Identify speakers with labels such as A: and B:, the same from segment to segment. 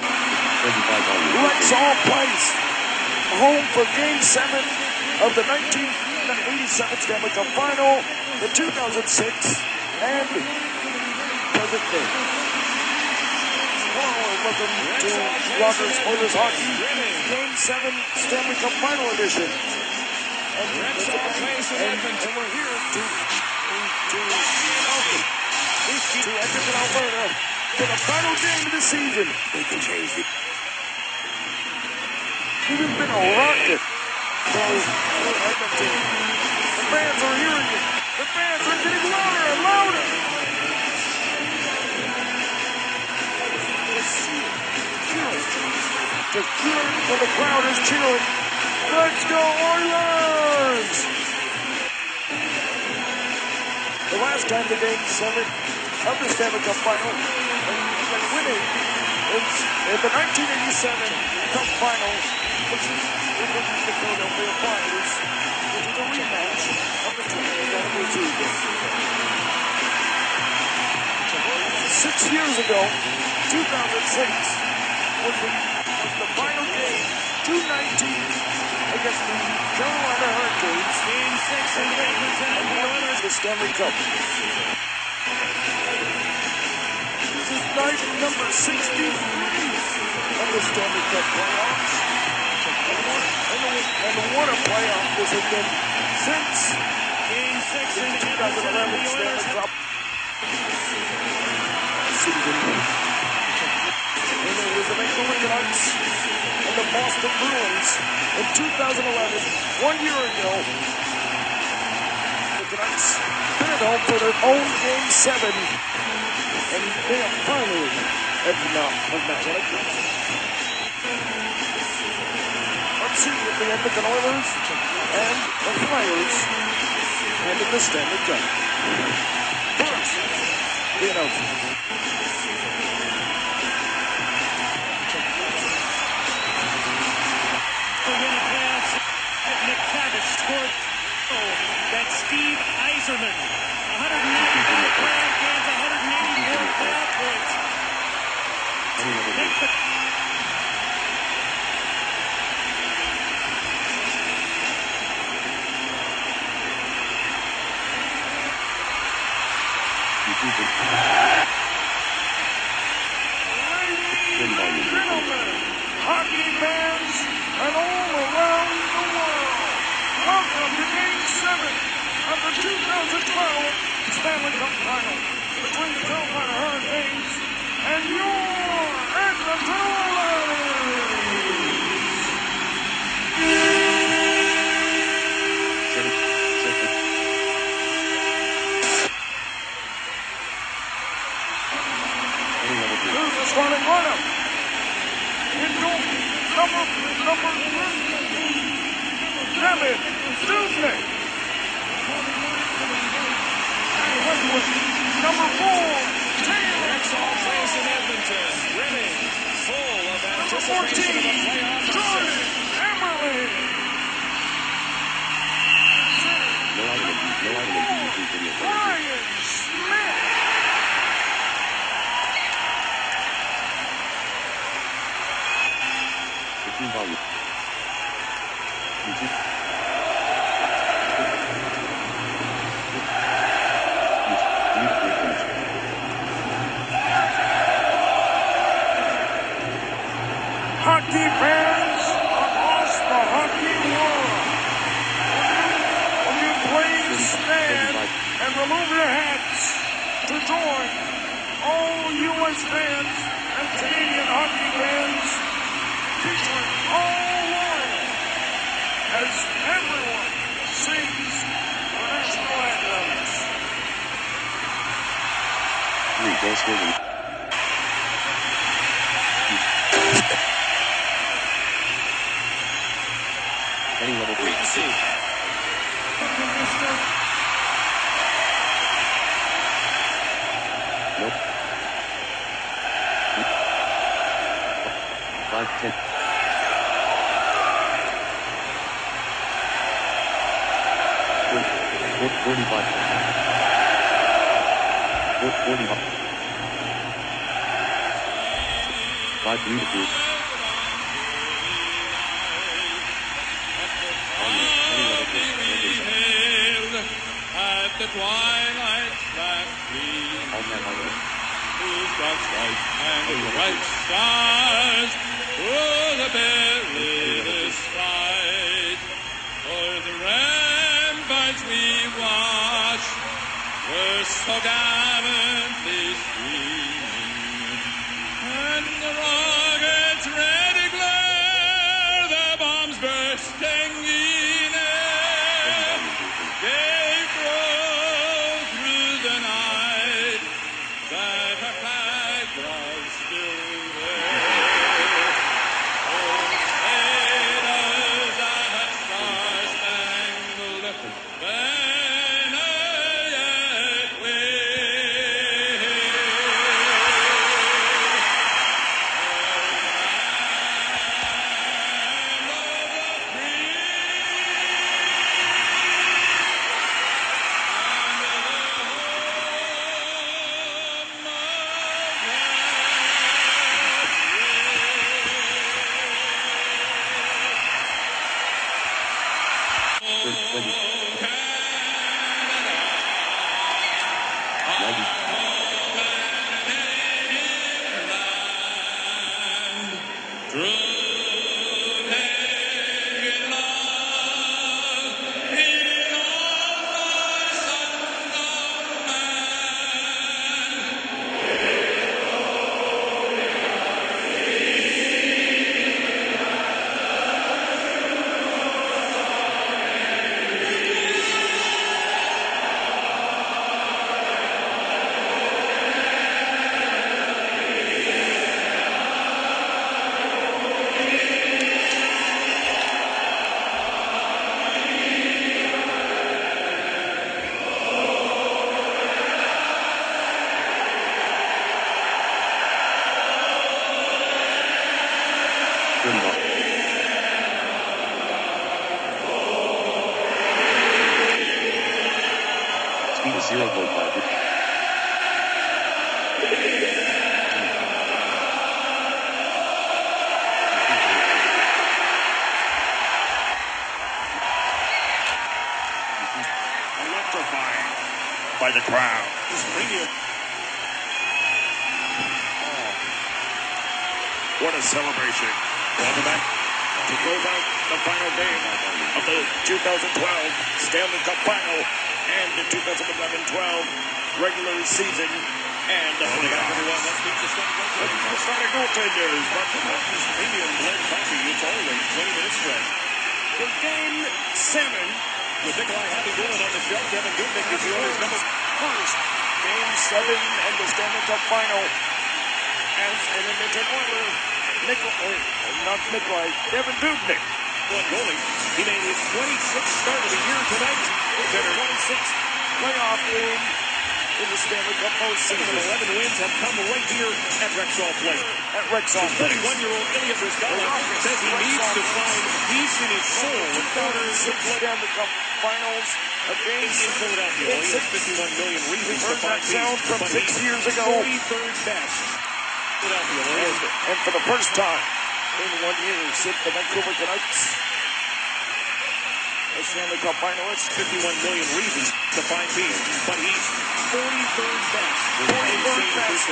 A: Rexall plays home for Game 7 of the 1987 Stanley Cup Final, the 2006, and present day. Welcome to Rogers Oilers Hockey, Game 7 Stanley Cup Final Edition. And we're here to Edmonton, Alberta, for the final game of the season. They can change it. This has been a rocket for Edmonton. The fans are hearing it. The fans are getting louder and louder. The cheering for the crowd is cheering. Let's go Oilers! The last time the Game 7 of the Stanley Cup Final and winning in the 1987 Cup Finals, which is the Philadelphia Flyers, which is a rematch of the 2002 game. 6 years ago, 2006, was the final game, 2-19 against the Carolina Hurricanes. Game 6 in Edmonton, and the Oilers the Stanley Cup. This is night number 63 of the Stanley Cup playoffs. And what a playoff this has been since Game 6 in 2011 Stanley Cup season. And it was the Vancouver Canucks and the Boston Bruins in 2011, 1 year ago. The Canucks been at home for their own Game 7, and they have finally had enough of National Cup. Let's see if the Edmonton Oilers and the Flyers handle the Stanley Cup. First, the announcement.
B: Scored that's Steve Yzerman. 194 playoff games, 184 playoff points. Makes the
A: Ladies and gentlemen, hockey fans and all around the world, welcome to Game 7 of the 2012 Stanley Cup Final between the Carolina Hurricanes and your Edmonton Oilers. Here's the starting lineup. In goal, number 3. Kevin Dubnyk. Number 4, Taylor.
B: Rexall plays in Edmonton. Winning, full of anticipation of a playoff
A: Jordan Eberle. Ryan Smith. Hockey fans across the hockey world, will you please stand and remove your hats to join all U.S. fans and Canadian hockey fans featuring all Warriors as everyone sings the national anthems.
C: Nope. 5-10. 45. 45. 5 beautiful.
B: At the twilight's last gleam, whose dark stripes and bright stars through the perilous fight, o'er the ramparts we watch, were so gallantly streaming, and the rockets' ready glare, the bombs bursting in air, gave growth through the night, that our flag was still there. Oh, sailors of that star-spangled banner yet wave.
C: Speed is 0.5.
A: Electrifying by the crowd. What a celebration. Welcome back to close out the final game of the 2012 Stanley Cup Final and the 2011-12 regular season. And the playoffs. Let's start our goaltenders. But premium-blend coffee, it's always 20 minutes stretch. For Game 7, with Nikolai Happy-Dillon on the show, Kevin Dubnik is the Oilers number first. Game 7 and the Stanley Cup Final. As an Edmonton Oilers, Kevin Dubnik. One goalie. He made his 26th start of the year tonight. Their 26th playoff game in the Stanley Cup postseason. 11 wins have come right here at Rexall Plate. At Rexall Plate. 31-year-old Ilya Bryzgalov says he needs to find peace in his soul in order to play Stanley Cup Finals against Philadelphia. He has 51 million reasons to find peace, from 6 years ago. 43rd best. And for the first time in 1 year since the Vancouver Canucks, the Stanley Cup finalist, 51 million reasons to find peace, but he's 43rd best. 43rd best.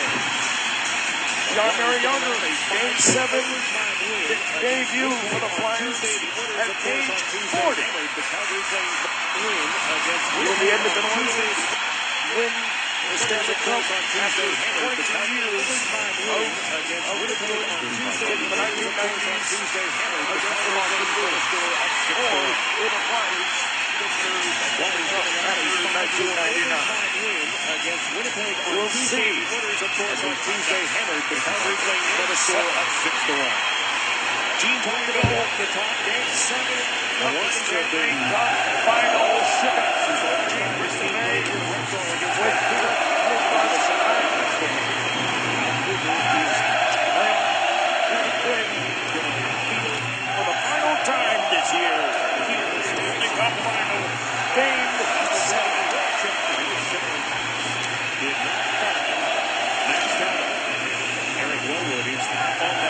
A: Younger, Game 7, debut for the Flyers at age 40. Will the Edmonton Oilers win the Stanley Cup after 22 years of taking the 1990s against the Los Angeles, or will the Flyers after 1999? We'll see. Of course, on Tuesday, hammered the Calgary Flames by the score of 6-1. Gene talked about the top Game 7 of the Stanley Cup Final showdown. Gene today with Peter for the final time this year, here in the Stanley Cup Final, Game 7. Eric Wellwood is on that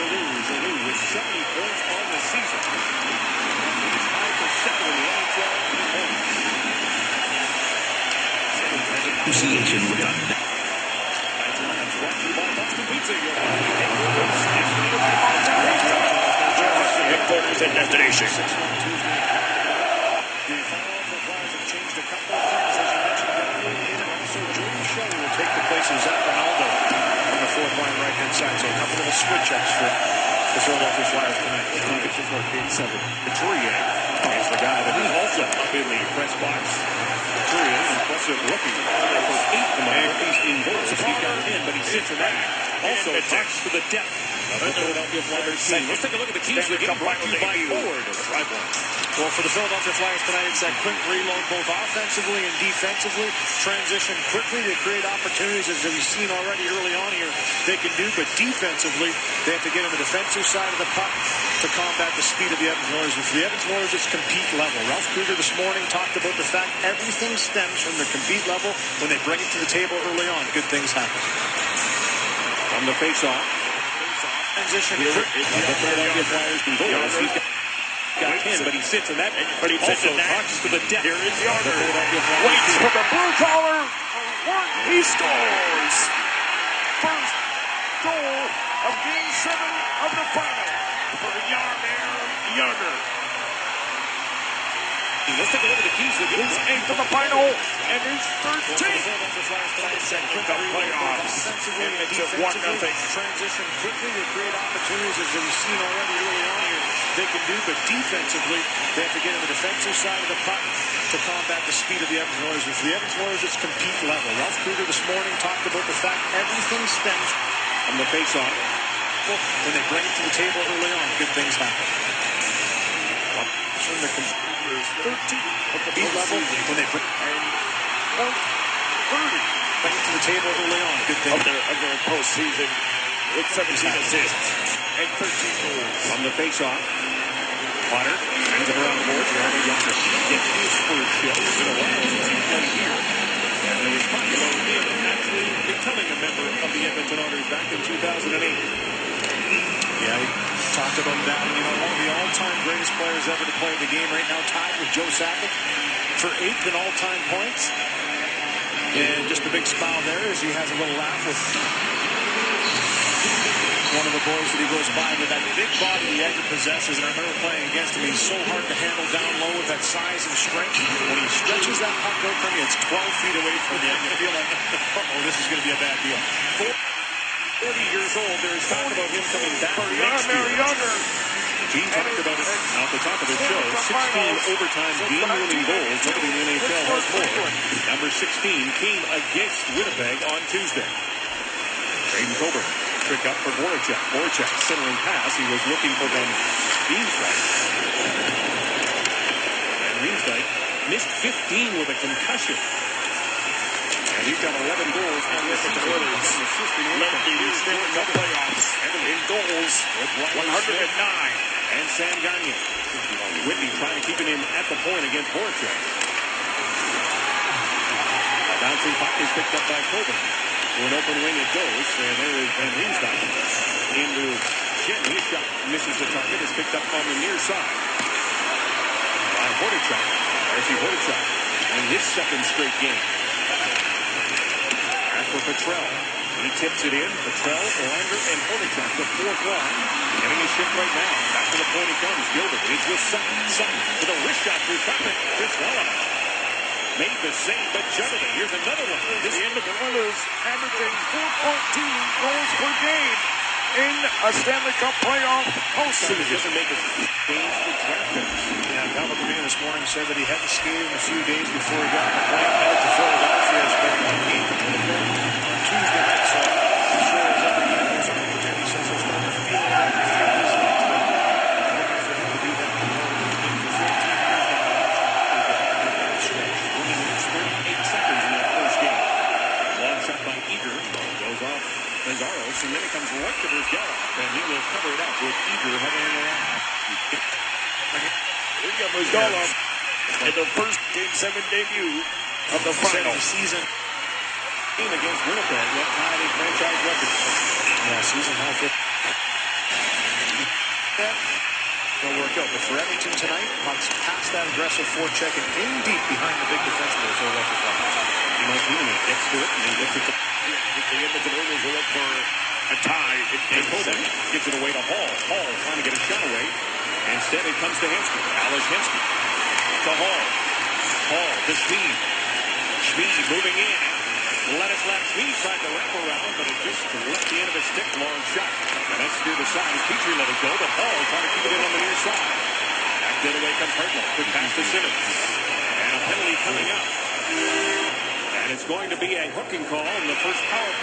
B: Giroux with 70 points on the season. He's tied for second in the NHL in points.
D: Association with the
B: Headquarters and destination. Changed a couple of things, as you mentioned, and also Jordan Shelley will take the place of Zach Ronaldo on the fourth line right-hand side. So a couple little switch-ups for the Philadelphia Flyers tonight. Pitching for Game 7. Couturier is the guy that is also up in the press box. Couturier, impressive rookie. For 8 tonight, he's in goals. He got in, but he sits in that. Also talks to the depth of the Philadelphia Flyers team. Let's take a look at the keys to the game brought to you by Ford. Well, for the Philadelphia Flyers tonight, it's that quick reload both offensively and defensively. Transition quickly to create opportunities, as we've seen already early on here, they can do. But defensively, they have to get on the defensive side of the puck to combat the speed of the Edmonton Oilers. And for the Edmonton Oilers, it's compete level. Ralph Krueger this morning talked about the fact everything stems from their compete level. When they bring it to the table early on, good things happen. From the face-off. Transition here is the Philadelphia Flyers in goals. He's got 10, but he sits in that. But he also talks to the depth. Here is Yarder.
A: Waits for the blue collar. He scores. First goal of Game 7 of the final for Yarder.
B: Let's take a look at the keys.
A: His 8th of the final and his 13th.
B: Stanley Cup playoffs. Edmonton 1-0.
E: Transition quickly to create opportunities, as we've seen already early on here. They can do, but defensively, they have to get on the defensive side of the puck to combat the speed of the Edmonton Oilers. And for the Edmonton Oilers, it's compete level. Ralph Krueger this morning talked about the fact everything stems
B: from the face-off.
E: When they bring it to the table early on, good things happen.
A: The 13th of the
E: beat level when they bring it to the table early on, good things
A: of their postseason with 17 assists and 13 goals.
B: From the face-off, Potter brings it around the board. Jeremy Younger gets his first shift. It's been a while since he played here. And there was talk about him actually becoming a member of the Edmonton Oilers back in 2008.
E: Yeah, he talked about that. You know, one of the all-time greatest players ever to play the game right now, tied with Joe Sakic for 8th in all-time points. And just a big smile there as he has a little laugh with one of the boys that he goes by with that big body the Edge possesses. And I remember playing against him. He's so hard to handle down low with that size and strength. When he stretches that puck out from you, it's 12 feet away from you. And you feel like, uh-oh, this is going to be a bad deal.
B: 30 years old, there's talk about him coming back next year.
A: Younger.
B: Gene talked about it off the top of the show. 16 overtime game-winning goals. Nobody in the NHL has more. Number 16 came against Winnipeg on Tuesday. Braden Coburn, trick up for Voracek. Voracek centering pass. He was looking for Van Riemsdyk. And Riemsdyk missed 15 with a concussion. And he's got 11 goals on this Edmonton Oilers.
A: Led the Stanley Cup playoffs in goals with 109.
B: And Sam Gagner. Whitney trying to keep him at the point against Voracek. A bouncing puck is picked up by Coburn. To an open wing it goes. And there is Van Riemsdyk into Jen. His shot misses the target. It's picked up on the near side by Voracek. Darcy Voracek in his second straight game. For Petrell. He tips it in. Petrell, Lander, and Voracek, the fourth line. Getting his shift right now. Back to the point he comes. Gilbert is with Sutton. Sutton with a wrist shot through traffic. Fitzwalla made the save, but Jonathan. Here's another one.
A: This end of the Oilers averaging 4.2 goals per game in a Stanley Cup playoff postseason.
B: Doesn't make a change for draft picks.
E: Yeah, Pavel Green this morning said that he hadn't skated in a few days before he got on the plane headed to Philadelphia. He spent one game on Tuesday night, so I'm sure as every game goes on, he says he'll start to feel that he is next week. Looking for him to do that
B: Winning 38 seconds in that first game. Long shot by Eager. Goes off Nazaros, and then it comes right to Brzgalov, and he will cover it up with Eager heading around.
A: We got Brzgalov in the first Game 7 debut of the final
E: season.
B: Game against Winnipeg that tied a franchise record.
E: Yeah, season high. They'll work out. But for Edmonton tonight, Hawks pass that aggressive forecheck and in deep behind the big defenseman of Philadelphia Flyers.
B: He gets to it, and he gets it to the Edmonton Oilers go up for a tie. It gives it away to Hall. Hall trying to get a shot away. Instead, it comes to Hensky. Alex Hensky to Hall. Hall to Schmid. Schmid moving in. Ladislav Schmid tried to wrap around, but it just left the end of his stick. Long shot. And that's steered aside. Petrie let it go, but Hall trying to keep it in on the near side. Back the other way comes Hartnell. Quick pass to Simmons. And a penalty coming up. And it's going to be a hooking call in the first power.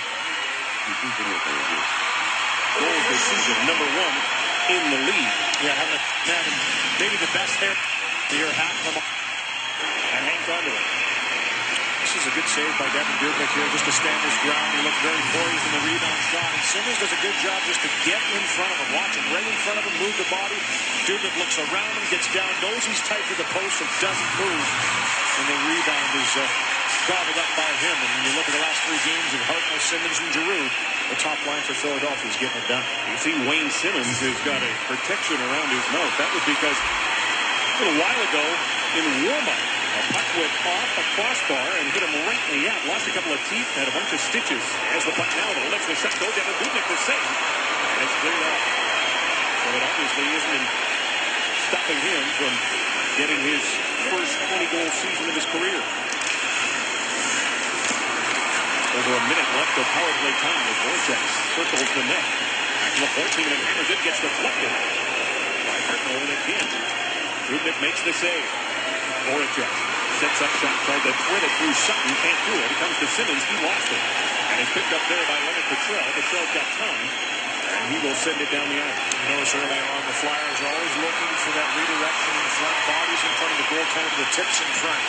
B: Goal this season, number 1 in the league.
E: Yeah, having maybe the best hair the year half from
B: And hangs on to it.
E: This is a good save by Devin Dubnyk here, just to stand his ground. He looked very poised in the rebound shot. And Simmons does a good job just to get in front of him. Watch him right in front of him, move the body. Dubnyk looks around him, gets down, knows he's tight to the post, and doesn't move. And the rebound is gobbled up by him. And when you look at the last 3 games of Hartnell, Simmons, and Giroux, the top line for Philadelphia is getting it done.
B: You see Wayne Simmons has got a protection around his mouth. That was because a little while ago in warm-up, a puck went off a crossbar and hit him right in the yap. Lost a couple of teeth, had a bunch of stitches. As the puck now, though, lets the shot go. Devin Dubnyk the save. And it's cleared off. So it obviously isn't stopping him from getting his first 20-goal season of his career. Over a minute left of power play time as Voracek circles the net. Back to the point, and hammers it, gets deflected by Hartnell again. Dubnyk makes the save. Voracek sets up shot, tried to thread it through Sutton, can't do it. It comes to Simmons, he lost it. And it's picked up there by Leonard Petrell. Petrell's got time, and he will send it down the ice.
E: You notice early on, the Flyers are always looking for that redirection in front, bodies in front of the goaltender, the tips in front.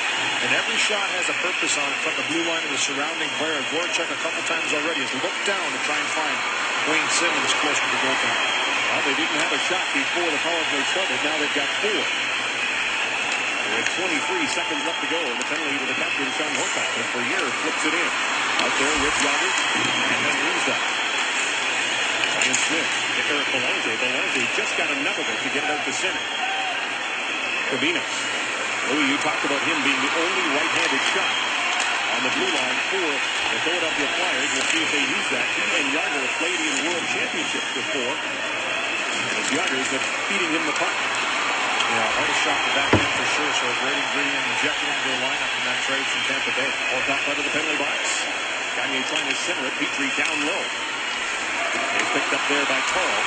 E: And every shot has a purpose on it from the blue line of the surrounding player. Voracek a couple times already has looked down to try and find Wayne Simmons close to the goaltender.
B: Well, they didn't have a shot before the power play started. Now they've got 4. With 23 seconds left to go, and the penalty to the captain, Sean Horcock. And Ferrier flips it in. Out there with Jagr, and then lose that. Ryan Smith to Eric Belanger. Belanger just got enough of it to get it out to center. Cavinas. Louis, you talked about him being the only right-handed shot on the blue line for the Philadelphia Flyers. We'll see if they use that. He and Jagr have played in World Championships before. And it's Jagr that's feeding him the puck.
E: Yeah, hardest shot in the backhand for sure. So a great ingredient injected into the lineup in that trade from Tampa Bay.
B: Horcock under the penalty box. Gagne trying to center it. Petrie down low. It's picked up there by Carl.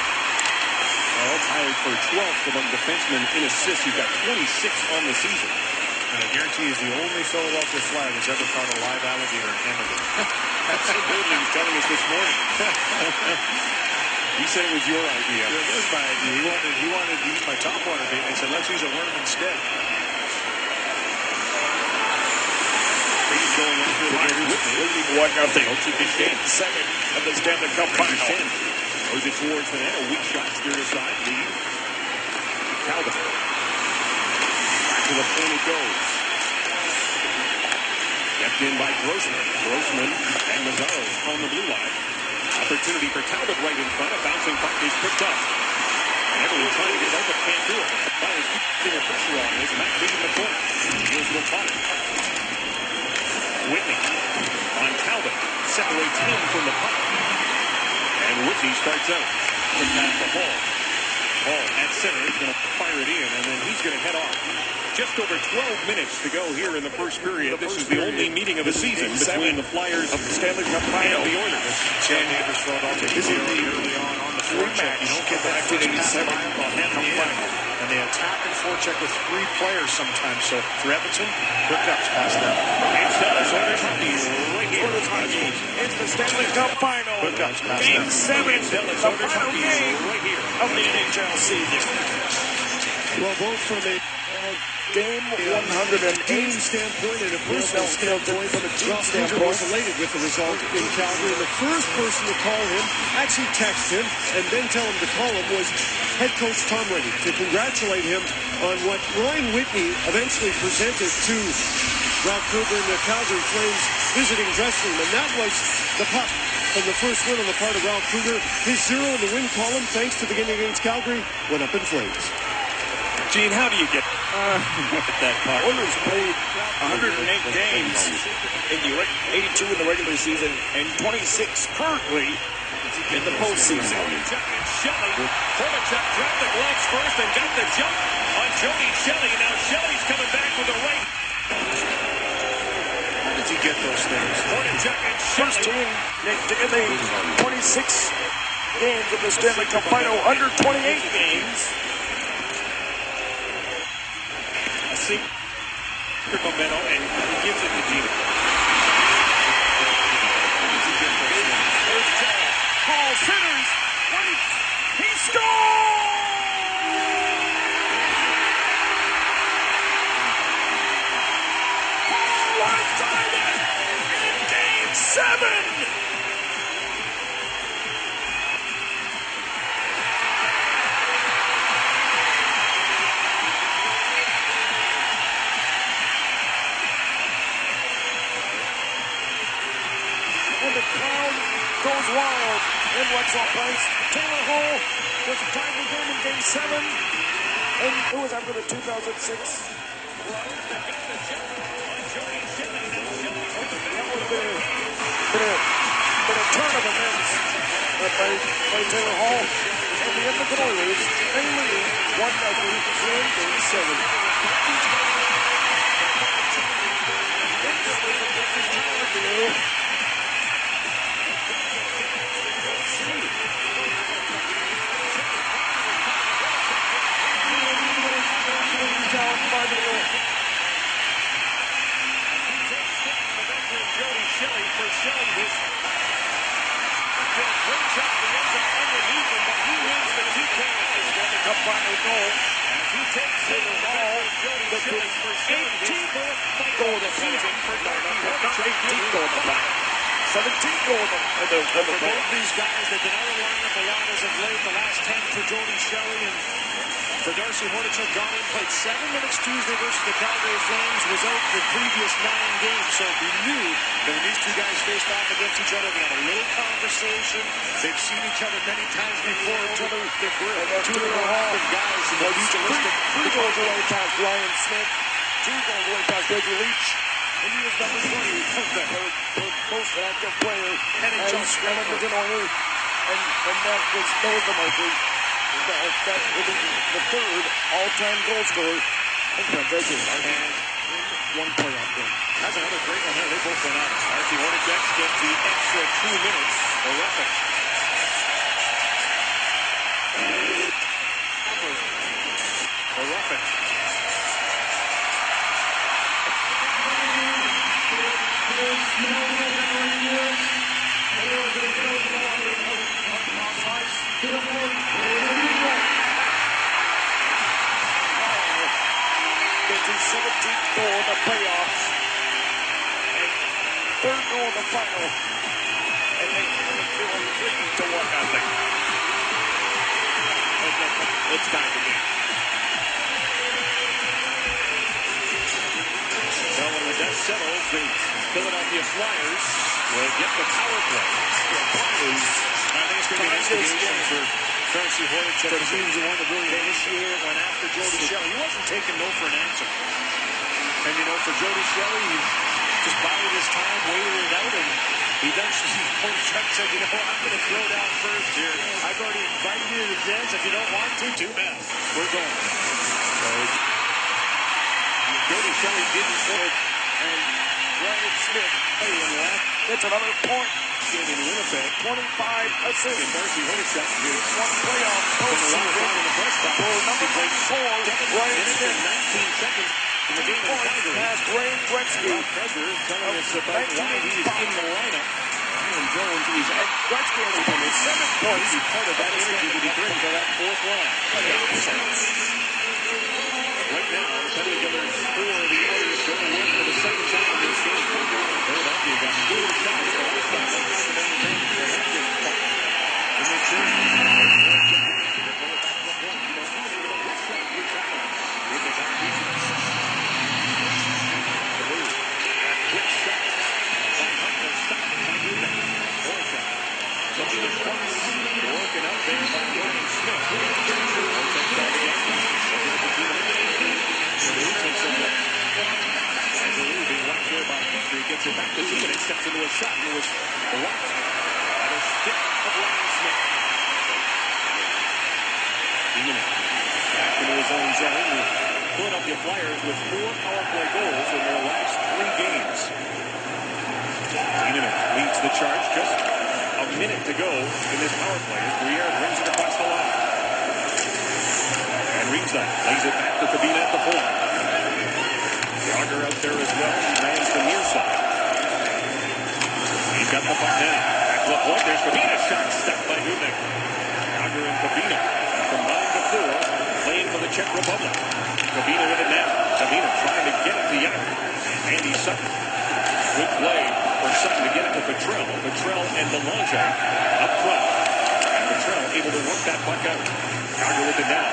B: Carl tied for 12th among defensemen in assists. He's got 26 on the season.
E: And I guarantee he's the only Philadelphia Flag that's ever caught a live alligator in Hamilton.
B: That's what Goodley was telling us this morning. He said it was your idea.
E: It was my idea. He wanted to eat my topwater bait. And I said, let's use a worm instead.
B: He's going after the 1-0.
A: Second of the Stanley Cup final.
B: Goes it towards the net. A weak shot steered aside. Lead. Calvin. Back to the point it goes. Kept in by Grossman. Grossman and Mazzaro on the blue line. Opportunity for Talbot right in front. A bouncing puck is picked up. And everyone trying to get it out, but can't do it. Flyers keeping pressure on as Matt leading the point. Here's Latonic. Whitney on Talbot. Separates him from the puck. And Whitney starts out. Quick pass to Hall. Hall at center is going to fire it in, and then he's going to head off. Just over 12 minutes to go here in the first period. This is the only meeting of the season between the Flyers of the Stanley Cup final and the Oilers.
E: Sam Davis rode off early on the forecheck. You don't get that 1987 and they attack and forecheck with 3 players sometimes. So for Edmonton, quick ups past that.
B: It's Dallas Oilers hockey right here.
A: It's the Stanley Cup final.
E: Quick ups past
A: Game
E: that.
A: 7, the final game of the NHL season.
F: Well, both from a
A: Game 108
F: standpoint and a personal standpoint, from a team standpoint, was elated with the result in Calgary. And the first person to call him, actually text him, and then tell him to call him, was head coach Tom Reddy, to congratulate him on what Ryan Whitney eventually presented to Ralph Kruger and the Calgary Flames visiting dressing room. And that was the puck from the first win on the part of Ralph Kruger. His 0 in the win column, thanks to the game against Calgary, went up in flames.
E: Gene, how do you get that part?
G: Oilers played 108 games in the 82 in the regular season and 26 currently in the postseason.
B: Hornacek dropped the gloves first and got the jump on Jody Shelley. Now Shelley's coming back with the right.
E: How did you get those things?
B: Hornacek and
A: First
B: Shelley.
A: team in the 26 games of the Stanley Cup final, under 28 games.
B: See momentum and he gives it to Gene.
A: Hall centers. He scores! Hall has tied it in Game 7. And the crowd goes wild in Rexall Place. Taylor Hall was tied the game in Game 7, and it was after the 2006 run. That would have been a turn of events by Taylor Hall and the Edmonton Oilers. They lead 1-0 in Game 7. Down by the goal.
B: Jody Shelley for Shelley. His great shot to the end zone underneath him, but he wins the 2 points.
A: Stanley Cup final goal.
B: As he takes the ball, Jody Shelley for
A: 18th goal of the season for Darcy Hornacek. 18th goal of the final. 17th goal of the
B: For both these guys, they've been out of lineup a lot as of late. The last 10 for Jody Shelley and for Darcy Hornacek. Gone and played 7 minutes Tuesday versus the Calgary Flames. Was out the previous 9 games. So we knew that when these 2 guys faced off against each other, they had a little conversation. They've seen each other many times before. Two of the more guys in the pugilistic.
A: 3 goals away past Ryan Smith. 2 goals away past Reggie Leach. And he is number 20 for most active player.
B: NHL
A: Edmonton Oilers. And that was the marker. That will be the 3rd all-time goal scorer in franchise and 1 playoff game.
B: That's another great one there. They both went out. Darcy Hornacek gets the extra 2 minutes. Horrific. Horrific.
A: It's his 17th goal in the playoffs and 3rd goal in the final. And they feel completely to work ethic.
B: It's time to be. Well, when the dust settles, the Philadelphia Flyers will get the power play. I think it's going to be an investigation for Darcy Hornacek, because he was the one that really initiated, went after Jody Shelley. He wasn't taking no for an answer. And, for Jody Shelley, he just bided his time, waited it out, and eventually Hornacek said, I'm going to throw down first here. I've already invited you to the dance. If you don't want to, too bad. We're going. So, Jody Shelley didn't fit, and
A: Ryan Smith gets another point.
B: in Winnipeg.
A: 25 assists.
B: And Darcy Hornacek did
A: 1 playoff postseason for number 4, Ryan Smith.
B: 19 seconds in the game in Calgary.
A: Has Wayne Gretzky.
B: Presser telling us about why he's in the lineup.
A: Ryan Jones is at Gretzky only 7 points.
B: Part of that energy to be bring to that 4th line. Right now, the penalty killers for the Oilers going to win for the 2nd time in this game. Philadelphia got 4 shots the last time they got the game. And they working out there by Ryan Smith. gets it back to Dubin. It steps into a shot and it was blocked by the stick of Ryan Smith. Dubin back into his own zone. The Philadelphia Flyers with 4 power play goals in their last 3 games. Dubin leads the charge. Just a minute to go in this power play as Briere brings it across the line. And Rexall lays it back to Kabina at the point. Yager out there as well. He lands the near side. He's got the puck now. Back to the point. There's Kabina. Shot stopped by Dubin. Yager and Kabina combined to 4, playing for the Czech Republic. Kabina with it now. Kabina trying to get it to Yager. Andy Sutton. Good play for Sutton to get it to Petrell. Petrell and Belanger up front. And Petrell able to work that puck out. Yager with it now.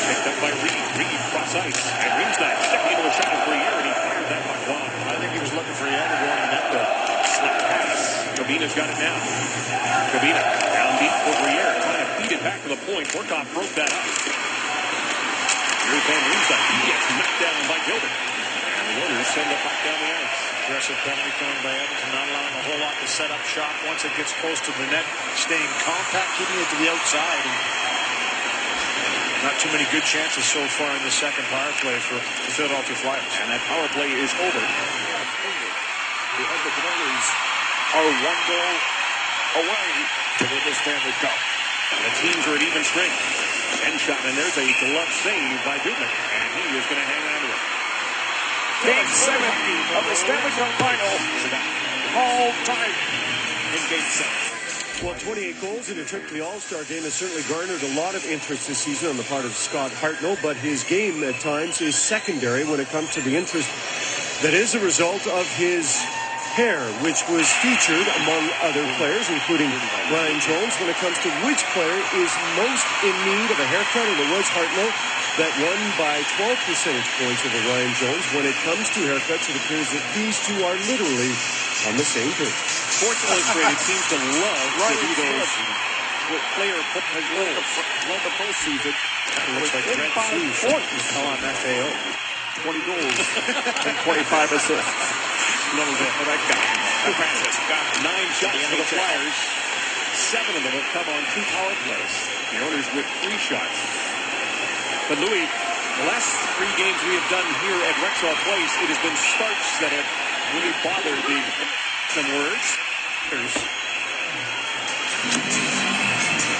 B: Picked up by Reed. Reed cross ice. And Rexall stepping into a shot of Briere, and he fired that puck wide. I think he was looking for Yager going to net to slap pass. Kabina's got it now. Kabina down deep for Briere, trying to feed it back to the point. Horkoff broke that up. Here's Van Rexall. He gets knocked down by Gilbert. And the Oilers send the puck down the ice.
E: Aggressive penalty killing by Edmonton, not allowing a whole lot to set up shot. Once it gets close to the net, staying compact, keeping it to the outside. And not too many good chances so far in the second power play for the Philadelphia Flyers.
B: And that power play is over.
G: The Edmonton Oilers are 1 goal away to win the Stanley Cup.
B: The teams are at even strength. 10 shot, and there's a glove save by Dubin. And he is going to hang on to it.
G: Game 7 of the Stanley Cup final. All tied in Game 7.
F: Well, 28 goals in a trip to the All-Star game has certainly garnered a lot of interest this season on the part of Scott Hartnell, but his game at times is secondary when it comes to the interest that is a result of his hair, which was featured among other players, including Ryan Jones, when it comes to which player is most in need of a haircut, and it was Hartnell that won by 12 percentage points over Ryan Jones. When it comes to haircuts, it appears that these two are literally on the same page.
B: Sports Illustrated seems to love to do those player love the postseason.
E: Looks like Brent Fouche on FAO.
G: 20 goals and 25 assists.
B: Little bit for that guy. Francis got 9 shots for the Flyers. 7 of them have come on 2 power plays. The Oilers with 3 shots. But Louis, the last 3 games we have done here at Rexall Place, it has been starts that have really bothered the some words.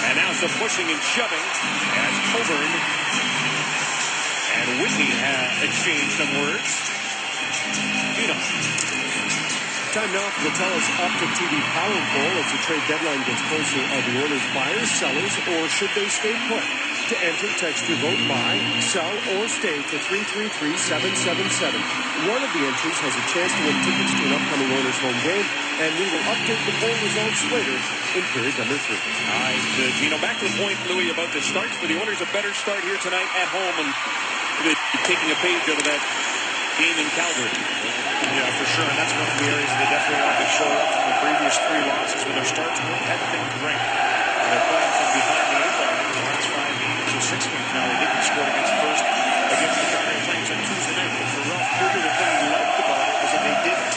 B: And now some pushing and shoving as Coburn and Whitney have exchanged some words.
F: Time now for the TELUS Optic TV Powerball as the trade deadline gets closer. Are the Oilers buyers, sellers, or should they stay put? To enter, text your vote buy, sell, or stay to 333-777. One of the entries has a chance to win tickets to an upcoming Oilers home game, and we will update the poll results later in period number 3.
B: All right, Gino, back to the point, Louis, about the starts for the Oilers. A better start here tonight at home, and taking a page out of that game in Calgary.
E: Yeah, for sure. And that's one of the areas they definitely want to show up from the previous 3 losses when their starts haven't been great. They're playing from behind the 8 line in the last 5 games or 6 games now. They didn't score against the Calgary Flames on Tuesday night. But for Ralph Kruger, the thing he liked about it was that they didn't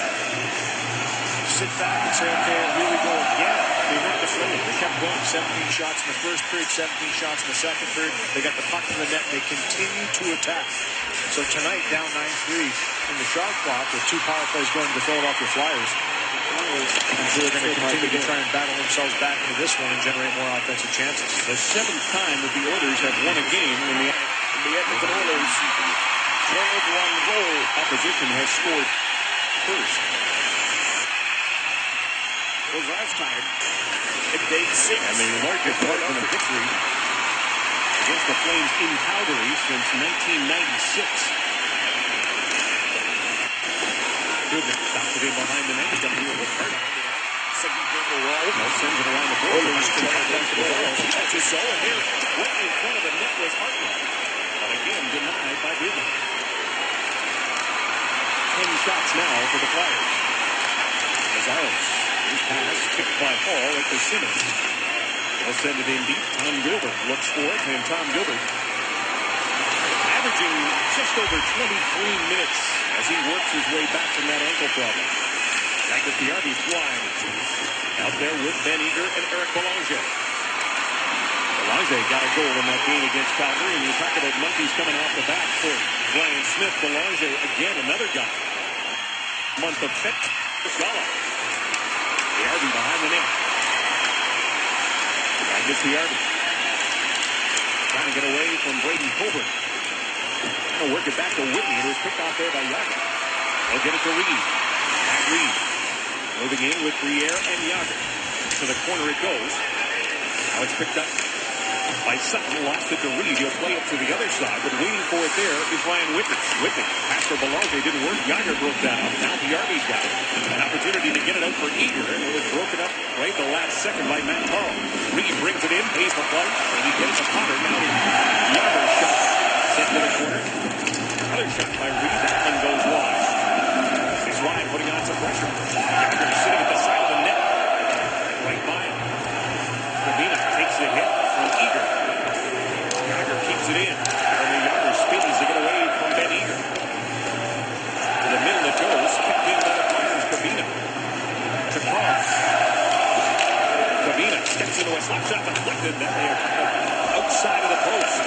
E: sit back and say, okay, here we go again. They weren't deflated. They kept going. 17 shots in the first period, 17 shots in the second period. They got the puck in the net, and they continued to attack. So tonight, down 9-3 in the shot clock with 2 power plays going to the Philadelphia Flyers. I'm sure they're going to continue to try and battle themselves back into this one and generate more offensive chances.
B: The 7th time that the Oilers have won a game when the Edmonton Oilers trailed 1 goal. Opposition has scored first.
G: Was last time in Game 6.
B: And the largest margin of victory against the Flames in Calgary since 1996. Goodman stops it in behind the net. He's going to do a look hard.
G: Second game in a row.
B: Sends it around the board. Oilers can back to the ball. Touches so, and here, right in front of the net was Hartnell. But again, denied by Goodman. 10 shots now for the Flyers. Gonzalez. His pass kicked by Hall at the Simmons. They'll send it in deep. Tom Gilbert looks for it, and Tom Gilbert averaging just over 23 minutes as he works his way back from that ankle problem. Magnus Piarvi flying out there with Ben Eager and Eric Belanger. Belanger got a goal in that game against Calgary, and you talk about monkeys coming off the back for Ryan Smith. Belanger, again, another guy. Month of fit for Gala. Piarvi behind the net. Magnus Piarvi trying to get away from Braden Coburn. Trying to work it back to Whitney. It was picked off there by Yager. They'll get it to Reed. Matt Reed moving in with Briere and Yager. To the corner it goes. Now it's picked up by Sutton. Lost it to Reed. He'll play it to the other side, but waiting for it there is Ryan Whitney. Whitney, pass for Belanger, didn't work. Yager broke that up. Now Piarvi's got it. An opportunity to get it out for Eager, and it was broken up right the last second by Matt Carl. Reed brings it in, pays the play, and he gets a Potter. Now Yager shot sent to the corner. Another shot by Reed. That one goes wide. It's Ryan putting on some pressure. Yager sitting at the side of the net. Right by him. Kavina takes the hit from Eager. Yager keeps it in. And the Yager spins to get away from Ben Eager. To the middle of the toes. Kept in by the Flyers. Kavina to cross. Kavina steps into a slap shot deflected. That they are outside of the post.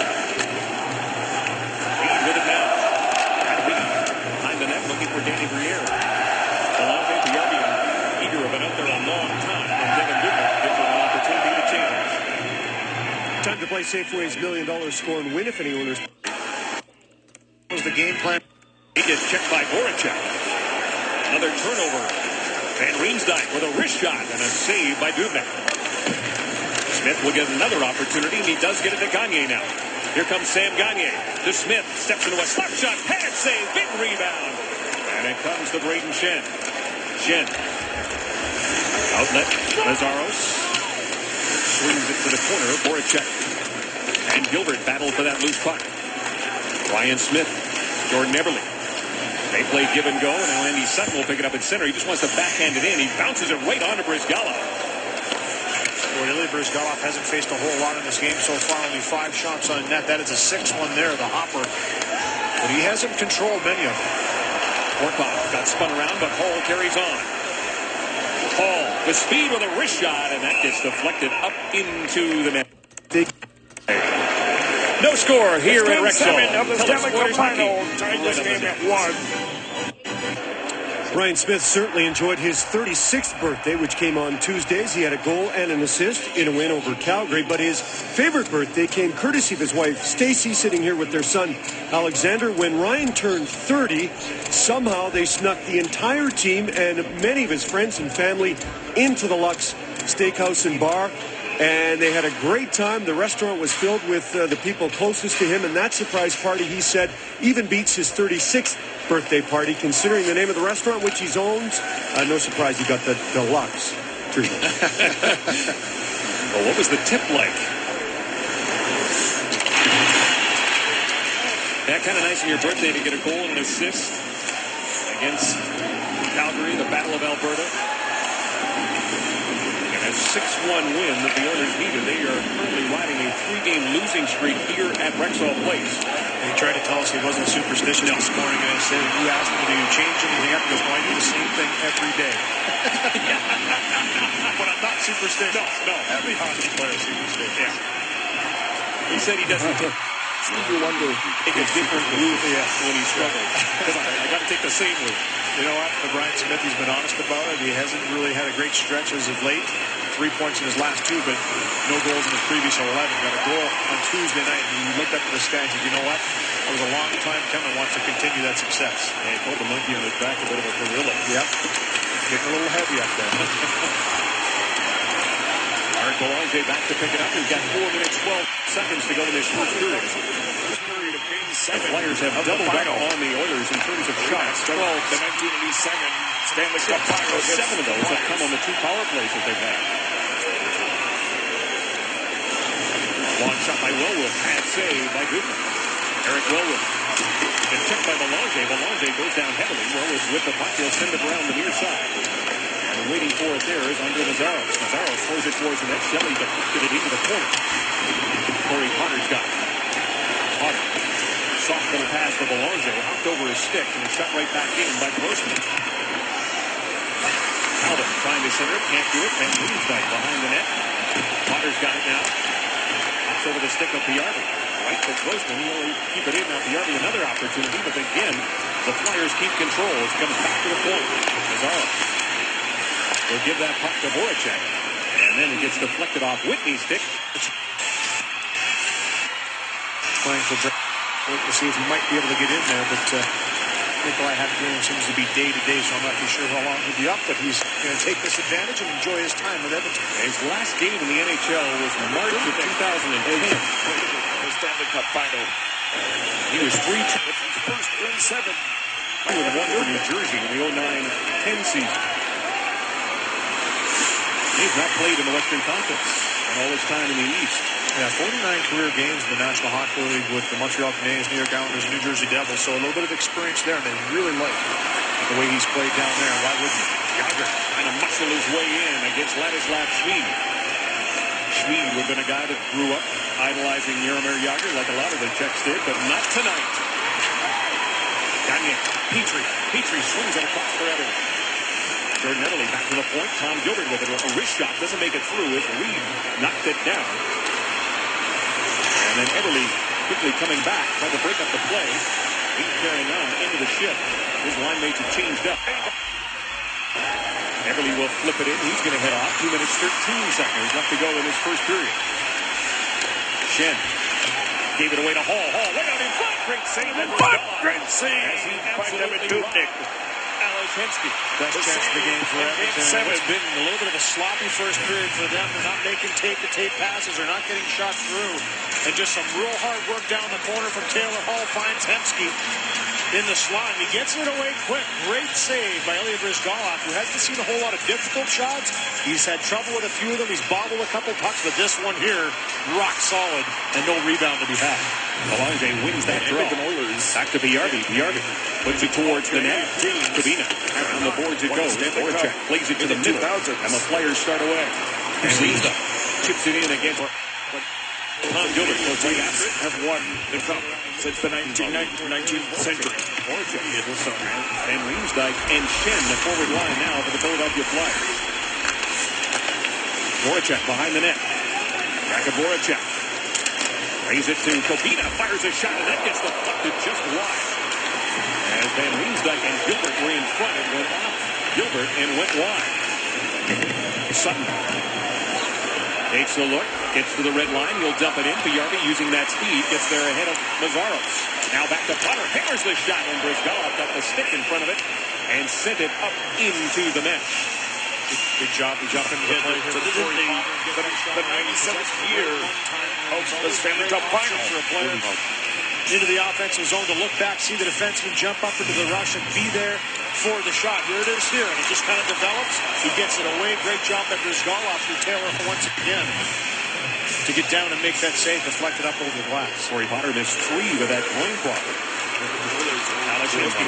B: Reed with it now. Reed behind the net looking for Danny Briere. Belanger, Piarvi, and Eager have been out there a long time. And Devin Dubnik gives them an opportunity to change.
F: Time to play Safeway's $1 million score and win if any owners.
B: Was the game plan. He gets checked by Voracek. Another turnover. Van Riemsdyk with a wrist shot and a save by Dubnik. Smith will get another opportunity, and he does get it to Gagne now. Here comes Sam Gagne to Smith. Steps into a slap shot. Pad save. Big rebound. And it comes to Braden Shen. Shen. Outlet. Lazaros. Swings it to the corner. Voracek and Gilbert battle for that loose puck. Ryan Smith, Jordan Eberle. They play give and go, and now Andy Sutton will pick it up at center. He just wants to backhand it in. He bounces it right onto Brizgalov.
E: Really, Brizgalov hasn't faced a whole lot in this game so far. Only 5 shots on net. That is a 6th one there, the hopper. But he hasn't controlled many of them.
B: Orkov got spun around, but Hall carries on. Hall with speed with a wrist shot, and that gets deflected up into the net. No score here at Rexall.
A: Game 7 of the Stanley Cup final. Tied this game at 1.
F: Ryan Smith certainly enjoyed his 36th birthday, which came on Tuesdays. He had a goal and an assist in a win over Calgary, but his favorite birthday came courtesy of his wife, Stacy, sitting here with their son, Alexander. When Ryan turned 30, somehow they snuck the entire team and many of his friends and family into the Lux Steakhouse and Bar, and they had a great time. The restaurant was filled with the people closest to him, and that surprise party, he said, even beats his 36th birthday party, considering the name of the restaurant, which he owns. No surprise he got the deluxe treatment.
B: Well, what was the tip like? Yeah, kind of nice on your birthday to get a goal and an assist against Calgary, the Battle of Alberta. And a 6-1 win that the Oilers needed. They are currently riding a 3-game losing streak here at Rexall Place.
E: And he tried to tell us he wasn't superstitious in scoring, and I said, if you asked him, do you change anything up? He goes, no, I do the same thing every day. But I'm not superstitious.
B: No.
E: Every hockey player is superstitious.
B: Yeah. He said he doesn't
G: Stevie Wonder
B: take a different route when he struggles. Because I got to take the same route.
E: You know what? Brian Smith, he's been honest about it. He hasn't really had a great stretch as of late. 3 points in his last 2, but no goals in his previous 11. Got a goal on Tuesday night, and he looked up to the sky and said, you know what? That was a long time coming. Wants to continue that success.
B: Yeah, he pulled the monkey on his back, a bit of a gorilla.
E: Yep. Getting a little heavy up there.
B: Eric Belanger back to pick it up. We've got 4 minutes, 12 seconds to go in this first period. The Flyers have doubled back on the Oilers in terms of shots. 12 to 1982 Stanley Cup final. 7 of those have come on the 2 power plays that they've had. Long shot by Wellwood. Bad save by Dubnik. Eric Wellwood. And checked by Belanger. Belanger goes down heavily. Wellwood's with the puck. He'll send it around the near side. And waiting for it there is Andre Lazaros. Lazaros throws it towards the net. Shelley deflected it into the corner. Corey Potter's got it. Potter soft little pass for Belanger. Hopped over his stick and it's shot right back in by Grossman. Albert trying to center it, can't do it. Van Riemsdyk behind the net. Potter's got it now. Hops over the stick of Piarvi. Right to Grossman. He'll keep it in. Now Piarvi another opportunity, but again, the Flyers keep control. It comes back to the point. Mazzaro will give that puck to Voracek. And then it gets deflected off Whitney's stick.
E: Playing for Brett. Wait to see if he might be able to get in there, but Nikolai Hadrian seems to be day-to-day, so I'm not too sure how long he'll be up, but he's going to take this advantage and enjoy his time with Edmonton.
B: His last game in the NHL was March of 2010.
G: The Stanley Cup final.
B: He was 3-2
G: With his first win 7.
B: and 1 for New Jersey in the 09-10 season. He's not played in the Western Conference and all his time in the East.
E: Yeah, 49 career games in the National Hockey League with the Montreal Canadiens, New York Islanders, and New Jersey Devils. So a little bit of experience there, and they really like the way he's played down there. Why wouldn't you?
B: Yager trying to muscle his way in against Ladislav Schmid. Schmid would have been a guy that grew up idolizing Jaromir Yager like a lot of the Czechs did, but not tonight. Gagne, Petrie swings it across for Everly. Jordan Everly back to the point. Tom Gilbert with a wrist shot. Doesn't make it through as Reed knocked it down. And then Everly quickly coming back, trying to break up the play. He's carrying on into the shift. His line mates have changed up. Everly will flip it in. He's going to head off. 2 minutes, 13 seconds left to go in his first period. Schenn gave it away to Hall. Hall way out in front. Great save.
G: Great save by Devin Dubnyk.
B: Alex Hensky.
E: Best chance of the game for Edmonton.
B: It's been a little bit of a sloppy first period for them. They're not making tape-to-tape passes. They're not getting shots through. And just some real hard work down the corner from Taylor Hall. Finds Hensky in the slot. He gets it away quick. Great save by Ilya Bryzgalov, who hasn't seen a whole lot of difficult shots. He's had trouble with a few of them. He's bobbled a couple pucks, but this one here, rock solid, and no rebound to be had. Belanger wins that draw.
G: Edmonton Oilers.
B: Back to Piarvi. Piarvi puts it towards the net. Kabina. On the boards it goes. Voracek plays it to the middle. And the Flyers start away. And Lisa chips it in again. Tom Gilbert goes right after it.
G: Have won the cup since the 19th century.
B: Voracek is the son. And Riemsdyk and Schenn, the forward line now for the Philadelphia Flyers. Voracek behind the net. Back of Voracek. Raise it to Kabina. Fires a shot, and that gets deflected just wide. As Van Riemsdyk and Gilbert were in front, it went off Gilbert and went wide. Sutton takes a look, gets to the red line. He'll dump it in. Piarvi using that speed gets there ahead of Mazzaros. Now back to Potter. Hammers the shot, and Bryzgalov got the stick in front of it and sent it up into the mesh. Good job to jump into the play here.
G: So this is the 97th year of the Stanley Cup final.
E: Into the offensive zone to look back, see the defenseman jump up into the rush and be there for the shot. Here it is here, and it just kind of develops. He gets it away. Great job by Bryzgalov through Taylor once again to get down and make that save, deflected up over the glass.
B: Corey Potter missed 3 with that loincloth. Alex Hensky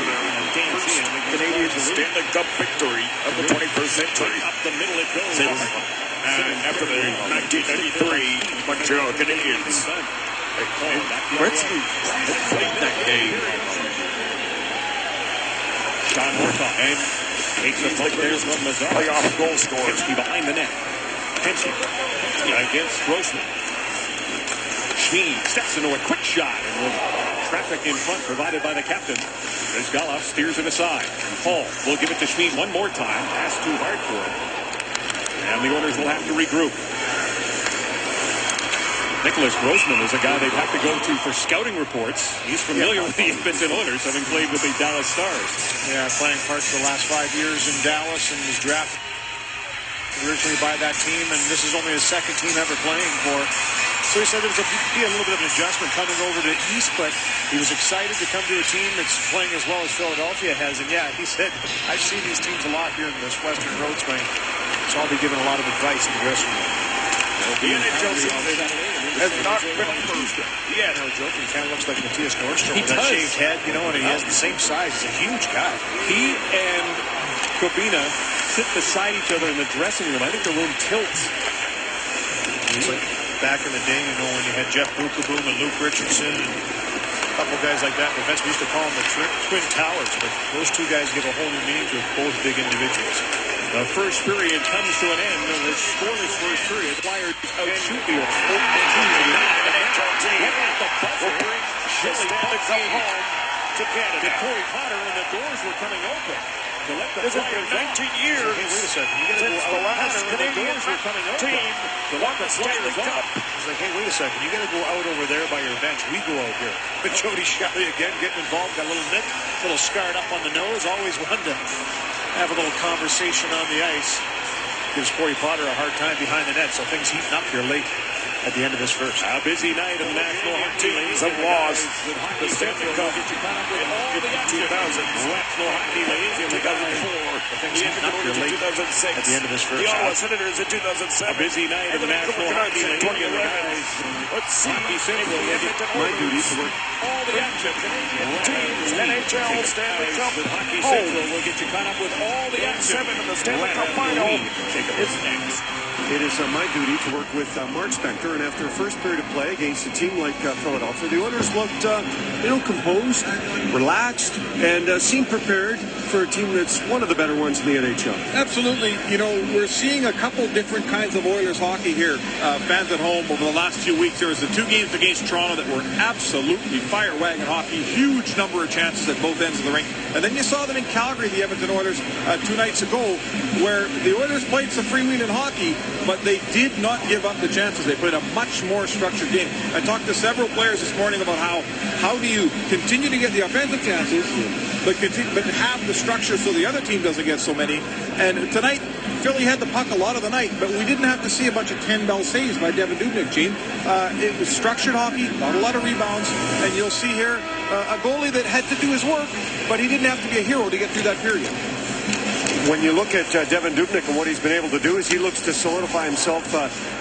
B: dance in. The
G: Canadians' Stanley Cup victory of the 21st century.
B: Up the middle it goes.
G: And after the 1993 Montreal Canadiens, Gretzky played that game.
B: John Horkoff and takes the puck there from Mazzaro.
G: Playoff goal scorer.
B: Hensky behind the net. Hensky against Grossman. Schmid steps into a quick shot and with traffic in front provided by the captain. Bryzgalov steers it aside. Hall will give it to Schmid one more time. Pass too hard for him. And the Oilers will have to regroup. Nicholas Grossman is a guy they'd have to go to for scouting reports. He's familiar with the Edmonton Oilers, having played with the Dallas Stars.
E: Yeah, playing parts for the last 5 years in Dallas and was drafted originally by that team, and this is only his second team ever playing for. So he said there would be a little bit of an adjustment coming over to East, but he was excited to come to a team that's playing as well as Philadelphia has. And yeah, he said, I've seen these teams a lot here in this Western Road Swing, so I'll be giving a lot of advice in the dressing room.
G: The NHL season has not been improved yet.
E: No joke, he kind of looks like Matthias Nordstrom
B: He
E: with that
B: does.
E: shaved head, you know, and he has the same size. He's a huge guy.
B: He and Kabina sit beside each other in the dressing room. I think the room tilts.
E: It's like back in the day, you know, when you had Jeff Bukaboom and Luke Richardson and
B: A couple guys like that. The best we used to call them the Twin Towers, but those two guys give a whole new meaning to both big individuals.
E: The first period comes to an end. And the scoreless first period. Flyers outshoot the Oilers.
G: The Stanley Cup home to Canada.
E: Corey Potter, and the doors were coming open.
G: This has been 19 years
B: Hey, wait a second. You gotta
G: since
B: go
G: the
B: out.
G: last Canadian team won the Stanley Cup.
B: It's like, hey, wait a second. You gotta go out over there by your bench. We go out here. But Jody Shelley again getting involved. Got a little nick, a little scarred up on the nose. Always wanted to have a little conversation on the ice. Gives Corey Potter a hard time behind the net. So things heating up here late at the end of this first.
E: A busy night of National Hockey League.
G: Some loss.
E: The Stanley Cup in 2000. National Hockey League in 2004.
B: Things heating up here late
G: 2006.
B: at the end of this first.
G: The Ottawa Senators in 2007.
E: A busy night of the National Hockey League.
G: 2011. Let's see.
E: Hockey Central will get
F: My duty to work.
E: all the action.
G: Teams, NHL, Stanley Cup,
E: Hockey
G: home.
E: Central will get you caught up with all the
G: Game
E: action.
G: 7 of the Stanley Cup final is next.
F: It is my duty to work with Mark Spector, and after a first period of play against a team like Philadelphia, the Oilers looked, composed, relaxed, and seemed prepared for a team that's one of the better ones in the NHL.
H: Absolutely. You know, we're seeing a couple different kinds of Oilers hockey here. Fans at home over the last few weeks. There was the two games against Toronto that were absolutely fire wagon hockey. Huge number of chances at both ends of the rink. And then you saw them in Calgary, the Edmonton Oilers, 2 nights ago, where the Oilers played some freewheeling hockey, but they did not give up the chances. They played a much more structured game. I talked to several players this morning about how do you continue to get the offensive chances, but have the structure so the other team doesn't get so many. And tonight, Philly had the puck a lot of the night, but we didn't have to see a bunch of 10-bell saves by Devin Dubnyk, Gene. It was structured hockey, not a lot of rebounds, and you'll see here a goalie that had to do his work, but he didn't have to be a hero to get through that period.
F: When you look at Devin Dubnyk and what he's been able to do is he looks to solidify himself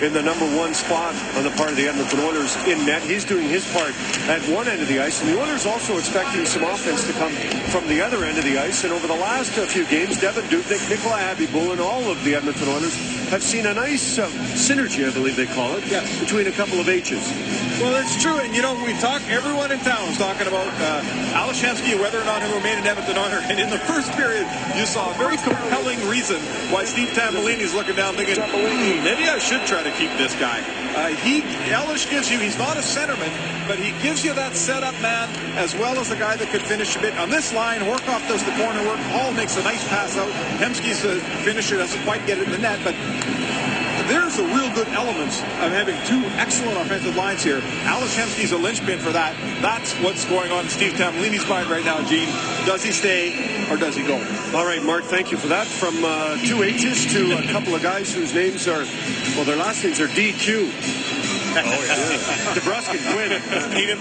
F: in the number one spot on the part of the Edmonton Oilers in net. He's doing his part at one end of the ice, and the Oilers also expecting some offense to come from the other end of the ice. And over the last few games, Devin Dubnyk, Nikolai Abiboul, and all of the Edmonton Oilers have seen a nice synergy, I believe they call it,
H: yes,
F: between a couple of H's.
H: Well, it's true, and you know, everyone in town is talking about Alashevsky, whether or not he'll remain an Edmonton Oiler, and in the first period, you saw a very compelling reason why Steve Tambellini's looking down thinking, maybe I should try to keep this guy. Elish gives you, he's not a centerman, but he gives you that setup man as well as the guy that could finish a bit. On this line, Horkoff does the corner work, Hall makes a nice pass out, Hemsky's the finisher, doesn't quite get it in the net, but there's the real good elements of having two excellent offensive lines here. Alex Hemsky's a linchpin for that. That's what's going on in Steve Tambellini's mind right now, Gene. Does he stay or does he go?
F: All right, Mark, thank you for that. From two H's to a couple of guys whose names are, well, their last names are DQ. DeBruskin, Quinn.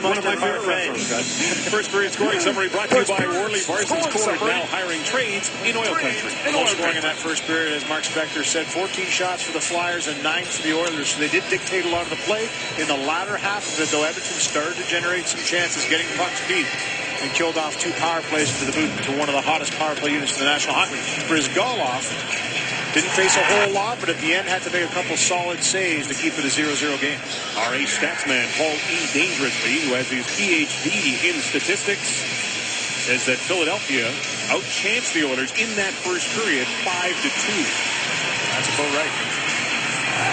F: One of my favorite wrestlers, guys.
E: First period scoring summary brought to you by Worley Parsons Court, now hiring trades in oil country.
B: Goal scoring in that first period, as Mark Spector said, 14 shots for the Flyers and 9 for the Oilers. So they did dictate a lot of the play. In the latter half of it, though, Edmonton started to generate some chances, getting pucks deep, and killed off 2 power plays to the boot to one of the hottest power play units in the National Hockey League. For his Goloff, didn't face a whole lot, but at the end had to make a couple solid saves to keep it a 0-0 game.
E: Our ace statsman, Paul E. Dangerously, who has his PhD in statistics, says that Philadelphia outchanced the Oilers in that first period 5-2.
B: That's about right.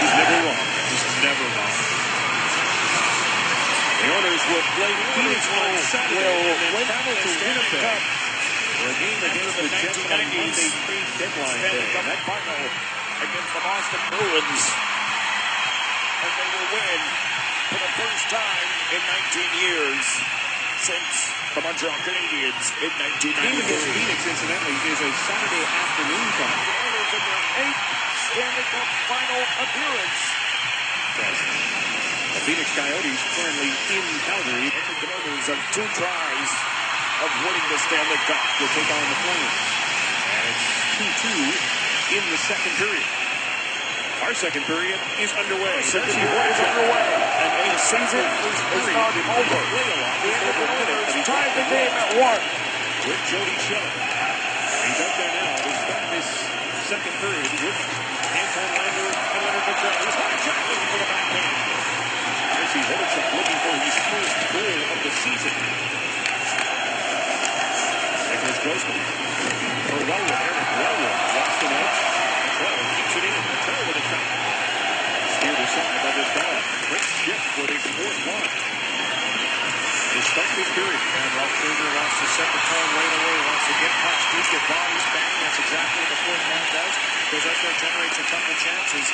E: He's never wrong. The Oilers will play Phoenix on Saturday and then travel to Winnipeg for a game against the Jets on Monday trade deadline day.
G: That final against the Boston Bruins, and they will win for the first time in 19 years since the Montreal Canadiens in
E: The game against
G: 1993.
E: Phoenix, incidentally, is a Saturday afternoon game.
G: The Oilers in their 8th Stanley Cup final appearance.
E: The Phoenix Coyotes currently in Calgary.
G: The Oilers of 2 tries of winning the Stanley Cup.
E: Will take on the Flames. And it's 2-2 in the second period. Our second period is underway.
G: Second period is underway, and the season is not over. The Edmonton Oilers tied the game at 1.
E: With Jody Shelley. He's out there now to start this second period with Anton Lander and Leonard McDonald. He's hot shot looking for the backhand. Here's
C: see Hitchcock looking for his first goal of the season. Nicholas Grossman. For Wellwood. Eric Wellwood. Lost an edge. Well, keeps it in. Patel with a shot. Steered aside by this ball. Great shift for his fourth line. To start this period.
E: And Ralph Krueger wants to set the tone right away. Wants to get pucks deep, get bodies bang. That's exactly what the fourth line does. Goes out there, generates a couple chances.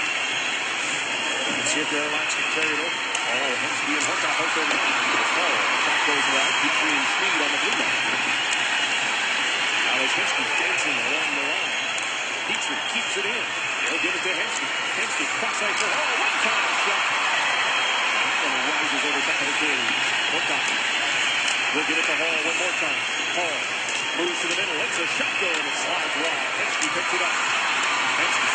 E: Let's see if the Airlines can carry it over.
C: Oh, Hensky and Horkoff out there now. Oh, shot goes wide. Petrie and Schmid on the blue line. Alex Hensky dancing along the line. Petrie keeps it in. They'll give it to Hensky. Hensky cross-ice for Hall. One-time shot. And it rises over top of the cage. Horkoff will give it to Hall one more time. Hall moves to the middle. Lets a shot go, and it slides wide. Hensky picks it up. Hensky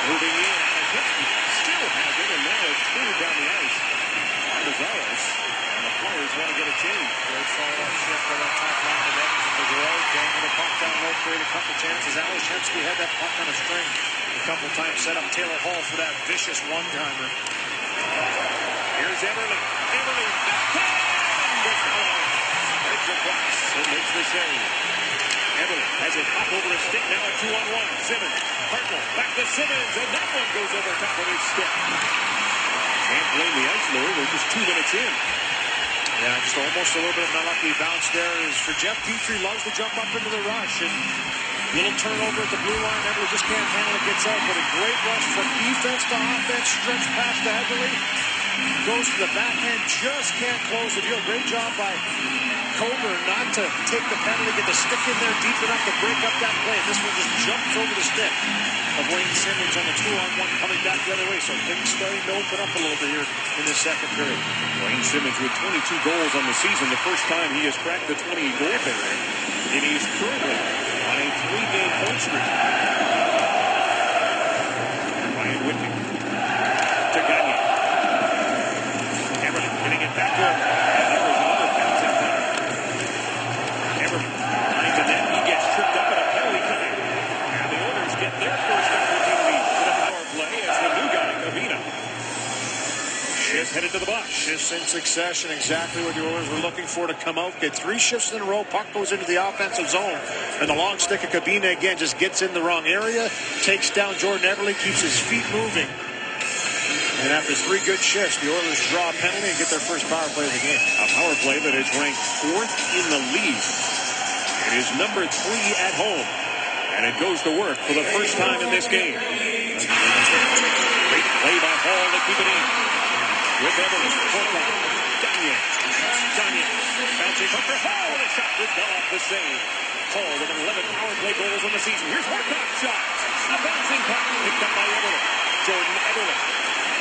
C: moving in. Alex Hensky still has it, and now it's cleared down the ice. Gonzalez, and the Flyers want to get a change.
E: Great follow-up shift for that top line of Edmonton. The Royals banging the puck down low, create a couple chances. Alex Hensky had that puck on a string a couple times, set up Taylor Hall for that vicious one-timer.
C: Here's Everly. Everly, backhand! Breaks across and makes the save. Everly has it up over his stick, now a 2-on-1. Simmons, Hartnell, back to Simmons, and that one goes over top of his stick. Can't blame the Ice Lord, they're just 2 minutes in.
E: Yeah, just almost a little bit of an unlucky bounce there. Is for Jeff Petrie, loves to jump up into the rush, and little turnover at the blue line. Everly just can't handle it, gets out, but a great rush from defense to offense, stretch past to Everly. Goes to the backhand, just can't close the deal. Great job by Coburn not to take the penalty, get the stick in there deep enough to break up that play. This one just jumps over the stick of Wayne Simmons on the 2-on-1 coming back the other way. So things starting to open up a little bit here in the second period.
C: Wayne Simmons with 22 goals on the season, the first time he has cracked the 20-goal barrier. And he's currently on a 3-game point streak. Ryan Whitney to Gagne. Everly getting it back to him. And there was another bounce in front. Everly behind the net. He gets tripped up and a penalty coming. And the Oilers get their first opportunity in a power play as the new guy, Gavina, is headed to the box.
E: Shifts in succession, exactly what the Oilers were looking for to come out. Get 3 shifts in a row. Puck goes into the offensive zone. And the long stick of Gavina again just gets in the wrong area. Takes down Jordan Everly, keeps his feet moving. And after 3 good shifts, the Oilers draw a penalty and get their first power play of the game.
C: A power play that is ranked 4th in the league. It is number 3 at home. And it goes to work for the first time in this game. Great play by Hall to keep it in. With Everly, Gagne. Bouncing puck for Hall, and a shot good off the save. Hall with 11 power play goals on the season. Here's Horkoff's shot. A bouncing puck picked up by Everly. Jordan Everly.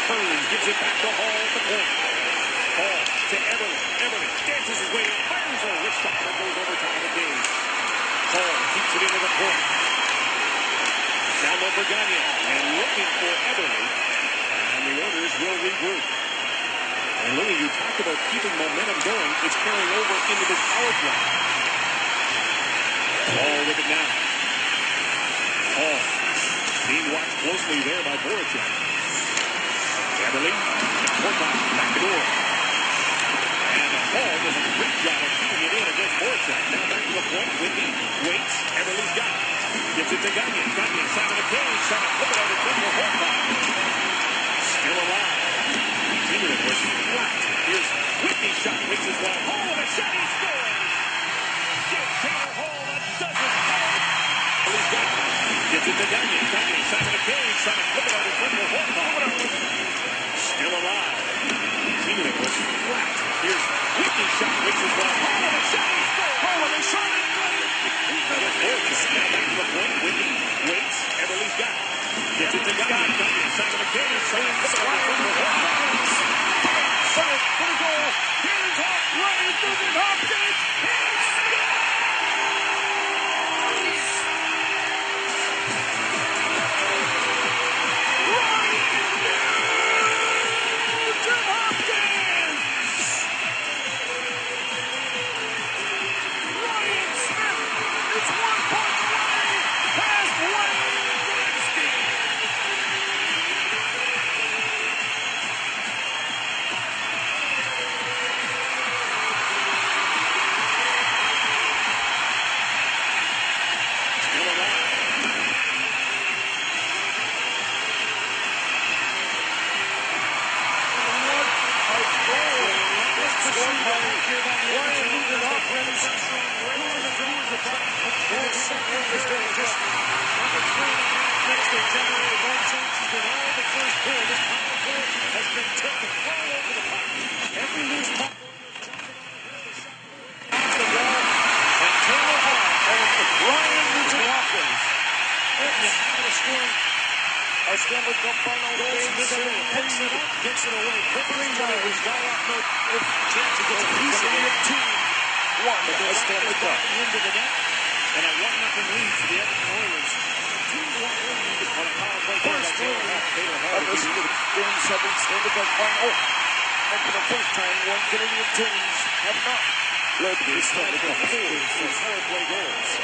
C: Burns gives it back to Hall at the point. Hall to Everly. Everly dances his way in. Fires a wrist shot that goes over top of the game. Hall keeps it into the point. Down low for Gagne. And looking for Everly. And the Oilers will regroup. And Louis, you talked about keeping momentum going. It's carrying over into this power play. Hall with it now. Hall being watched closely there by Voracek. Everly, Horkoff, back door. And Hall does a great job of keeping it in against Voracek. Now back to the point with the waits. Everly's got it. Gets it to Gagne. Gagne, side of the cage, trying to flip it out in front of Horkoff. Still alive. Junior was flat. Here's Whitney's shot, makes it one. Hall with a shot, he scores! Give Taylor Hall a dozen points. He's got it. Gets it to Gagne. Gagne, side of the cage, trying to flip it out in front of Horkoff. Still alive. Junior was flat. Here's Whitney's shot, makes it one. Hall with a shot, he scores! Hall with a shot, he scores! Now back to the point. Whitney waits. Everly's got it. Gets it to Gagne. Gagne, side of the cage, trying to flip it out in front of Horkoff.
A: For the goal. Here's Ryan Nujent Hopkins. He scores! Ryan Nujent Hopkins!
E: just under 3.5 minutes. They generated more chances than all the first period. This power play has been taken all over the puck. Every loose puck off the wall. And Taylor Hall and Ryan Nujent Hopkins. And you have a scoring. A Stanley Cup final goal. Picks it up, gets it away. Quickly, he's got off no chance to get a piece of it. Team won the Stanley Cup. Into the net. And a 1-0 lead for the Edmonton Oilers. 2-1 lead on a power play. First lead of this Game 7 Stanley Cup final. And for the first time, one Canadian teams have not led the Stanley Cup for power play goals.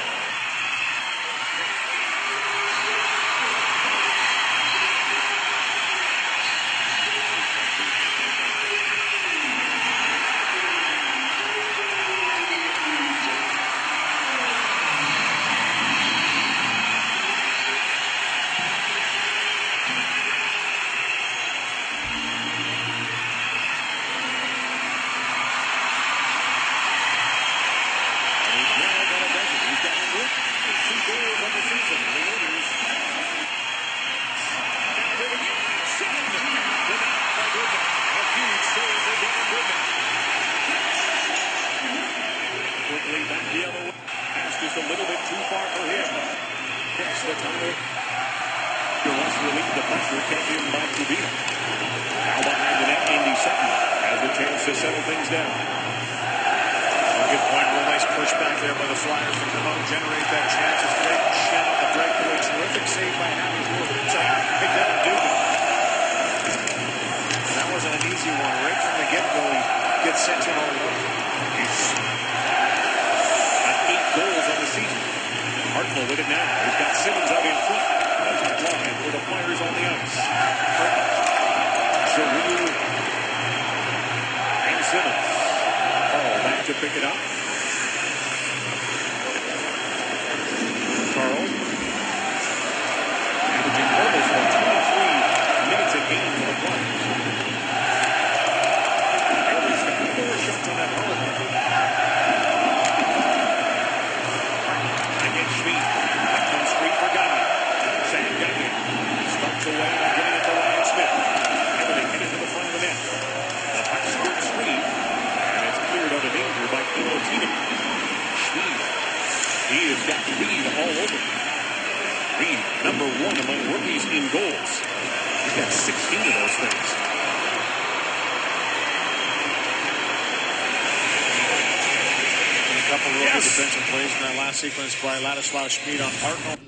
C: A little bit too far for him. Yes, the tunnel. He wants to relieve the pressure. Can't give him back to beat him. Now behind the net, Andy Sutton has a chance to settle things down.
B: Good point. Real nice push back there by the Flyers to come out and generate that chance. It's great Shen on the breakaway. Terrific save by Happy Moore. Pick that and Dugan. That wasn't an easy one. Right from the get-go, he gets sent in all the way.
C: He's got 8 goals on the season. Hartnell with it now. He's got Simmons out in front. That's a line for the Flyers on the ice. Giroux and Simmons. Back to pick it up. Carl. Averaging almost 23 minutes a game for the Flyers. Oilers got 4 shots on that power play. Against Schmid. Left on straight for Gagnon. Sam Gagnon starts away by giving it to Ryan Smith. Everything headed to the front of the net. The puck skirts Schmid. Cleared out of danger by Kilo Tino. Schmid. He has got Reed all over. Reed, number 1 among rookies in goals. He's got 16 of those things.
B: And a couple of rookie defensive plays in that last sequence by Ladislav Schmid on Hartnell.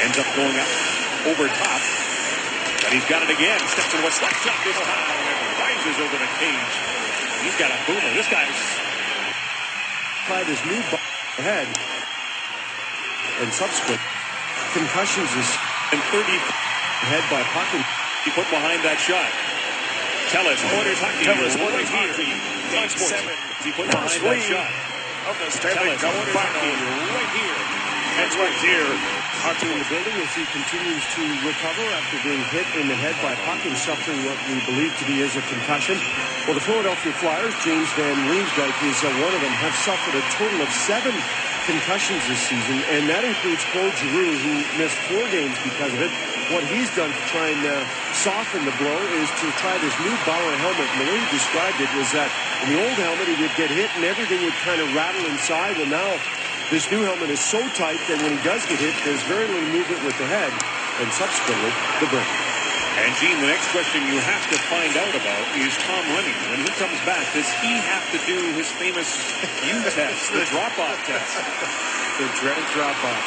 C: Ends up going up over top. But he's got it again. Steps into a slap shot this time and rises over the cage. He's got a boomer. This guy's
F: tried his new head and subsequent concussions is
C: in 30
F: head by Hopkins.
C: He put behind that shot. Oilers hockey. Oilers hockey.
G: Game 7.
C: He put behind that shot.
G: Of the Stanley Cup final.
C: Right here.
G: That's right here.
F: Hockey in the building as he continues to recover after being hit in the head by Hopkins, suffering what we believe to be is a concussion. Well, the Philadelphia Flyers, James Van Riemsdyk is one of them, have suffered a total of 7 concussions this season, and that includes Claude Giroux, who missed 4 games because of it. What he's done to try and soften the blow is to try this new Bauer helmet. And the way he described it was that in the old helmet, he would get hit and everything would kind of rattle inside, and now this new helmet is so tight that when he does get hit, there's very little movement with the head, and subsequently, the brain.
C: And, Gene, the next question you have to find out about is Tom Lenny. When he comes back, does he have to do his famous U test, the drop-off test?
B: The dreaded drop-off.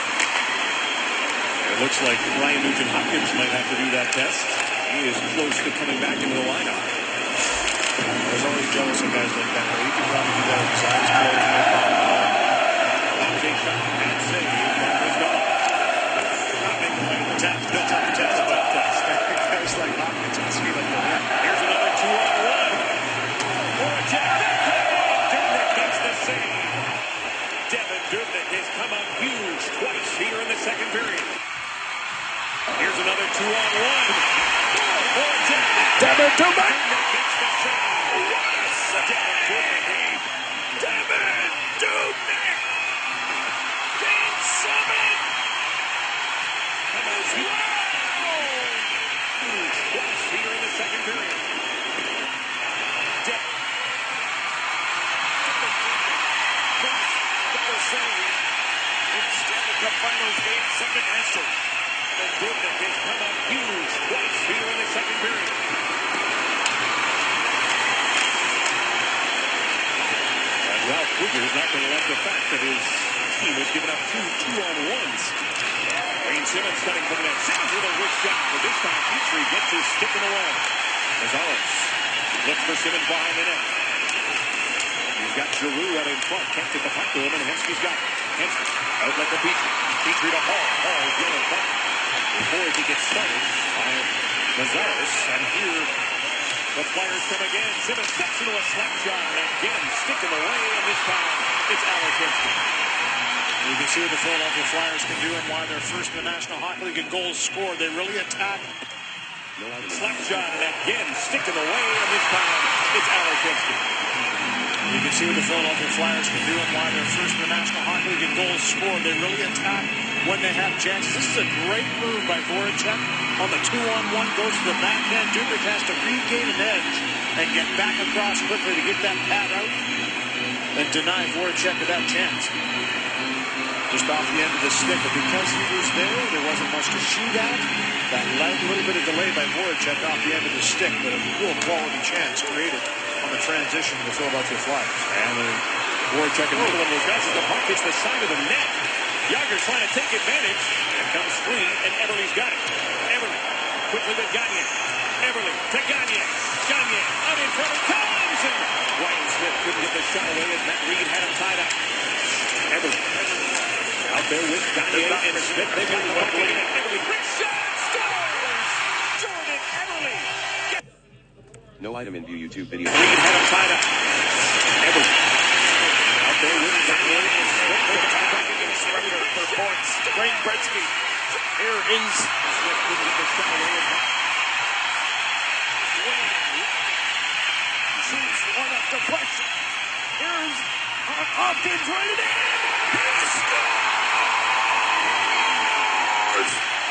C: It looks like Ryan Nujent Hopkins might have to do that test. He is close to coming back into the lineup.
B: I was always jealous of guys like that. He could probably do that with his eyes closed, no problem.
C: Take shot and save. That was gone. Not making light of the test. No time to test about test.
B: Guys like Hopkins can see like the win.
C: Here's another 2-on-1. Voracek. Dubnyk gets the save. Devin Dubnyk has come up huge twice here in the second period. Here's another 2-on-1. Voracek.
G: Devin Dubnyk
C: gets the save.
G: What a save!
C: Devin Dubnyk.
G: Game 7. save in Stanley Cup Finals Game 7 answer. And Dubnik has come up huge twice here in the second period. And Ralph Kruger is not going to let the fact that his team has given up two-on-ones. Wayne Simmons cutting from the net. Simmons with a wrist shot. But this time, Petrie gets his stick in the way. Gonzalez looks for Simmons behind the net. He's got Giroux out in front. Can't get the puck to him, and Henske's got it. Henske outlet to Petrie. Petrie to Hall. Hall is yelling puck. Before he gets started by Gonzalez. And here the Flyers come again. Simmons steps into a slap shot. And again, stick in the way. And this time, it's Alex Henske.
E: You can see what the Philadelphia Flyers can do and why they're first in the National Hockey League in goals scored. They really attack.
G: Slap shot, and again, stick in the way, and this time, it's Alex Henske.
E: You can see what the Philadelphia Flyers can do and why they're first in the National Hockey League in goals scored. They really attack when they have chances. This is a great move by Voracek on the 2-on-1. Goes to the backhand. Dubnik has to regain an edge and get back across quickly to get that pad out and deny Voracek of that chance. Just off the end of the stick, but because he was there wasn't much to shoot at. That led a little bit of delay by Voracek off the end of the stick, but a real quality chance created on the transition to the Philadelphia Flyers.
G: And Voracek in the middle of those guys as the puck hits the side of the net. Yager's trying to take advantage. And comes free, and Everly's got it. Everly quickly with Gagne. Everly to Gagne. Gagne out in front of Thompson. Ryan Smith couldn't get the shot away as Matt Reed had him tied up. Everly out there with Gagne and Smith. They got the puck in, and Everly quick shot scores. Jordan Everly.
I: No item in view YouTube video.
G: Reed had him tied up. Everly out there with Gagne and Smith. They got the puck against Everly for points. Wayne Gretzky. Here is Smith couldn't get the shot away. Shoots one up deflection. Here's Hopkins right in. He scores!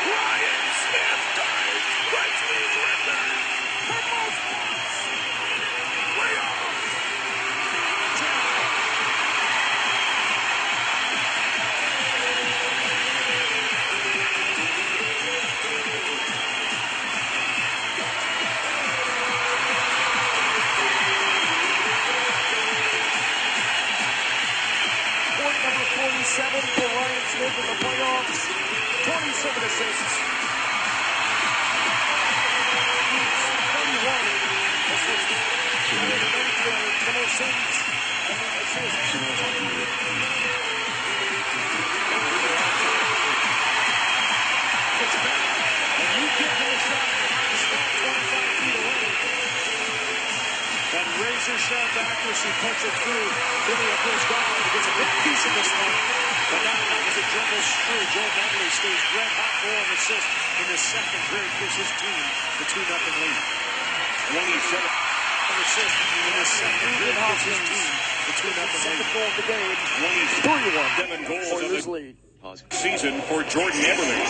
G: Ryan Smith ties Gretzky's record for most points. Way off. Point number 47 for Ryan Smith in the playoffs. 27 assists. 31 assists. The most saves and assists. It's back. And you give him a shot. He's not 25 feet away.
E: That razor sharp accuracy puts it through. Billy O'Brien gets a big piece of this one. But not as it dribbles through. Jordan Everly stays red hot goal and assist in the second period. Gives his team the 2-0 lead.
G: 27
E: assist in the second period. Gives his team the 2-0 lead.
G: second goal of the game. 3-1. 7 goals
E: Oilers
G: of the
E: lead.
G: season for Jordan Everly.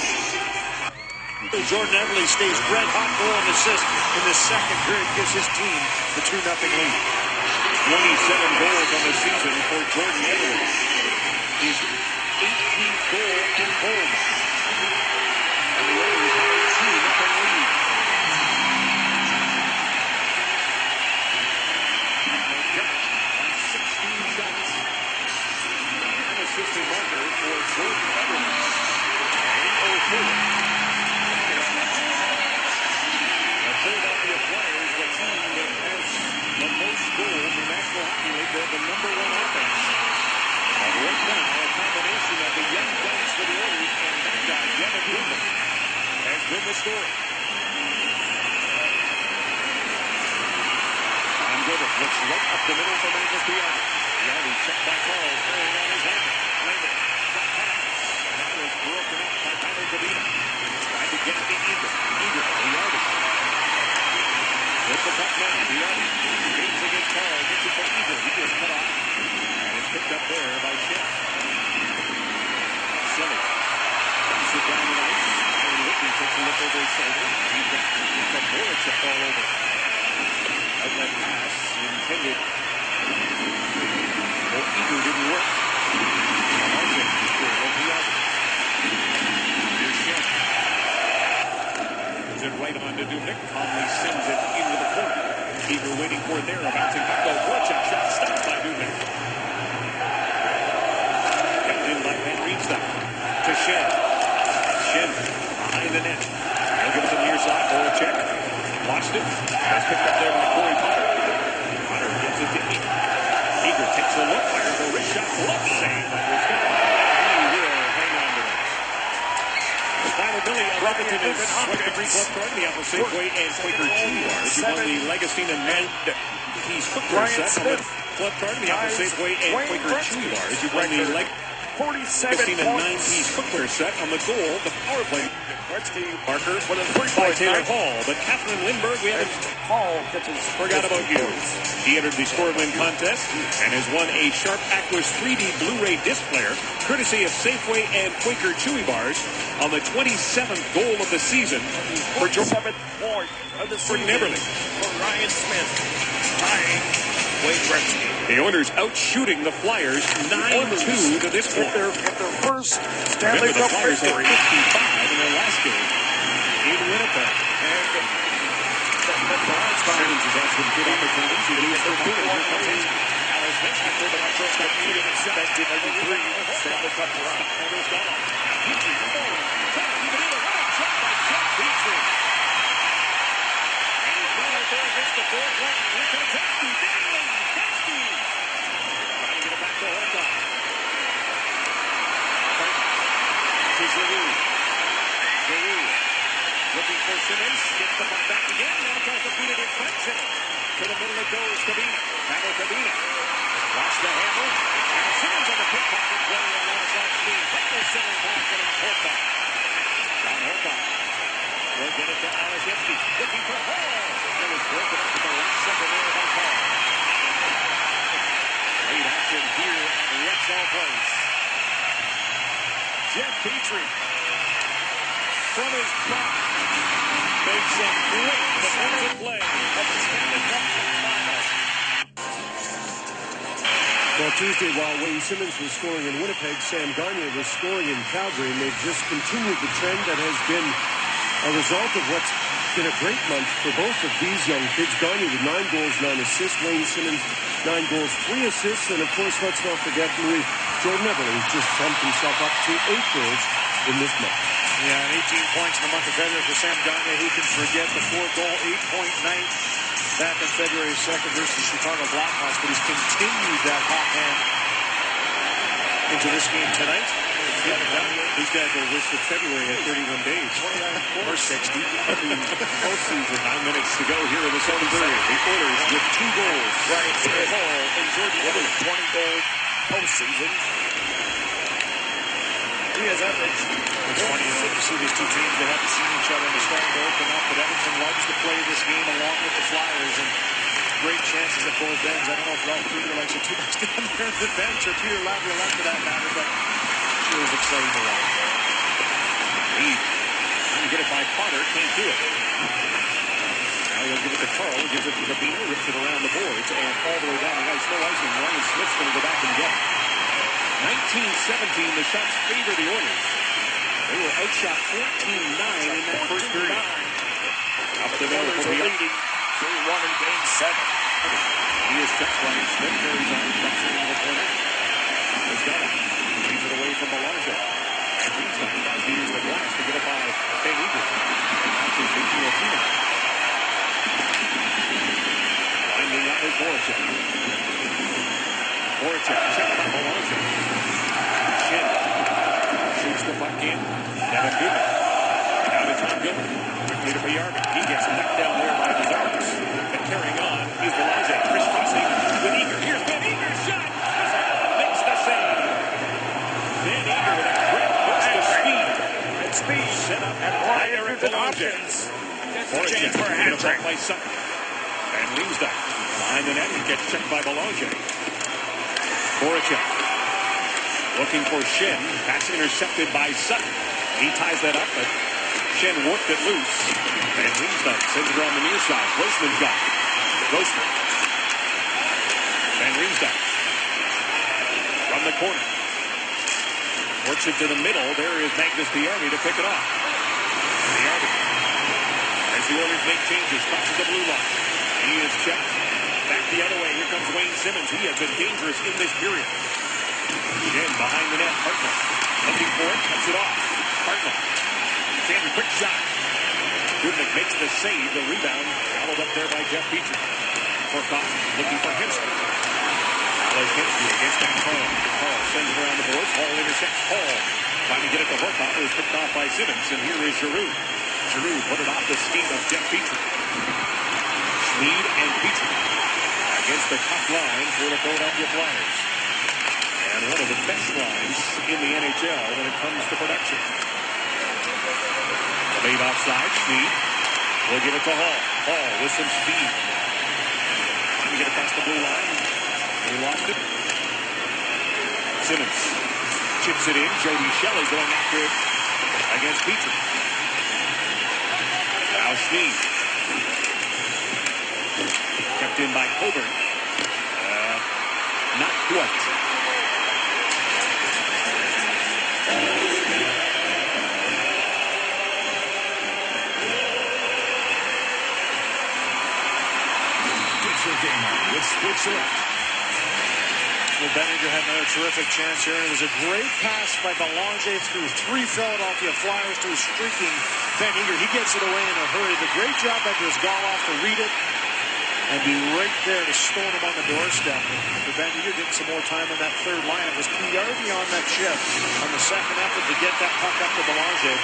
E: Jordan Everly stays red hot goal and assist in the second period. Gives his team the 2-0 lead.
G: 27 goals on the season for Jordan Everly. His 18th goal at home. And the Oilers have a 2-0 lead. On 16 shots. An assistant marker for Jordan Everly. 8-0. The Philadelphia Flyers, the team that has the most goals in National Hockey League. They're the number one offense. And right now, a combination of the young guns for the Oilers and that guy, Devin Dubnik, has been the story. And Gilbert looks right up the middle for Magnus Piatti. Piatti checked by Carl, carrying on his ankle. Lander, got pass. And that was broken up by Tyler Davina. Tried to get it to Eager. Eager, Piatti. With the puck now, Piatti. Gains against Carl, gets it to Eager. He was cut off. And it's picked up there by Schiff. Silly. Dumps it down the ice. Ryan Whitney takes a look over his shoulder. He's got Voracek all over. Outlet pass intended. Well, Eager didn't work.
C: Dubnyk calmly sends it into the corner. Eager waiting for it there. A bouncing puck though. Voracek shot stopped by Dubnyk. Kept in by Van Riemsdyk. To Schenn. Schenn behind the net. He'll give it to the near side. Voracek lost it. That's picked up there by Corey Potter. Potter gives it to Eager. Eager takes a look. Fires a wrist shot. Glove save by Rexall. He will hang on to it. The final Billy of Edmonton is with the free club card, the Apple Safeway and Quaker Chewy bars. You won the Legacy and Piece cookware set on the club card, the Apple Safeway and Quaker Chewy bars. You won the Legacy and 9-piece cookware set on the goal, the power play. Marker for the by Taylor Hall, but Catherine Lindbergh, we haven't forgot about you. He entered the Score Win contest and has won a Sharp Aquas 3D Blu-ray disc player, courtesy of Safeway and Quaker Chewy bars, on the 27th goal of the season for Neverly.
G: For Ryan Smith, tying Wayne Gretzky.
C: The Oilers out shooting the Flyers 9-2 to this point.
A: Their first Stanley Cup victory.
C: 55 in their last game in Winnipeg. Simmons has had some good opportunities. He leads their team. Here comes Alex Vincent for the Metros got needed in 1993 Stanley Cup run. And there's Donald. Petrie, trying to keep it in. What a shot by Jeff Petrie. And he's going out there against the fourth line. Here comes Hesky. Dangling. Hesky. Trying to get it back to Horcock. Here's Giroux. Giroux looking for Simmons. Gets the puck back again. Now tries to feed it in front. Simmons. To the middle it goes. Cabina. Pavel Cabina. Watch the hammer. And Simmons on the pickpocket play on outside speed. Pavel Simmons back and off Horcock. Down Horcock. Will get it to Alashevsky. Looking for Hall. And it was broken up at the last second there by Hall. Late action here at Rexall Place. Jeff Petrie from his block makes a great defensive play at the Stanley Cup final.
F: Well, Tuesday, while Wayne Simmons was scoring in Winnipeg, Sam Gagner was scoring in Calgary, and they've just continued the trend that has been a result of what's been a great month for both of these young kids. Gagner with 9 goals, 9 assists. Wayne Simmons, 9 goals, 3 assists. And, of course, let's not forget Louis Jordan Eberle, who's just bumped himself up to 8 goals in this month.
E: Yeah, and 18 points in the month of February for Sam Gagner. Who can forget the 4-goal, 8-point night back on February 2nd versus the Chicago Blackhawks, but he's continued that hot hand into this game tonight.
C: He's got to go wish that February had 31 days.
E: Or 60.
C: Postseason. 9 minutes to go here in the second period. The Oilers with 2 goals.
G: Ryan Smith and Jordan Eberle, 20-goal postseason. He has averaged.
E: It's funny to see these two teams. They haven't seen each other and they're starting to open up. But Edmonton loves to play this game along with the Flyers. And great chances at both ends. I don't know if Ralph Krueger likes it too much down there at the bench or Peter Laviolette for that matter. But sure is exciting to watch.
C: Reed trying to get it by Potter. Can't do it. Now he'll give it to Carl. Gives it to Cabina. Rips it around the boards. And all the way down the ice. No icing. Ryan Smith's going to go back and get it. 19-17, the shots favor the Oilers. They were outshot 14-9 in that first period. Up the middle for the leading
G: 3-1 in Game 7.
C: He is checked. Ryan Smith carries on. Drops it into the corner. He's got it. Leaves it away from Belanger. And Riemsdyk tries to use the glass to get it by Ben Eager. And now to Vicky Aquino. Winding up with Voracek. Voracek checked by Belanger. Schenn shoots the puck in. Devin Dubnyk. Now to Tom Gilbert. Quickly to Payarvin. He gets knocked down there by the Zarks. And carrying on is Belanger. Crisscrossing with Eager. Here's Ben Eager's shot. Makes the save. Ben Eager with a great burst of speed.
G: And speed.
C: Set up at Ryan Nujent Hopkins. Voracek for a hat trick by Sutton. And Riemsdyk behind the net. He gets checked by Belanger. Voracek looking for Schenn. That's intercepted by Sutton. He ties that up, but Schenn worked it loose. And Riemsdyk sends it around the near side. Grossman's got it. Grossman. And Riemsdyk from the corner. Works it to the middle. There is Magnus Payarvin to pick it off. Payarvin has the Oilers make changes. Crosses the blue line. He is checked. Back the other way. Here comes Wayne Simmons. He has been dangerous in this period. Again, behind the net. Hartnell looking for it. Cuts it off. Hartnell. Sanders, quick shot. Dubnyk makes the save. The rebound followed up there by Jeff Petrie. Horkoff looking for Hemsky. Alex Hemsky against Matt Hall. Hall sends it around the boards. Hall intercepts. Hall trying to get it to Horkoff. It was picked off by Simmons. And here is Giroux. Giroux put it off the skate of Jeff Petrie. Schmid and Petrie against the tough line for the Philadelphia Flyers. And one of the best lines in the NHL when it comes to production. Made offside. Schmid will give it to Hall. Hall with some speed. Trying to get across the blue line. He lost it. Simmons chips it in. Jody Shelley going after it against Petrie. Now Schmid. Kept in by Coburn. Not quite.
J: With Sports Select.
E: Well, Benninger had another terrific chance here, and it was a great pass by Belanger through 3 Philadelphia Flyers to a streaking Benninger. He gets it away in a hurry. The great job by Brizgalov to read it and be right there to stone him on the doorstep. But Benninger getting some more time on that third line. It was Piyarvi on that chip on the second effort to get that puck up to Belanger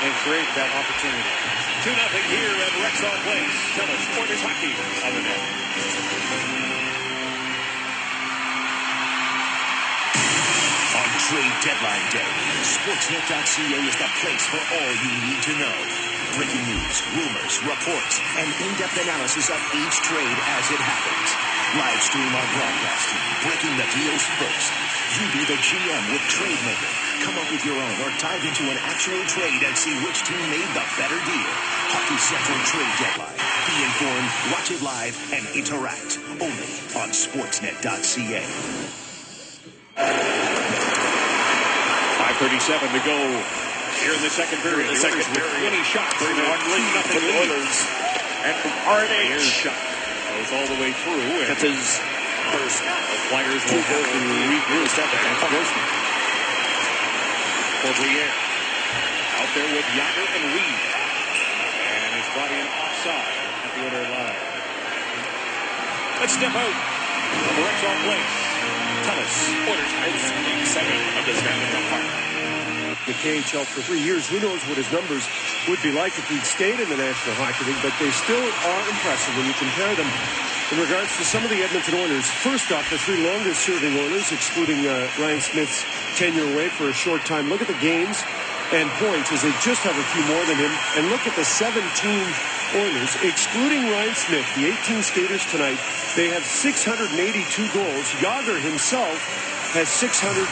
E: and create that opportunity.
C: 2-0 here at Rexall Place. Tell us, Oilers hockey on the net.
J: On trade deadline day, Sportsnet.ca is the place for all you need to know. Breaking news, rumors, reports, and in-depth analysis of each trade as it happens. Live stream our broadcast team, breaking the deals first. You be the GM with TradeMaker. Come up with your own or dive into an actual trade and see which team made the better deal. Hockey Central Trade Deadline. Be informed, watch it live, and interact. Only on Sportsnet.ca.
C: 5:37 to go here in the second period. The second period. Any shot. 2-0 for the Oilers. And from RNH. Shot goes all the way through. That's his first. The Flyers will go to regroup and Grossman. For Briere. Out there with Yager and Reed. And it's brought in offside at the Oilers line. Let's step out of the Rexall Place. Tell us, Oilers House, Game 7 of the Stanley Cup Park.
F: The KHL for 3 years. Who knows what his numbers would be like if he'd stayed in the National Hockey League, but they still are impressive when you compare them in regards to some of the Edmonton Oilers. First off, the 3 longest-serving Oilers, excluding Ryan Smith's tenure away for a short time. Look at the games and points as they just have a few more than him. And look at the 17 Oilers, excluding Ryan Smith, the 18 skaters tonight. They have 682 goals. Yager himself has 662.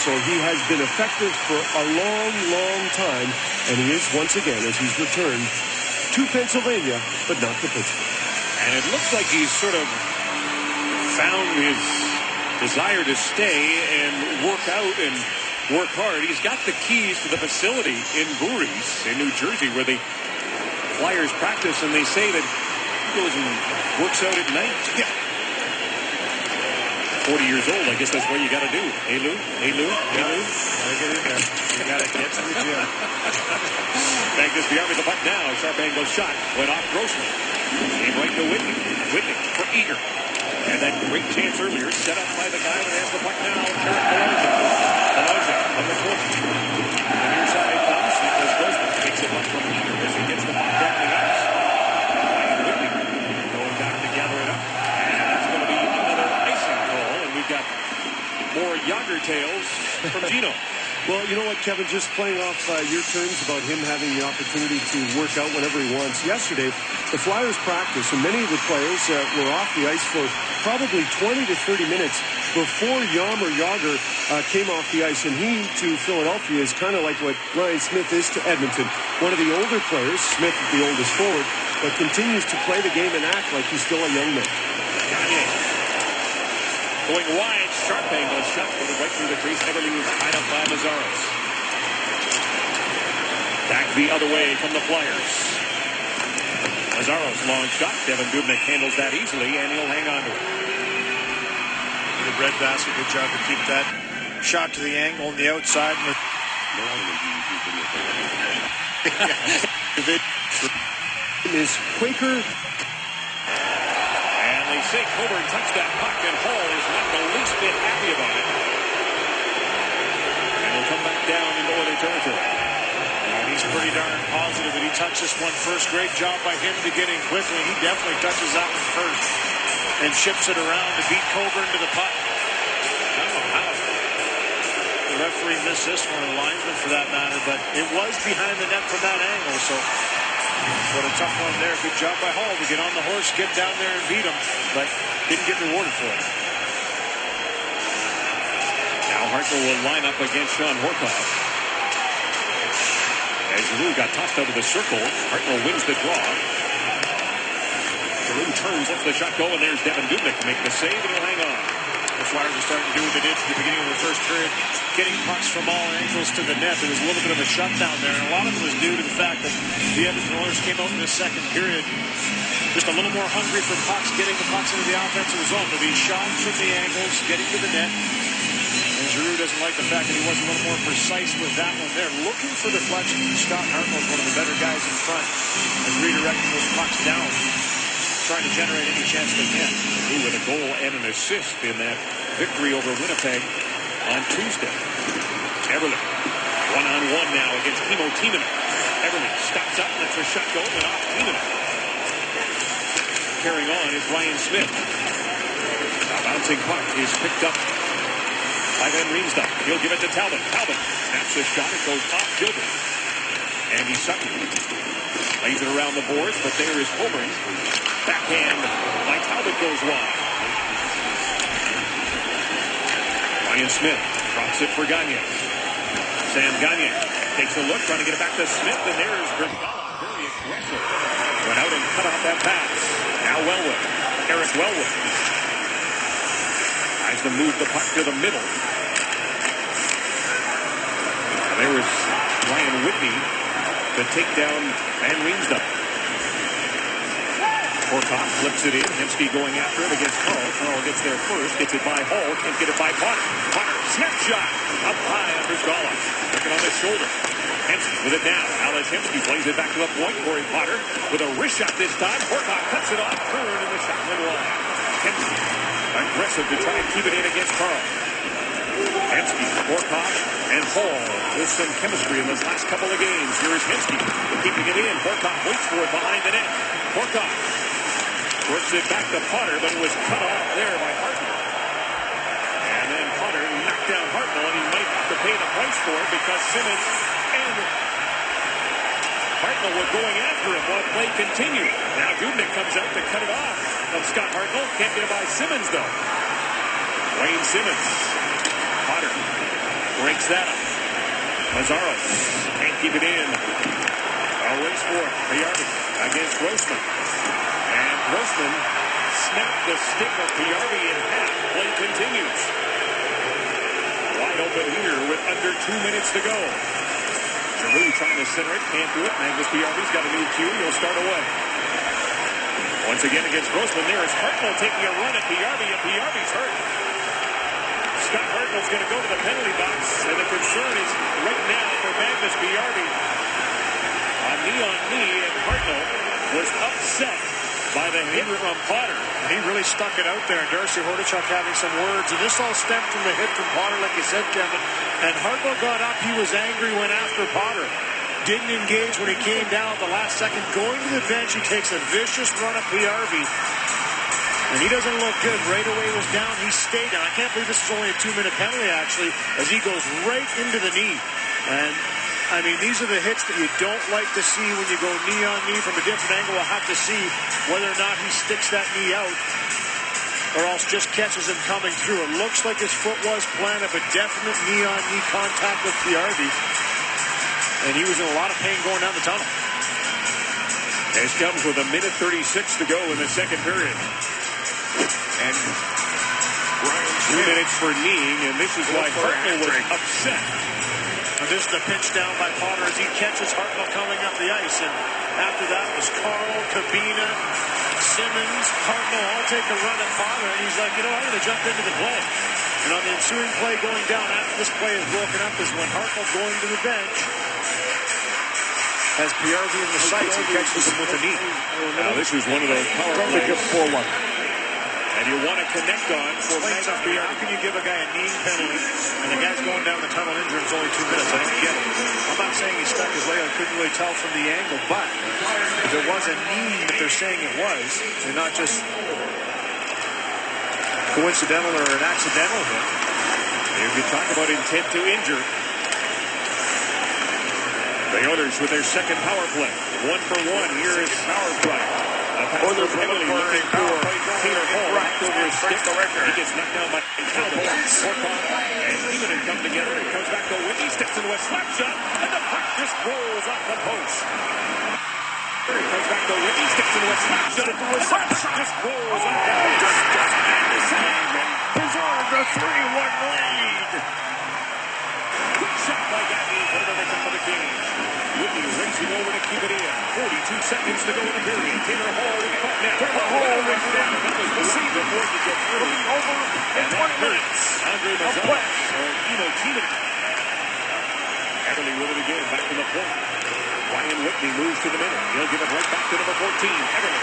F: So he has been effective for a long, long time. And he is once again, as he's returned to Pennsylvania, but not to Pittsburgh.
C: And it looks like he's sort of found his desire to stay and work out and work hard. He's got the keys to the facility in Breweries in New Jersey where the Flyers practice, and they say that he goes and works out at night. Yeah. 40 years old, I guess that's what you got to do. Hey, Lou? Hey, Lou? Hey, Lou?
E: Gotta get in there. You gotta get to the gym.
C: Magnus Bjarme with the puck now. Sharp angle shot. Went off Grossman. Came right to Whitney. Whitney for Eager. And that great chance earlier set up by the guy that has the puck now. Belanger on the corner. The near side comes because Grossman takes it up from Eager as he gets the puck down the ice. Ryan Whitney going back to gather it up. And that's going to be another icing call. And we've got more Yager tales from Gino.
F: Well, you know what, Kevin, just playing off your terms about him having the opportunity to work out whenever he wants. Yesterday, the Flyers practice, and many of the players were off the ice for probably 20 to 30 minutes before Yager came off the ice. And he, to Philadelphia, is kind of like what Ryan Smith is to Edmonton. One of the older players, Smith the oldest forward, but continues to play the game and act like he's still a young man.
C: Going wide, sharp angle shot, going right through the crease. Everly was tied up by Mazzaros. Back the other way come the Flyers. Lazzaro's long shot. Devin Dubnyk handles that easily, and he'll hang on to it.
E: The red basket, good job to keep that shot to the angle on the outside.
F: Is Quaker.
C: And they say Coburn touched that puck, and Hall is not the least bit happy about it. And he'll come back down into Oilers territory.
E: And he's pretty darn positive that he touched this one first. Great job by him to get in quickly. He definitely touches that one first and ships it around to beat Coburn to the puck. I don't know how the referee missed this one, or the linesman for that matter, but it was behind the net from that angle, so what a tough one there. Good job by Hall to get on the horse, get down there and beat him, but didn't get rewarded for it.
C: Now Hartnell will line up against Sean Horkoff. As Giroux got tossed out of the circle, Hartnell wins the draw. Giroux turns, lets the shot go, and there's Devin Dubnyk to make the save, and he'll hang on.
E: The Flyers are starting to do what they did at the beginning of the first period, getting pucks from all angles to the net. There was a little bit of a shutdown there, and a lot of it was due to the fact that the Edmonton Oilers came out in the second period just a little more hungry for pucks, getting the pucks into the offensive zone. But these shots from the angles, getting to the net. And Giroux doesn't like the fact that he was a little more precise with that one there. Looking for deflection. Scott Hartnell is one of the better guys in front and redirecting those pucks down, trying to generate any chance they can.
C: Giroux with a goal and an assist in that victory over Winnipeg on Tuesday. Eberle, one-on-one now against Timo Timonen. Eberle stops up, lets a shot go, and off Timonen. Carrying on is Ryan Smith. A bouncing puck is picked up by Van Riemsdyk. He'll give it to Talbot. Talbot snaps the shot. It goes off Gilbert. Andy Sutton lays it around the boards, but there is Coburn. Backhand by Talbot goes wide. Ryan Smith drops it for Gagne. Sam Gagne takes a look, trying to get it back to Smith, and there's Rexall. Very aggressive. Went out and cut off that pass. Now Wellwood. Eric Wellwood tries to move the puck to the middle. And there was Ryan Whitney to take down Van Riemsdyk. Horkoff flips it in. Hemsky going after it against Carl. Carl gets there first. Gets it by Hall. Can't get it by Potter. Potter, snapshot. Up high under Scala. Looking on the shoulder. Hemsky with it now. Alex Hemsky plays it back to the point. Corey Potter with a wrist shot this time. Horkoff cuts it off. Turn, and the shot went wide. Hemsky aggressive to try and keep it in against Carl. Hemsky, Horkoff, and Hall with some chemistry in this last couple of games. Here is Hemsky keeping it in. Horkoff waits for it behind the net. Horkoff works it back to Potter, but it was cut off there by Hartnell. And then Potter knocked down Hartnell, and he might have to pay the price for it because Simmons and Hartnell were going after him while play continued. Now Dubnyk comes out to cut it off of Scott Hartnell. Can't get it by Simmons, though. Wayne Simmons. Potter breaks that up. Lazzaros can't keep it in. A race for it. Piyarvi against Grossman. And Grossman snapped the stick of Piyarvi in half. Play continues. Wide open here with under 2 minutes to go. Giroux trying to center it. Can't do it. Magnus Piyarvi's got a new cue. He'll start away. Once again against Grossman. There is Hartnell taking a run at Piyarvi, and Piyarvi's hurt. Scott Hartnell's going to go to the penalty box, and the concern is right now for Magnus Piyarvi. Knee, and Hartnell was upset by the hit from Potter.
E: He really stuck it out there. Darcy Hordichuk having some words, and this all stemmed from the hit from Potter, like you said, Kevin. And Hartnell got up. He was angry, went after Potter. Didn't engage when he came down at the last second. Going to the bench, he takes a vicious run at Piyarvi. And he doesn't look good. Right away was down. He stayed down. I can't believe this is only a 2-minute penalty, actually, as he goes right into the knee. And I mean, these are the hits that you don't like to see when you go knee on knee from a different angle. We'll have to see whether or not he sticks that knee out or else just catches him coming through. It looks like his foot was planted, but definite knee on knee contact with Piyarvi. And he was in a lot of pain going down the tunnel.
C: This comes with 1:36 to go in the second period. And 2 minutes for kneeing, and this is why Hartnell was upset.
E: And this is the pitch down by Potter as he catches Hartnell coming up the ice. And after that was Carl, Cabina, Simmons, Hartnell all take a run at Potter. And he's like, I'm going to jump into the play. And on the ensuing play going down after this play is broken up is when Hartnell going to the bench. Has PRV in the sights and catches him with a knee.
C: Now this is one of those power plays. And you want to connect on for
E: Magna. How can you give a guy a knee penalty and the guy's going down the tunnel injured? It's only 2 minutes. I don't get it. I'm not saying he stuck his leg. I couldn't really tell from the angle, but if it was a knee that they're saying it was, and not just coincidental or an accidental hit.
C: You can talk about intent to injure. The Oilers with their second power play. 1 for 1. Here is power play.
G: Oilers looking for a power play.
C: Taylor Hall back over his stick.
G: The record.
C: He gets knocked down by Cowboys. And Newman come together. It comes back to Whitney. Sticks into a slap shot. And the puck just rolls off the post. It comes back to Whitney. Sticks into a slap shot. The slap shot just rolls off the post. Just had to save and preserve the 3-1 lead. Good shot by Gaggy. What do they come for the game? Whitney racing over to keep it in. 42 seconds to go in the period. Taylor Hall in the puck now. Taylor Hall went down. That was the seed before he gets through.
G: Over in 20 minutes.
C: Andre Mazzara. Keenan. Everly with it again. Back to the point. Ryan Whitney moves to the middle. He'll give it right back to number 14. Everly.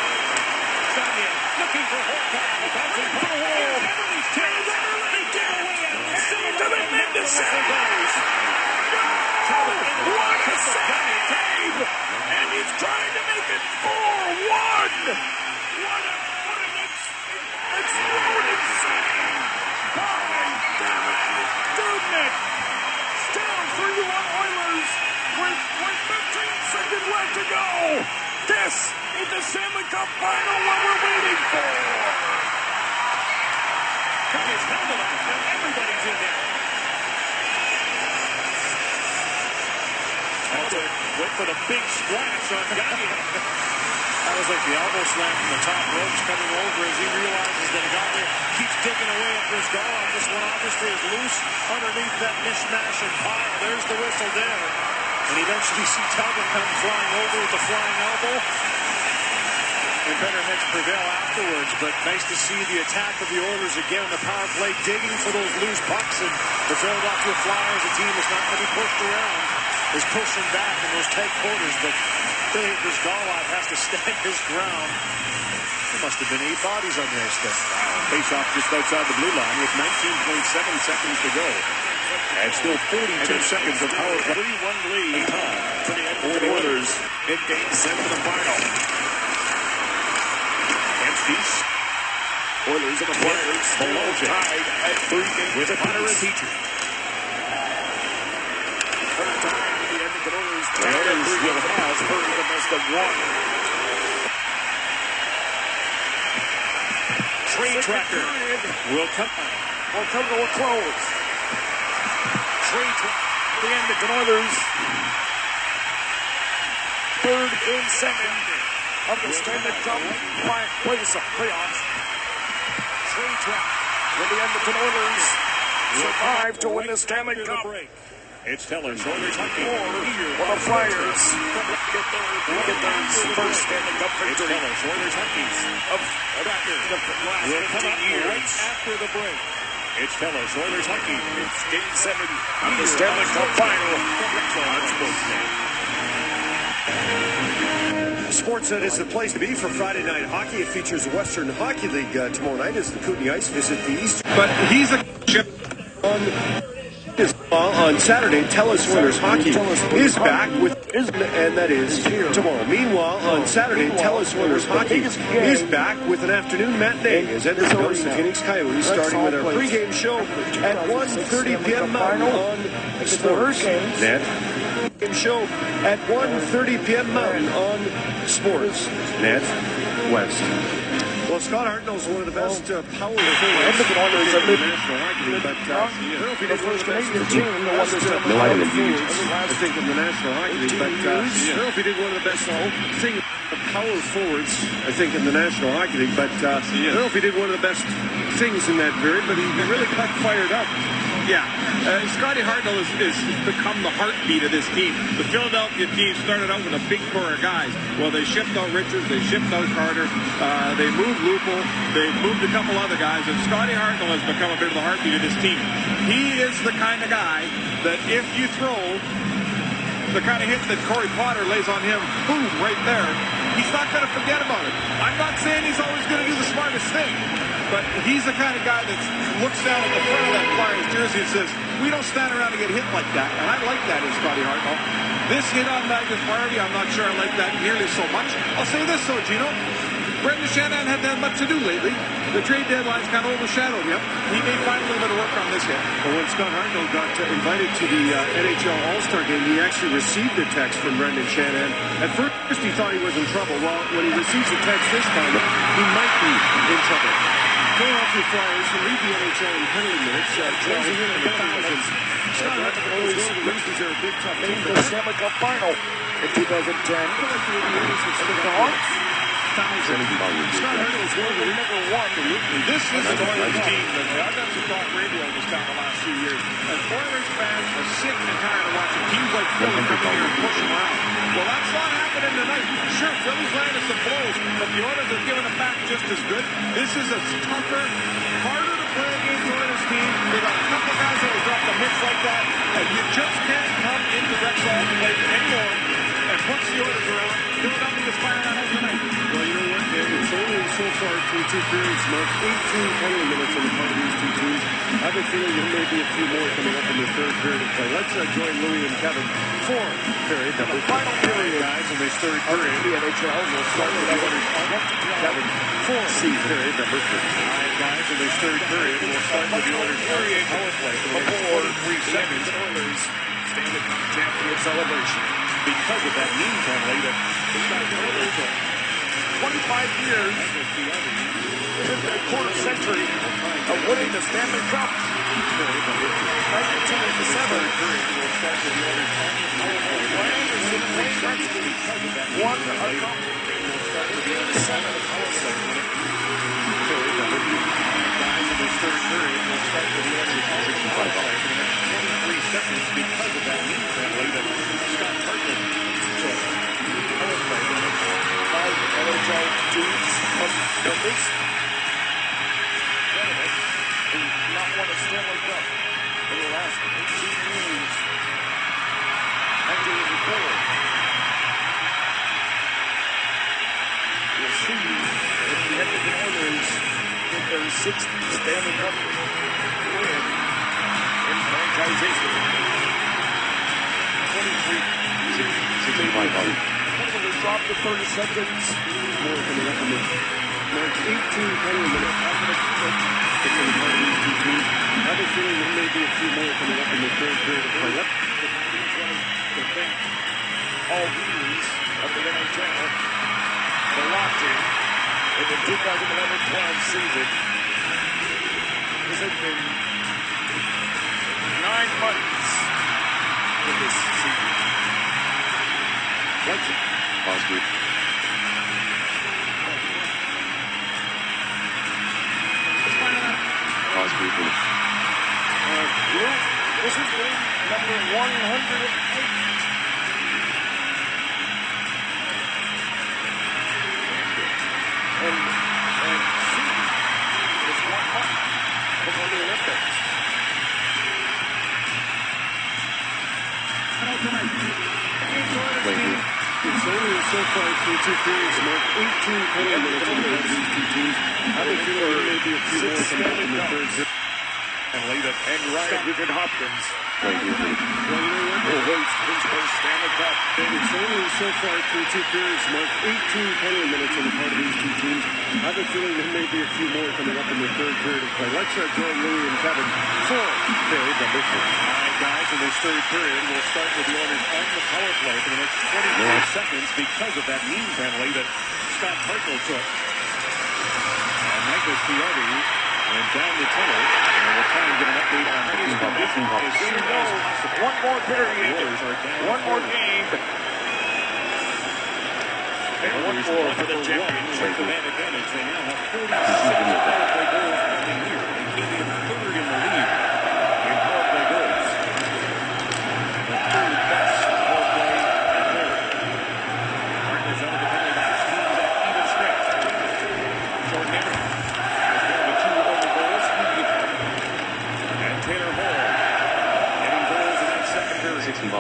C: Sonia looking for Horkoff. Bouncing for the wall. Everly's chance. They get away. To the mid-to-centers.
G: What a save! And he's trying to make it 4-1! What an exploding save! My goodness! Still 3-1 Oilers with 15 seconds left to go! This is the Stanley Cup final what we're waiting for!
C: Took his helmet off. Now everybody's in there. Went for the big splash on Gaggy.
E: That was like the elbow slam from the top ropes coming over as he realizes that Gaggy keeps digging away at this goal. This one obviously is loose underneath that mishmash and pile. There's the whistle there. And eventually you see Talbot come flying over with the flying elbow. And better heads prevail afterwards, but nice to see the attack of the Oilers again on the power play, digging for those loose pucks. And the Philadelphia Flyers, a team that's not going to be pushed around, is pushing back in those tight quarters, but Philip Rexall has to stand his ground. There must have been 8 bodies on the ice there.
C: Face off just outside the blue line with 19.7 seconds to go. And still 42 seconds of power play.
G: 3-1 lead for the Oilers in Game 7 of the final. Empties. Oilers and the Flyers below tied at 3 games
C: with a Potter and Petrie.
G: Third time the Edmonton Oilers tied at 3 will have heard the best of 1.
C: Trade tracker will come.
G: Will come to a close. Trade tracker. The Edmonton Oilers. Third Game 7 of the Stanley Cup playoffs. Trade track with the Edmonton Oilers survive to win the Stanley Cup.
C: It's Teller's Oilers hockey.
G: For the Flyers. Get their first Stanley Cup victory.
C: It's Teller's Oilers hockey.
G: Will come up right
C: after the break. It's Teller's Oilers hockey.
G: It's Game 7 of the Stanley Cup final. On
F: Sportsnet is the place to be for Friday night hockey. It features the Western Hockey League tomorrow night as the Kootenay Ice visit the East.
H: But he's a chip
F: on Saturday. Telus Oilers Hockey is back with, and that is tomorrow. Meanwhile, on Saturday, Telus Oilers Hockey is back with an afternoon matinee as Edmonton hosts the Phoenix Coyotes, starting with our pregame show at 1:30 p.m. Mountain on Sportsnet. Show at 1:30 p.m. Mountain on Sportsnet West. Well, Scott Hartnell's one of the best power forwards.
D: Edmonton Oilers are the National Hockey League, but the first Canadian team in the
F: no item in view. I think in the National Hockey League, but I don't know if he did one of the best things power forwards. I think in the National Hockey League, but I don't know if he did one of the best things in that period. But he really got fired up.
H: Yeah, Scotty Hartnell has become the heartbeat of this team. The Philadelphia team started out with a big core of guys. Well, they shipped out Richards, they shipped out Carter, they moved Lupul, they moved a couple other guys, and Scotty Hartnell has become a bit of the heartbeat of this team. He is the kind of guy that if you throw the kind of hit that Corey Potter lays on him, boom, right there, he's not going to forget about it. I'm not saying he's always going to do the smartest thing, but he's the kind of guy that looks down at the front of that Flyers jersey and says, we don't stand around and get hit like that, and I like that in Scotty Hartnell. This hit on Magnus Harvey, I'm not sure I like that nearly so much. I'll say this, though, Gino. Brendan Shanahan hadn't had much to do lately. The trade deadline's kind of overshadowed him. He may find a little bit of work on this hit.
F: Well, when Scott Hartnell got invited to the NHL All-Star game, he actually received a text from Brendan Shanahan. At first, he thought he was in trouble. Well, when he receives a text this time, he might be in trouble. Philadelphia Flyers who lead the NHL in penalty minutes, closing in on the thousands. Scott Hartnell always loses their big tough team.
A: The Stanley Cup final in 2010.
F: Scott Hartnell is one of the number one.
H: This is an Oilers team that I've done some talk radio this town the last few years. And Oilers fans are sick and tired of watching teams like Philly come in here and push them around. Well, that's not happening tonight. Sure, Philly's landed some blows, but the Oilers have given it back just as good. This is a tougher, harder to play against Oilers team. They got a couple guys that will drop the hits like that, and you just can't come into Rexall and play anymore and punch the Oilers around. Philadelphia's firing on us tonight.
F: Well, you know what, man? It's only so far through two periods, Mark. 18 penalty minutes on the part of these two teams. I have a feeling there may be a few more coming up in the third period of play. Let's join Louie and Kevin for period number
A: Final period,
B: guys, in this third period.
A: The NHL will start with the Oilers on
F: Kevin for period number 3.
B: All right, guys, in this third period, we'll start with the Oilers' 38 power play for the next 43 seconds.
G: Oilers Stanley Cup champion celebration because of that knee penalty that Scott Hartnell took. 25 years, a quarter century of winning the Stanley Cup. 1987. Won a cup. 7 power play.
B: Guys, in this third period, we'll start with the Oilers' power play for the next 23 seconds because of that knee penalty that Scott Hartnell took. Power play for the next
A: 5 NHL teams members. Who not won a Stanley Cup in the last 18 years. Under the report. We'll see if the Edmonton Oilers get their 6th Stanley Cup win in franchise history. 23. They dropped to 30 seconds.
F: More coming up in the Mark. 18 penalty minutes. It's on the part of these two teams. I have a feeling there may be a few more coming up in the third period of play.
A: To thank all viewers of the NHL for watching in the 2011-12 season. This has been 9 months in this season.
F: Watch it.
I: Pause group. Pause group.
A: This is game number 108. And June is 1 month before the Olympics.
F: It's only so far through two periods, Mark. 18 penalty minutes on the part of these two teams. I have a feeling there may be a few more coming up in the third period.
G: And Ryan Nujent Hopkins
F: Well, you know what?
G: will host his first Stanley Cup.
F: It's only so far through two periods, Mark. 18 penalty minutes on the part of these two teams. I have a feeling there may be a few more coming up in the third period of play. Let's join Louie and Kevin for period number 3.
B: All right, guys, in this third period, we'll start with the Oilers on the power play for the next 23 seconds because of that knee penalty that Scott Hartnell took. And Michael Piardi went down the tunnel, and we'll try and get an update on his condition as soon as possible.
A: One more period.
B: Oilers are down
A: One more game.
G: And 1-4 for the championship.
B: With the man advantage, they now have 46 power play goals on the year. They came in third in the league in power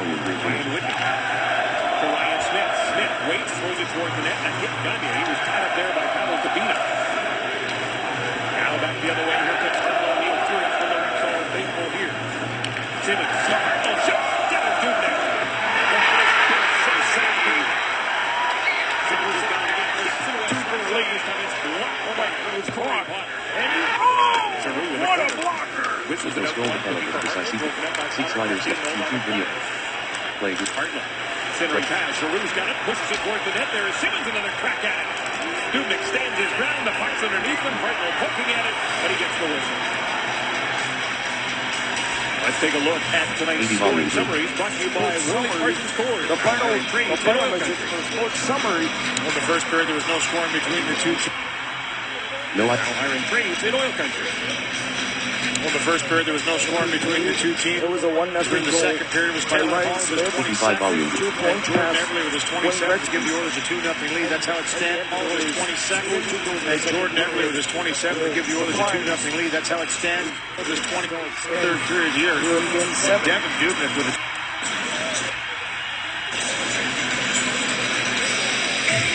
I: volume 3.
C: Ryan Whitney to Ryan Smith. Smith waits, throws it towards the net. That hit Ganya. He was tied up there by Pavel Kabina. Now back the other way. Here comes Carl O'Neill through it from the Rexall faithful here. Simmons, smart. Oh, shot. Devin Dubnyk. So savvy. Simmons has got to get this super lead. It's blocked away. It was caught.
A: What a blocker!
I: With the goal development decisive. 6 liners left. YouTube video. Play with
C: Hartman. Centering pass. Giroux's got it. Pushes it towards the net. There is Simmons. Another crack at it. Dubnyk stands his ground. The puck's underneath him. Hartman poking at it, but he gets the whistle. Let's take a look at tonight's scoring summary. Brought to you by Worley Parsons Scores.
A: The final is for sports summary.
E: In the first period, there was no scoring between the two teams.
I: no
C: Hiring trades in oil country.
E: Well, the first period, there was no scoring between the two teams.
A: It was a 1-0
E: During the
A: goal
E: second period, it was
A: by
E: Taylor
A: Ryan
E: Hall with his
A: Smith.
I: 55 volume.
A: 2
E: And
A: points
E: Jordan
A: pass.
E: Everly with his 27 to give the Oilers a 2-0 lead. That's how it stands. Hall with his 22nd. And Jordan Everly with his 27 to give the Oilers a 2-0 lead. That's how it stands with his 23rd period here. And Devin Dubnyk with a...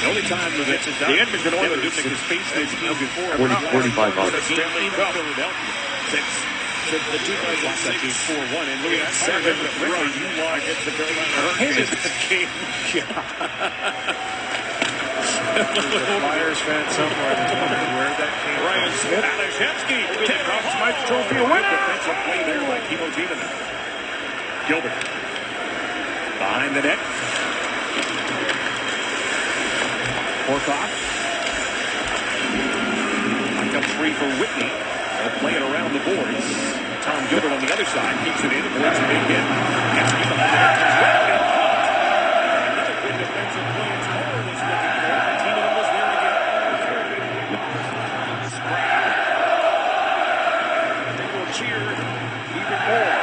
C: The only time that the Edmonton Oilers has faced this team before.
I: 45 volume.
C: Stanley Cup. Since the 2006 4-1 and Louis 7 run against the Carolina Hurricanes.
E: Flyers fan somewhere where that came
C: Ryan Smith. Alashevsky.
A: Mike Trophy winner.
C: Defensive play there by Timo Timonen. Gilbert. Behind the net. Horkoff. Back up 3 for Whitney. They'll play it around the boards. Tom Gilbert on the other side keeps it in. Avoids a big hit. Gets behind the net. Comes right in. Another good defensive play. It's Hall was looking for it. Timonen was there again. Sprout. They will cheer even more.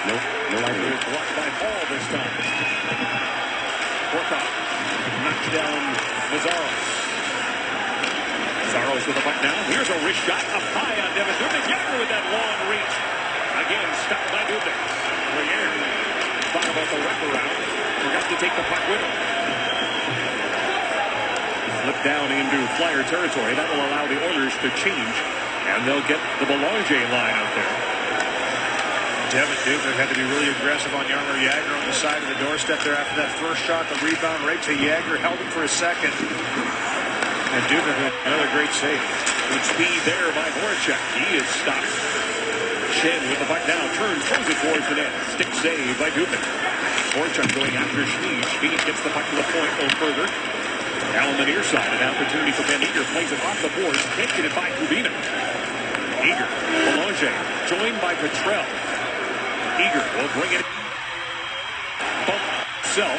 I: No item.
C: Blocked by Hall this time. Horkoff knocks down Mazzaros. Mazzaros with a puck now. Here's a wrist shot up high on Devin Dubnyk. Jagger with that long reach. Again, stopped by Dubnyk. Briere thought about the wraparound. Forgot to take the puck with him. Flip down into Flyer territory. That will allow the Oilers to change. And they'll get the Belanger line out there.
E: Devin Dubnyk had to be really aggressive on Jaromir Jagr on the side of the doorstep there after that first shot. The rebound right to Jagr. Held him for a second. And Dubnyk with another great save.
C: Good speed there by Voracek. He is stopped. Shen with the puck down. Turns, throws it towards the net. Stick save by Dubnyk. Voracek going after Schmid. Schmid gets the puck to the point a little further. Down the near side. An opportunity for Ben Eager. Plays it off the boards. Can't get it by Kubina. Eager. Belanger. Joined by Petrell. Eager will bring it. Bump himself.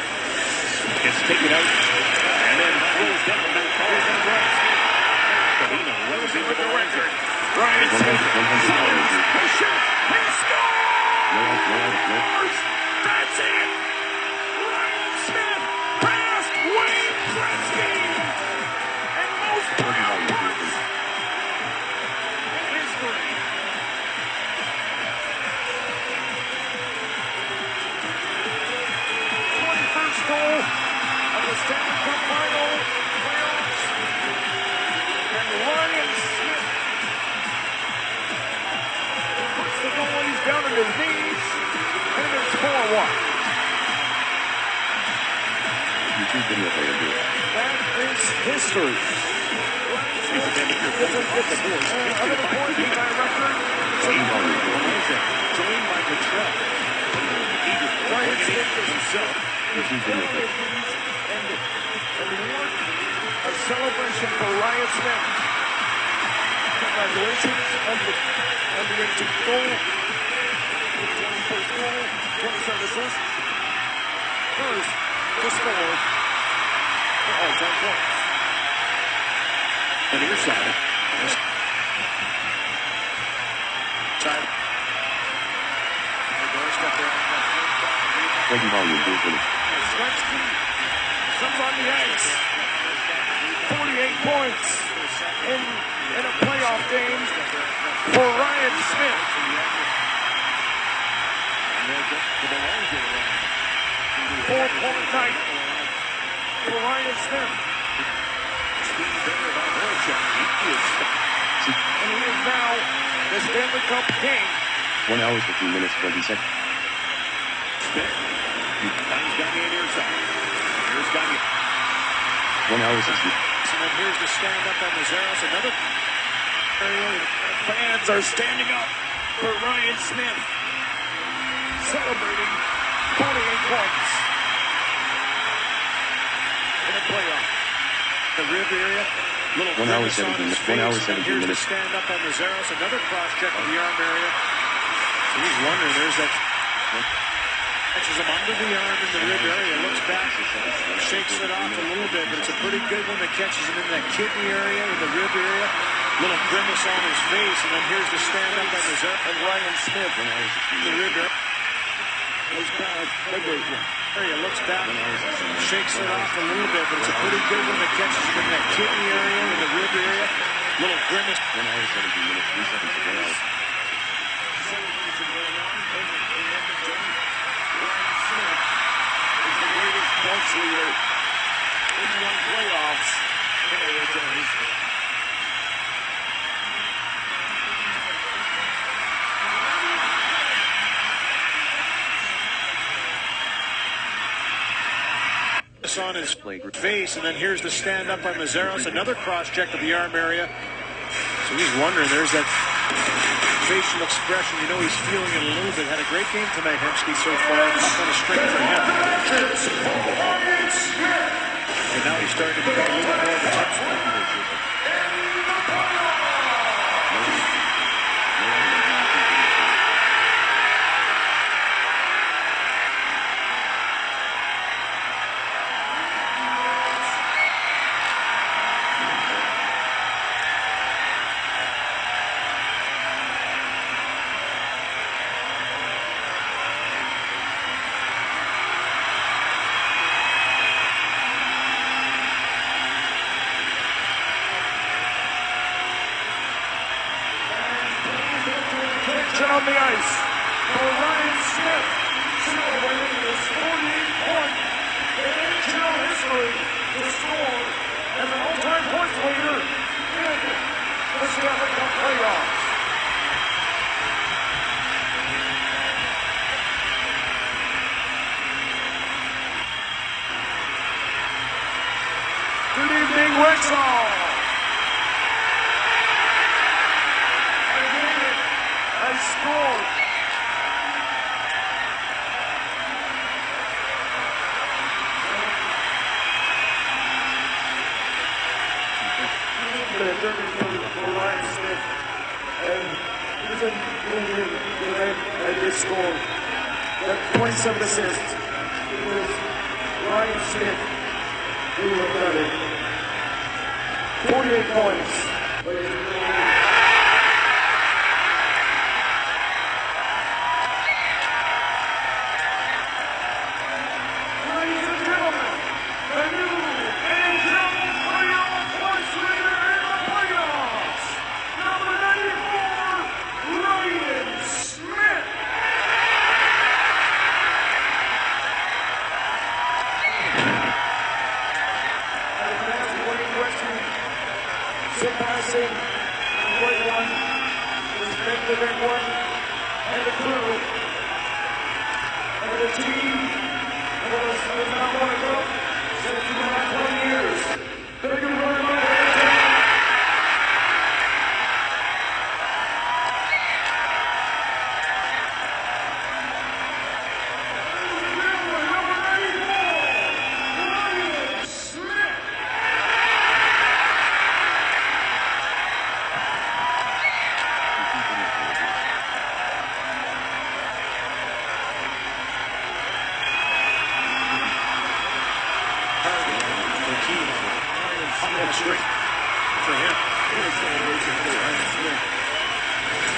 C: It's taken out. And then throws down that calls on right. Kabina runs into the record. Ryan Smith. He shot. He scores! That's it! Ryan Smith passed Wayne Gretzky. And most proud words in history. Goal of the Stanley Cup final playoffs. And Ryan Smith puts the goalies down on his knees. And it's 4-1. That is history. Another point in my record. Joined by Petrell. Ryan Smith himself.
A: And what a celebration for Ryan Smith. Congratulations on the 18th goal, 21st goal, 27 assists. First to score for all-time points.
C: On the near side.
E: The doorstep there.
I: 20 volume goes in.
A: Gretzky comes on the ice. 48 points in a playoff game for Ryan Smith. 4-point night for Ryan Smith. And he is now the Stanley Cup king.
I: 1 hour, 15 minutes, 20 seconds.
C: Smith finds Gagne near side. Here's Gagne.
I: 1 hour, 60.
E: And then here's the stand-up on Mazeros. Another area.
A: Fans are standing up for Ryan Smith, celebrating 48 points in a playoff.
E: The rib area. Little
I: 1 hour,
E: grimace on
I: 17
E: his
I: minutes. 1 hour,
E: face.
I: 17
E: Here's the
I: minutes.
E: stand-up on Mazeros. Another cross-check of the arm area. He's wondering. There's that. Catches him under the arm in the rib area. Looks back. Shakes it off a little bit, but it's a pretty good one that catches him in that kidney area, in the rib area. Little grimace on his face, and then here's the stand-up on Mazeros.
A: And Ryan Smith
E: In the rib area. Looks back. Shakes it off a little bit, but it's a pretty good one that catches him in that kidney area, in the rib area. Little grimace.
I: 1 hour, 17 minutes, 3 seconds to 1 hour.
A: Points leader in one playoffs in NHL history.
E: On his face, and then here's the stand-up by Mazeros. Another cross-check of the arm area. So he's wondering. There's that facial expression. You know he's feeling it a little bit. Had a great game tonight, Hemsky, so far. Up on a string for him. And now he's starting to become a little more of a touch.
A: On the ice for Ryan Smith, celebrating his 48th point in NHL history to score as an all-time points leader in the Stanley Cup playoffs. Good evening, Rexall. Scored. For Ryan Smith, and he's in this score. That 27 assists. It was Ryan Smith who got it. 48 points. Surpassing everyone, respect everyone, and the crew, and the team that has not won a cup since 20 years. Big run by the team. Number 94, Ryan Smith.
E: Straight for him.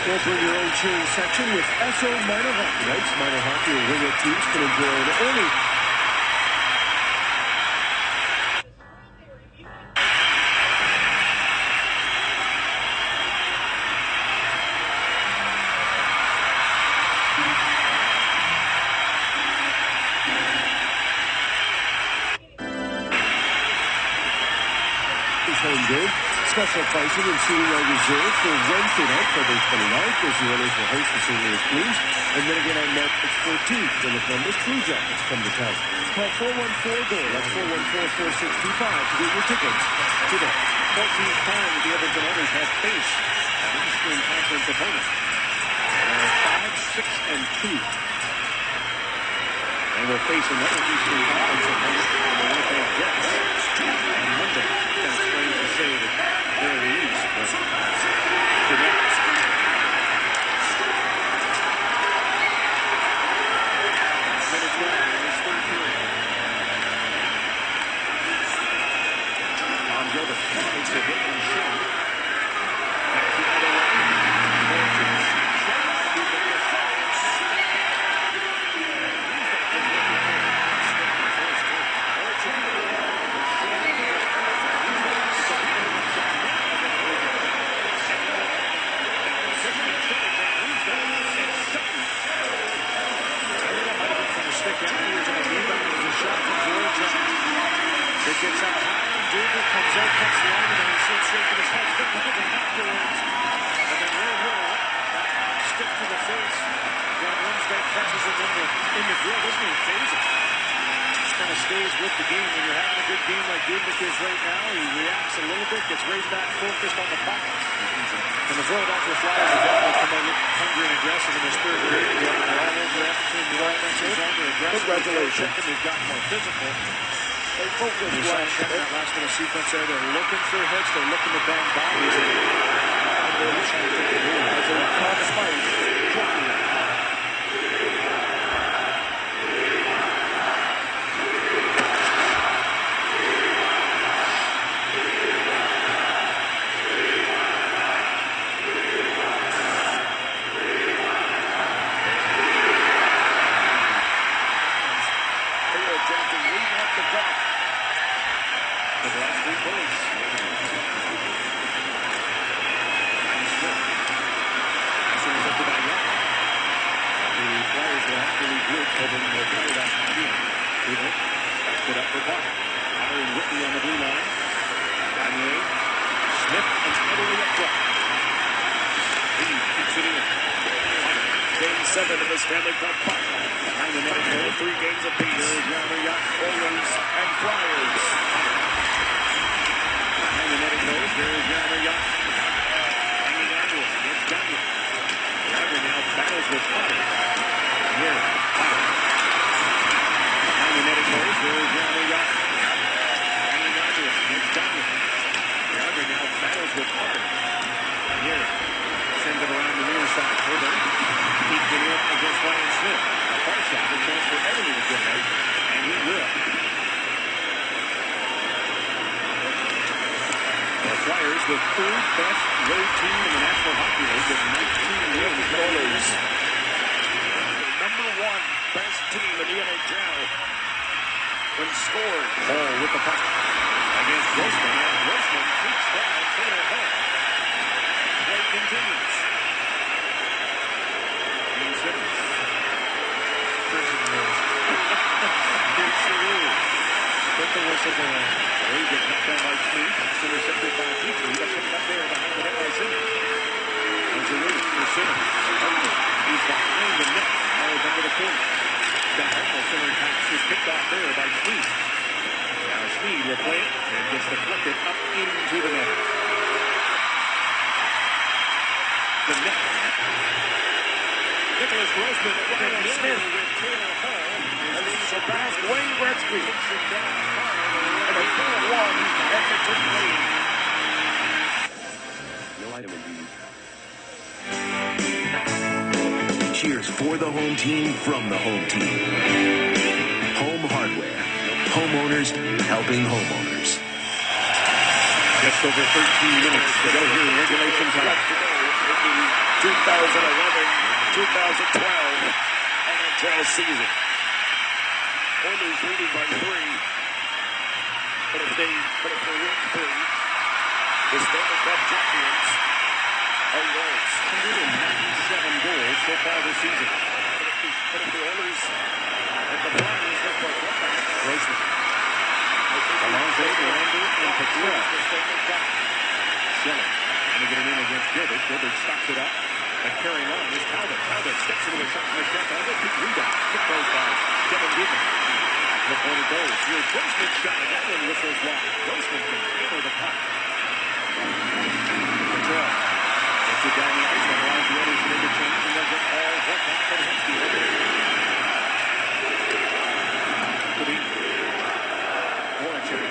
F: We'll bring your own cheering section with SO Minor Hockey Nights. Minor hockey or ring teams can enjoy an early home game. Special pricing and seating are reserved for Wednesday night, February 29th, as the Oilers will host the St. Louis Blues, and then again on March 14th when the Columbus Blue Jackets come to town. Call 414-GOAL. That's 414-4625 to get your tickets today.
B: 14th time that the Edmonton Oilers have faced an Eastern Conference opponent. 5-6-2. And we'll face another Eastern Conference opponent in the Winnipeg Jets on Monday. Kind of strange to say that they're in the East, but today. Minute drive in this third period. Tom Gilbert takes a hit from Shin. Back the other way. It gets up high, and Duber comes out, cuts the line, and then he's shaking his head, looking afterwards. And then right stick to the face. When Wednesday catches him in the grill, doesn't even phase it. Just kind of stays with the game. When you're having a good game like Duber is right now, he reacts a little bit, gets right back focused on the puck. And the Philadelphia Flyers have definitely come out hungry and aggressive in this third period. They're all over Edmonton, the offensive zone, they're aggressive.
F: Congratulations.
B: They've gotten more physical.
F: They focus
B: You saw that last minute sequence there. They're looking for hits. They're looking to bang bodies. They're trying to take a move as they cross fight. Of the Stanley Cup final. Behind the net, 3 games apiece. Oilers and Flyers. Behind the net, there's Yacht. Hanging on to it. It's Gagnon. Gagnon now battles with Potter. Here, Potter. Behind the net, there's Yacht. Hanging on to it. It's Gagnon. Gagnon now battles with Potter. Here, sends it around the near side. Keeps it in against Ryan Smith. A far shot, a chance for Everly to get right, and he will. The Flyers, the third best road team in the National Hockey League, with 19 wins. Oilers, number 1 best team in the NHL when scored. Hall with the puck against Grossman, and Grossman keeps down Taylor Hall. Play continues. Simmons. Prison rules. It sure is. Put the whistle down. He gets knocked down by Smith. Intercepted by Petrie. He got picked up there behind the net by Simmons. There's a release for Simmons. He's behind the net. Now under the corner. That almost center pass is picked off there by Smith. Now Smith will play it and gets deflected up into the net. The net. Nicholas Grossman and Smith with Taylor Hall and then surpassed Wayne Gretzky. And a 4-1 Edmonton lead.
I: No item in use.
J: Cheers for the home team from the home team. Home Hardware. Homeowners helping homeowners.
B: Just over 13 minutes to go here in regulation time.
G: NHL season. Oilers leading by 3. But if they win 3, the Stanley Cup champions are yours.
C: 197 goals so far this season.
G: But if the Oilers and the Flyers look like what?
C: Grossman. Alonzo, Lander, and Paquette. Schilling trying to get it in against Gilbert. Gilbert stocks it up. And carrying on is Talbot. Talbot steps into the shot from the check angle. Quick rebound. Quick goes by Kevin Goodman. The point it goes. Here's Grossman's shot. And that one whistles wide. Grossman can hammer the puck. Paquette gets it down the ice and allows the others to make a change. And they'll get all worked out for the Husky. To be Voracek.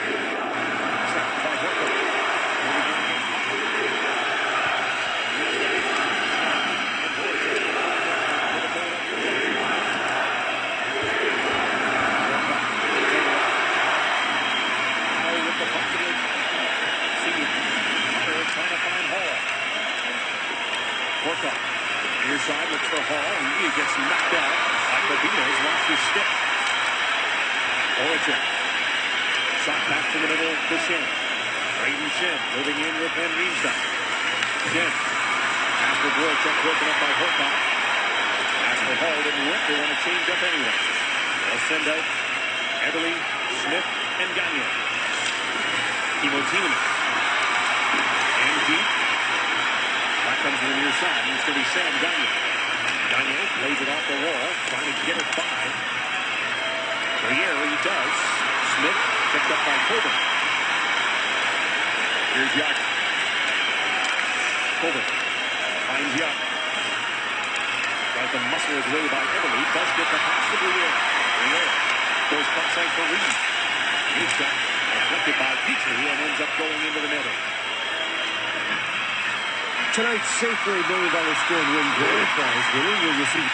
C: Stopped by Horton. Near side, looks for Hall, and he gets knocked out. Aquilino's lost his stick. Voracek. Shot back to the middle to Shen. Braden Shen moving in with Van Riemsdyk. Shen. After Voracek broken up by Horton. After Hall didn't work, they want to change up anyway. They'll send out Everly, Smith, and Gagne. Timo Timonen. And deep. Back comes to the near side. It's going to be Sam Gagne. Gagne plays it off the wall, trying to get it by. Briere, he does. Smith picked up by Coburn. Here's Yager. Coburn finds Yager. Tries to muscle his way by Everly. Does get the pass to Briere. Briere goes cross-side for Reed. His shot deflected by Petrie and ends up going into the netting.
F: Tonight's Safeway $1 million score and win grand prize winner will receive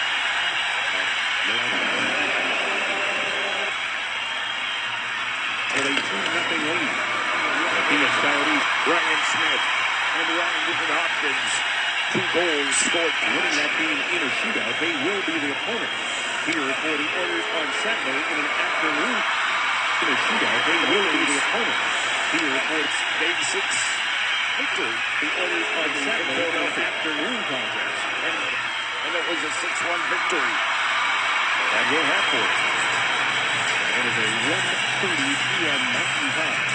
C: with a 2-0 lead. The Phoenix Coyotes,
G: Ryan Smith and Ryan Nujent Hopkins. 2 goals scored.
C: Winning that game in a shootout, they will be the opponent. Here for the Oilers on Saturday in an afternoon. In a shootout, they will be the opponent. Here for
G: Game 6 victory.
C: The Oilers on Saturday in an afternoon contest.
G: And it was a 6-1 victory.
C: And we'll have for it. It is a 1:30 p.m. Mountain Time.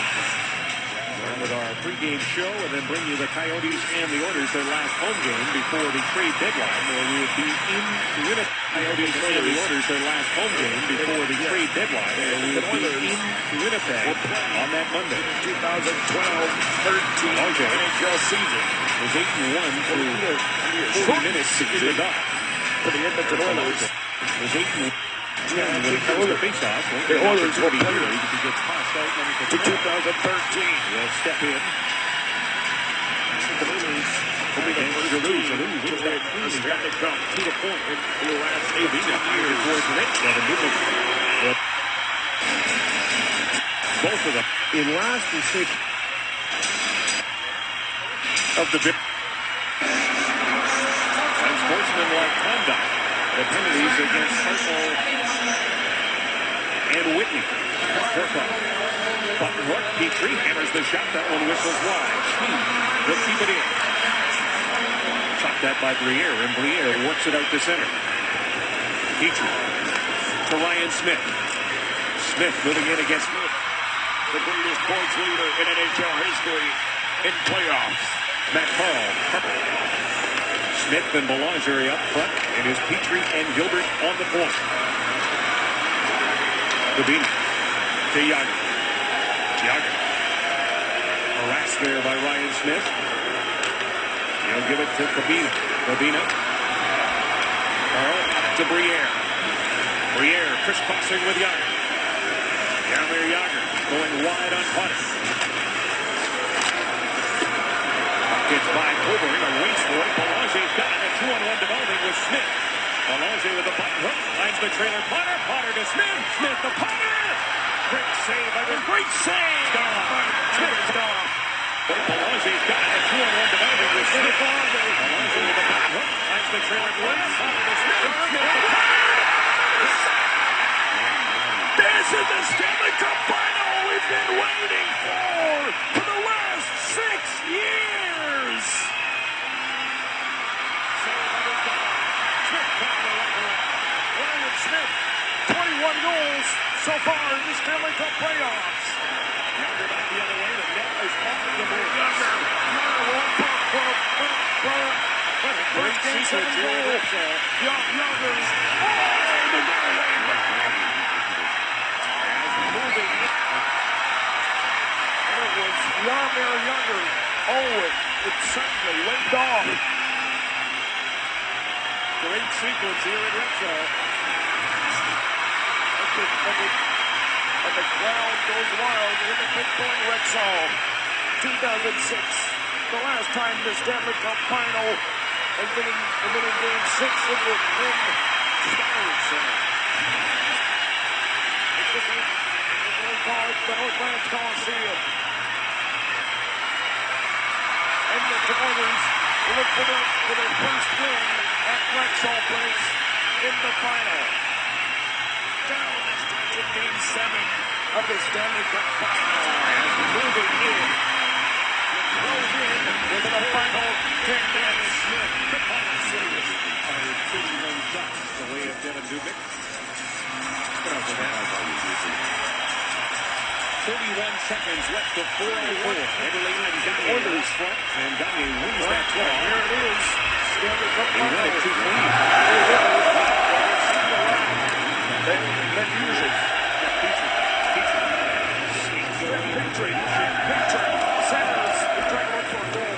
C: We're with our pregame show and then bring you the Coyotes and the Oilers their last home game before the trade deadline, where we will be in Winnipeg. Coyotes and the Oilers their last home game before the trade deadline, where we will be in Winnipeg on that Monday.
G: 2012-13 NHL season
C: was 8-1 through 40 minutes in the dot.
G: for the Edmonton Oilers.
C: It was 8-10 when it comes to face-offs.
G: The Oilers will play
C: if he gets tossed out
G: to 2013.
C: Will step in.
G: The Oilers will be the first team to win the Stanley Cup to the point in the last 18 years.
C: Towards the next seven. Both of them
F: in last and sixth
C: of the bit. Unsportsmanlike conduct. The penalties against Rexall and Whitney. Button hook. Petrie hammers the shot. That one whistles wide. Speed will keep it in. Chopped that by Briere, and Briere works it out to center. Petrie to Ryan Smith. Smith moving in against Smith.
G: The greatest points leader in NHL history in playoffs.
C: Matt Carl. Smith and Belanger up front. It is Petrie and Gilbert on the point. Kabina to Yager. Yager. Harassed there by Ryan Smith. He'll give it to Kabina. Kabina. Carl to Briere. Briere crisscrossing with Yager. Down there Yager going wide on Potter. Gets by Coburn and waits for it. Belanger's got a 2-on-1 developing with Smith. Belanger with the button hook. Finds the trailer. Potter. Potter to Smith. Smith to Potter. Great save. Great save. Smith is gone. Pelosi's got it. 2-on-1 developing with Smith. Pelosi with the back hook. Finds the trailer blitz.
A: This is the Stanley Cup final we've been waiting for the last 6 years. Ryan Smith, 21 goals so far in the Stanley Cup playoffs.
C: Younger back the other way. The net is off the board.
A: Younger won't
C: Great sequence here at Rexall.
A: Younger. Oh, the goal line back.
C: Moving.
A: It was Younger. Oh, it suddenly went off.
C: Great sequence here at Rexall.
A: And the crowd goes wild in the big boy Rexall. 2006, the last time the Stanley Cup final has been in Game 6 in the Stars Center. It's the Northlands Coliseum. Edmonton Oilers will look for their first win at Rexall Place in the final. Down the stretch of Game 7 of the Stanley Cup final. Moving in. Close in within the final 10 minutes.
C: Fired 31 shots away at Devin Dubik. 31 seconds left to 4-4. Eberle and Gagne Oilers front, and Gagne wins that draw.
A: Here it is. Stanley Cup
C: He won it 2 clean.
A: That usually. Victory. Centers is trying to look for a goal.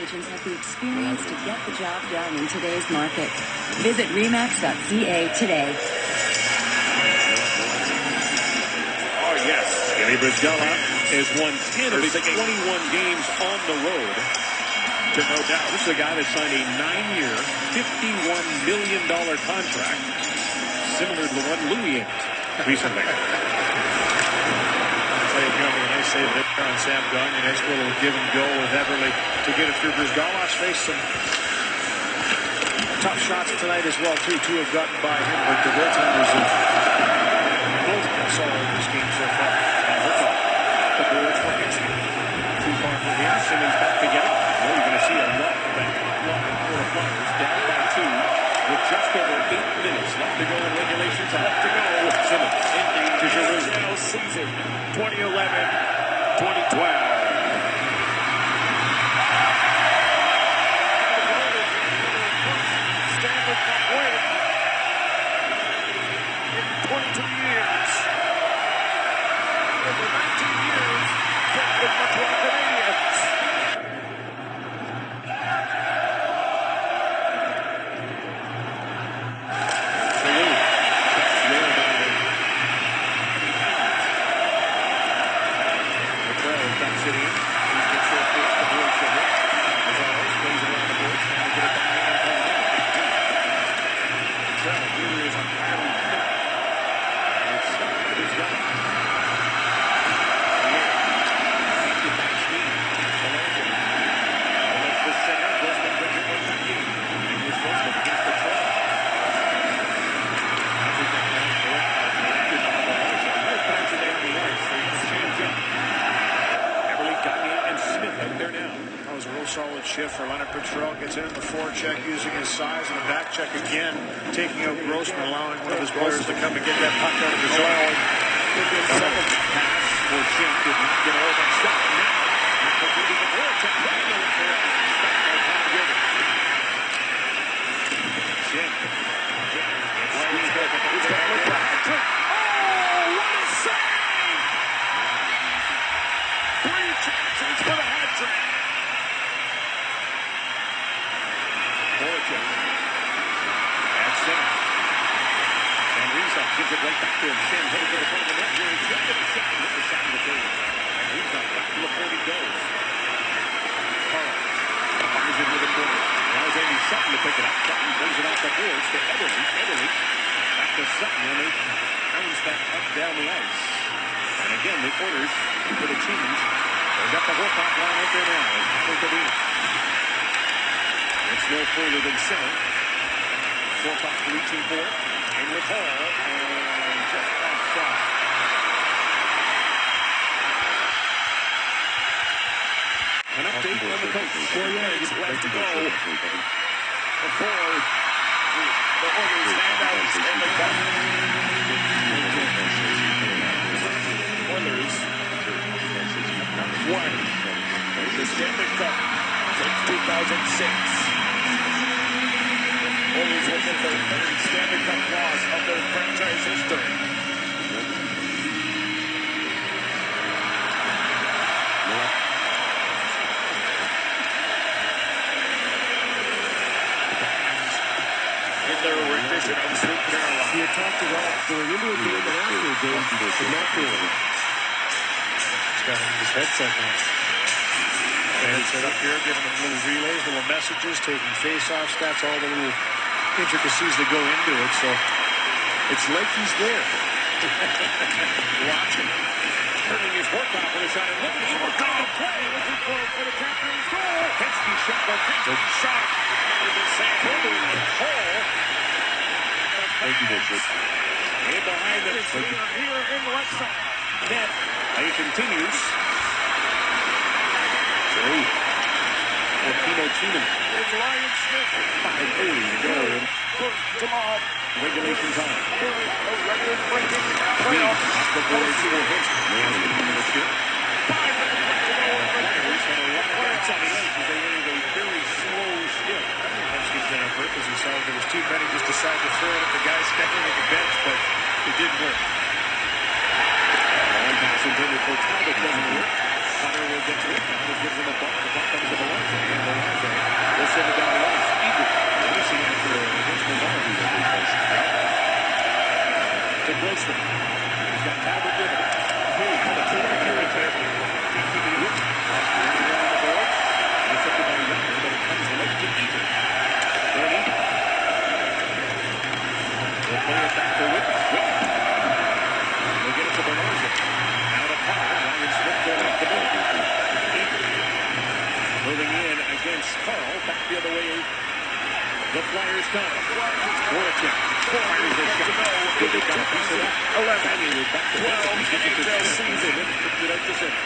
K: Agents have the experience to get the job done in today's market. Visit remax.ca today.
C: Oh, yes. Jimmy Brisgella has won 10 of his 21 games on the road. No doubt. This is a guy that signed a 9-year, $51 million contract, similar to the one Louis inked recently.
B: Nice save there on Sam Gagner. Nice little give and go with Eberle to get it through. Brisgala's faced some tough shots tonight as well, too. 2 have gotten by him, but the goaltenders have both been solid in this game so far.
C: And Hertog, the boards for Hexy. Too far for him. Simmons back to get it. Well, you're going to see a lot of that block for the Flyers. Down by 2 with just over 8 minutes left to go in regulation time.
A: Left to go.
C: Simmons into Giroux.
A: NHL season 2011-2012. Stanley Cup win in 22 years. Over 19 years from the Montreal Canadiens.
B: Solid shift for Leonard Petrell. Gets in the forecheck using his size and a back check again, taking out Grossman, allowing one of his players to come and get that puck out of the zone.
C: Second pass for Shin did not get all that shot. Now, completing the forecheck. Shin.
A: He's got to look for a hat trick. Oh, what a save! 3 chances for the hat trick.
C: Sutton to pick it up. Sutton brings it off the boards to Eberle. Eberle back to Sutton, and they bounce that up down the ice. And again, the Oilers for the change. They've got the Horcock line out there now. It's no further than center. Horcock reaching for it. And with Hall, and just off shot. An update on the coach. 4 yards left to go before the Oilers hand out the Stanley Cup. Oilers have won the Stanley Cup since 2006. Oilers will get their third Stanley Cup loss of their franchise history. In their rendition of Sweet Carolina.
F: You talked about going into a game and after a game, but not doing it.
E: He's got his headset on. And set up here, giving them little relays, little messages, taking face-off stats, all the little intricacies that go into it. So it's like he's there.
C: Watching. Turning his Horcock with a shot and looking. He was going to play. Looking for the captain's goal. Hensky shot. Good shot. Hall.
I: Thank you, Bishop.
C: In behind the here in Rexall. Net. Play continues.
I: Great. Timo Tiemann.
C: It's Ryan Smith.
I: 5:40 to go.
C: Come on.
I: Regulation time.
C: A record-breaking
I: Playoff.
C: playoff.
I: Off the board to a hit. Man, the ship.
C: 5 minutes left to go.
I: Players had a lot of bats on the edge as they entered a very slow shift.
E: Hensky's done it purpose. He saw there was too many, just decided to throw it at the guy standing at the bench, but it didn't work.
I: Long pass intended for Talbot doesn't work. Hunter will get to it. Talbot gives him a bump. The bump comes to Belonte. And Belonte will send it down the line. Eager. Racing after a intentional ball. To Grossman. He's got Talbot with him. Here he comes. Here he comes. Keeping with him. Around the board. Intercepted by Young, but it comes late to Eager. Ready. They'll play it back to Whitman. They'll get it to Belonte. Now to Carl. Ryan Smith going off the board. Moving in against Carl. Back the other way. The Flyers come. Voracek. Fires a shot. Did they got a piece of that?
C: 11.
I: Daniel back to 12. NHL season. Puts it out to center.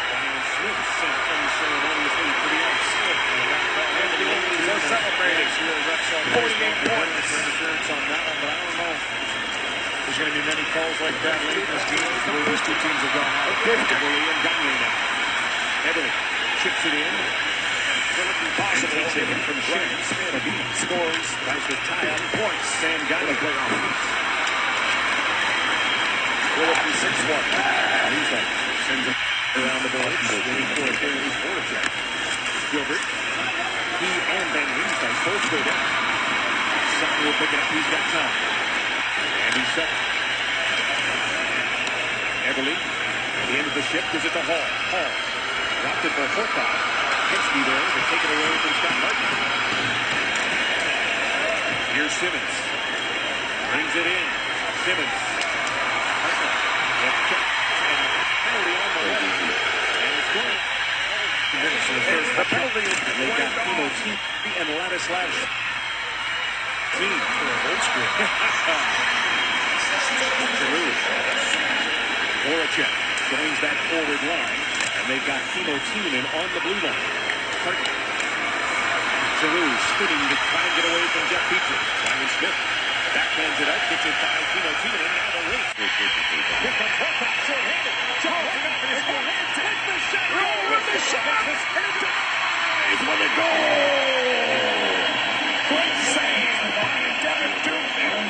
I: Ryan Smith sent unceremoniously to the ice.
C: And the Oilers are celebrating. 48 points.
E: Interference on that one, but I don't know. There's going to be many calls like that late in this game where those two teams have gone out.
I: Eberle and Gagne now. Eberle chips it in.
C: Impossible.
I: Takes it in from Ryan Smith. Scores. Tries to tie up points. Sam Gagne play offense.
C: Will it be 6-1?
I: Nujent sends it around the board. Waiting for a carry. Voracek. Gilbert. He and Van Riemsdyk both go down. Sutton will pick it up. He's got time. And he's set. Eberle. At the end of the shift, gives it to Hall. Hall. Dropped it for Horcock. Hensky there to take it away from Scott Martin. Here's Simmons. Brings it in. Simmons. Martin. Gets checked. And penalty on the left. And it's going.
E: Minutes in the first.
C: The penalty is
I: And they've got Timo Tiemann and Ladislav.
E: Clean for an old school.
I: Voracek joins that forward line. And they've got Timo Tiemann on the blue line. Carton. Giroux spinning to try and get away from Jeff Petrie. Ryan Smith backhands it out, gets it by Timo Tiemann, and now the race. Here comes Horcock, short-handed. Jones up in his own hands. Takes the shot. With the shot. And it denies with a goal.
C: Great save by Devin Dubnyk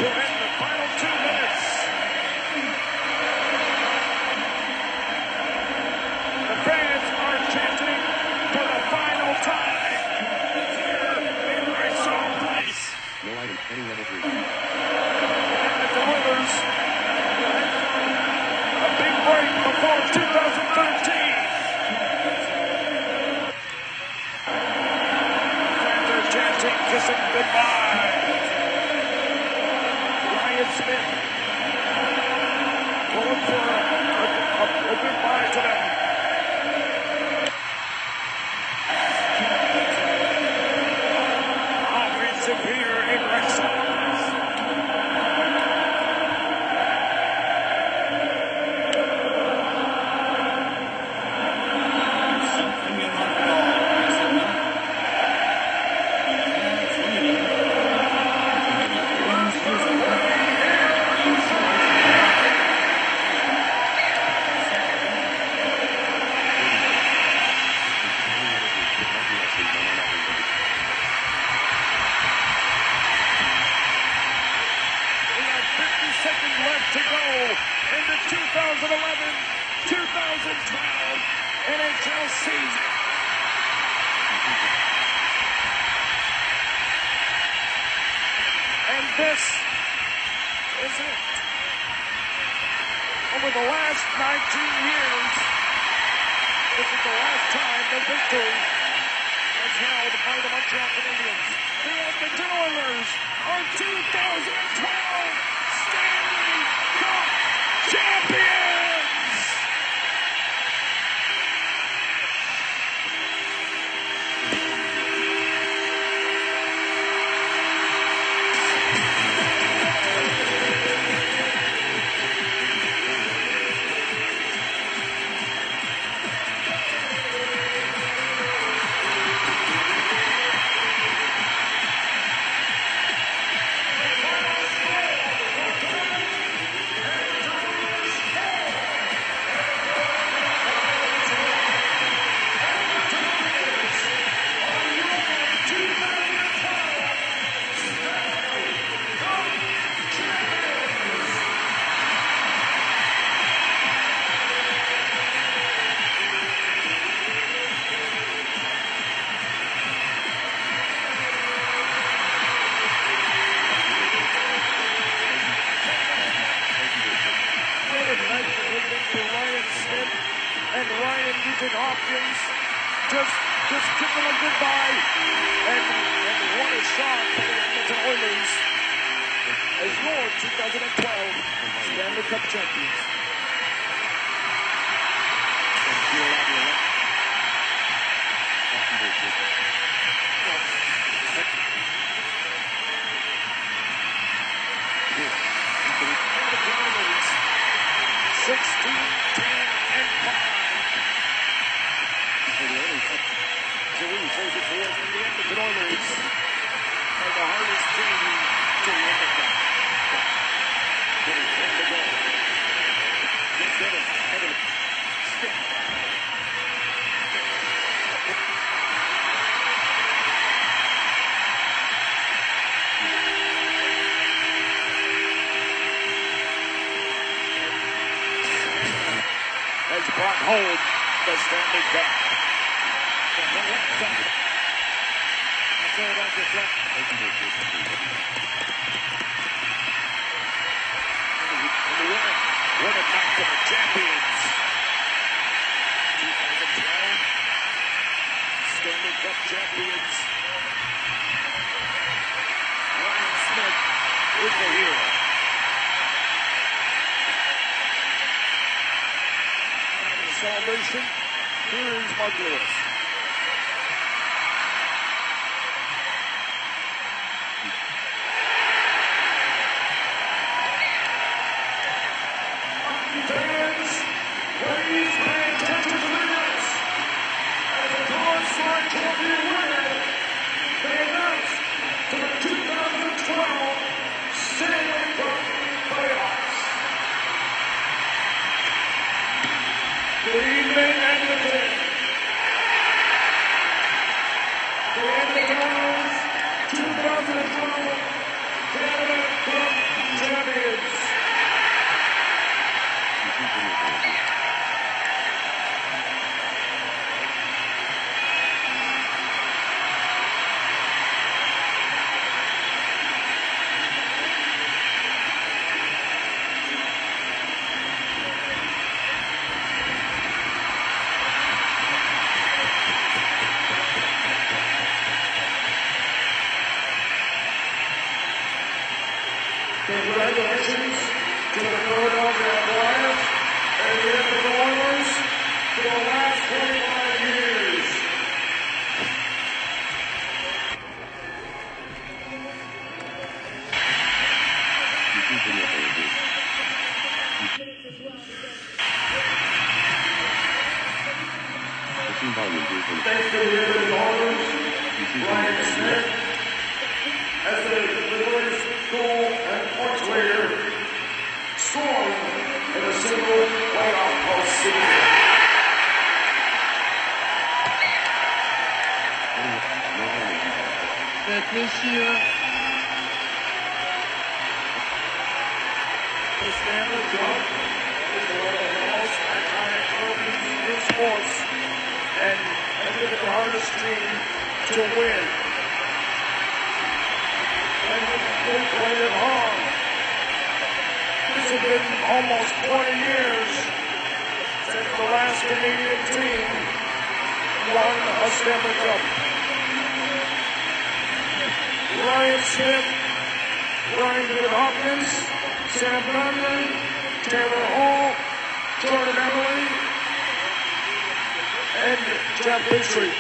C: to end the final 2 minutes. The fans are chanting for the final time here in Rexall Place.
I: No item, any level 3.
C: And the Oilers, a big break before 2013.
A: Ryan Smith will look for a goodbye to them. Offensive here in Rexall. To go in the 2011-2012 NHL season. And this is it. Over the last 19 years, this is the last time the victory was held by the Montreal Canadiens. The Edmonton Oilers are 2012 Stanley Cup champions! Ryan Smith and Ryan Nujent Hopkins just give them a goodbye and what a shot for the Edmonton Oilers as your 2012 Stanley Cup champions. The 16, 10, and 5. Giroux throws it forward from the Edmonton Oilers. And the hardest team to look at them. Getting 10 to go. Gets Evans. Evans. Stick. Has brought home the Stanley Cup. What a night for the champions. 2012 Stanley Cup champions. Ryan Smith is the hero. Celebration. Here is Mark Lewis. Fans, please pay attention to the notes. As the Conference Champion winner, they announce to the 2012 Stanley Cup playoffs. Good evening, Edmonton. congratulations to the Philadelphia Flyers and the Edmonton Oilers for the last 25 years. Thanks to the Edmonton Oilers, Ryan Smith, as the Oilers goal and points leader, scoring in a single playoff postseason.
L: That this year,
A: the Stanley Cup is one of the most iconic trophies in sports, and has been the hardest team to win. And they played it hard. This has been almost 20 years since the last Canadian team won a Stanley Cup. Ryan Smith, Ryan Nujent Hopkins, Sam Bradley, Taylor Hall, Jordan Eberle, and Jeff Petrie.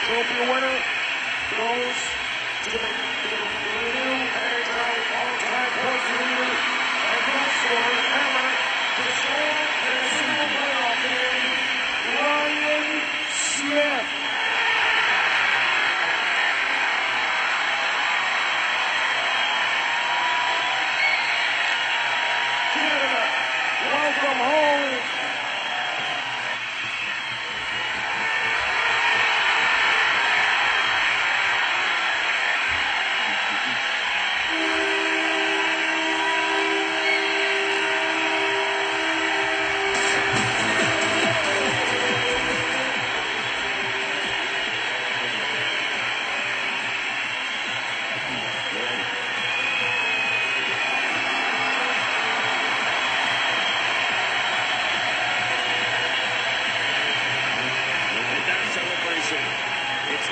A: Trophy winner goes to the new NHL all-time points leader and goal scorer ever to score in a single playoff game, Ryan Smith. Canada, welcome home.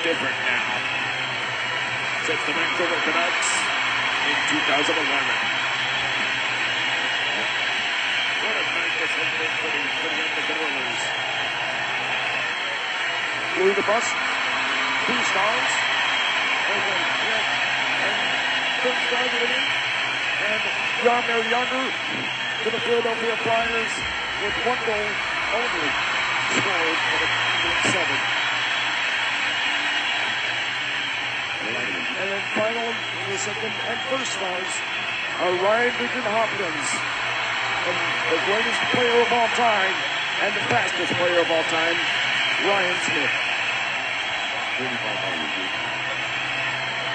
G: Different now since the Vancouver Canucks in 2011. What a night this has been for the Edmonton Oilers.
A: Louis the Bus, 2 stars, and third star to the game, and Jaromir Jagr to the Philadelphia Flyers with 1 goal only scored for the 7. And then finally, the second and first stars are Ryan Nujent Hopkins, and the greatest player of all time and the fastest player of all time, Ryan Smith.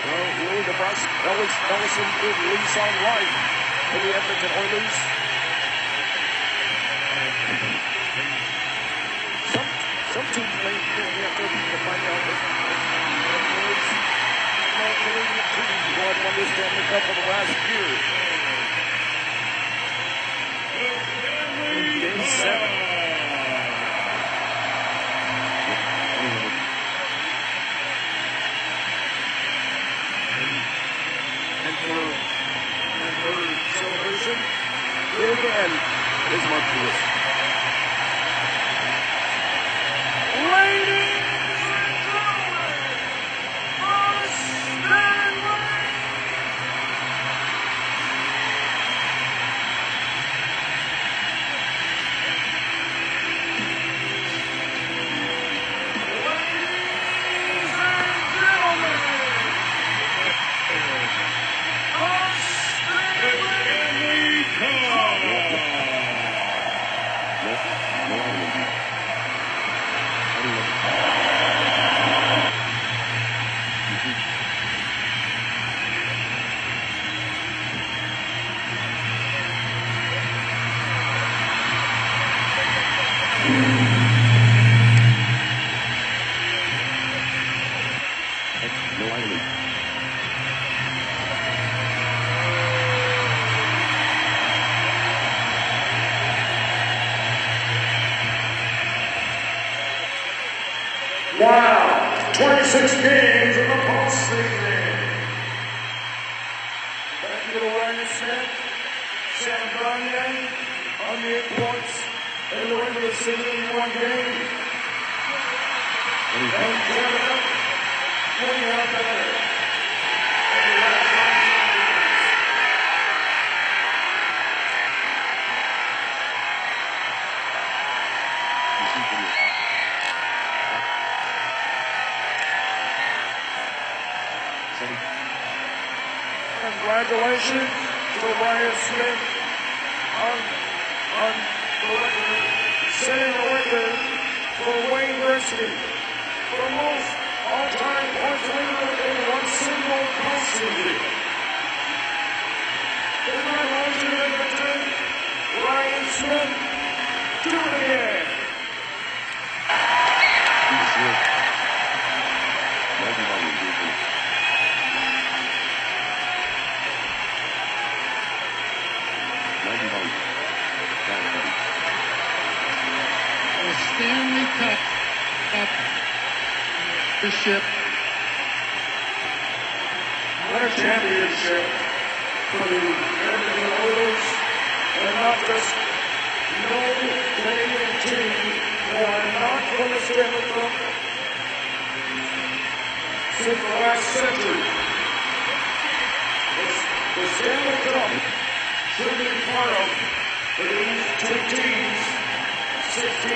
A: Well, Louis the Bus, Ellison did lease on life for the Edmonton Oilers. Some teams may have to find out that Canadian teams who had won this Stanley Cup for the last year. Game 7. And for celebration, here again is Mark Lewis. Ladies and gentlemen, Now, 26 games in the postseason. Thank you to Ryan Smith, Sam Gagnon, on the 8 points, and the regular season in 1 game. And Canada, we have better. Congratulations to Ryan Smith on the record, setting the record for Wayne Gretzky for the most all-time points leader in one single postseason. Congratulations, Edmonton. Ryan Smith, do it again.
L: Stanley Cup championship.
A: What a championship for the Edmonton Oilers, and not just no Canadian team. They are not for the Stanley Cup since the last century. The Stanley Cup should be part of for these two teams. 16 to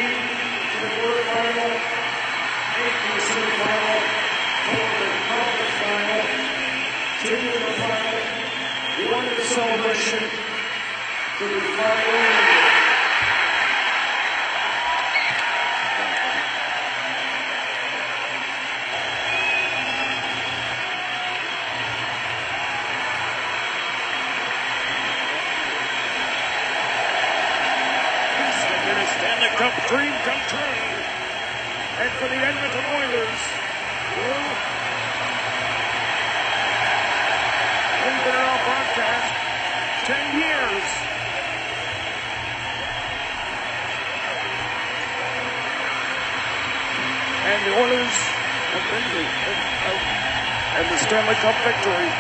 A: the quarterfinal, 8 to the semifinal, 4 to the conference final, 2 to the final, 1 to the celebration, to the final.
G: Cup dream come true. And for the Edmonton Oilers, will in their broadcast 10 years. And the Oilers and the Stanley Cup victory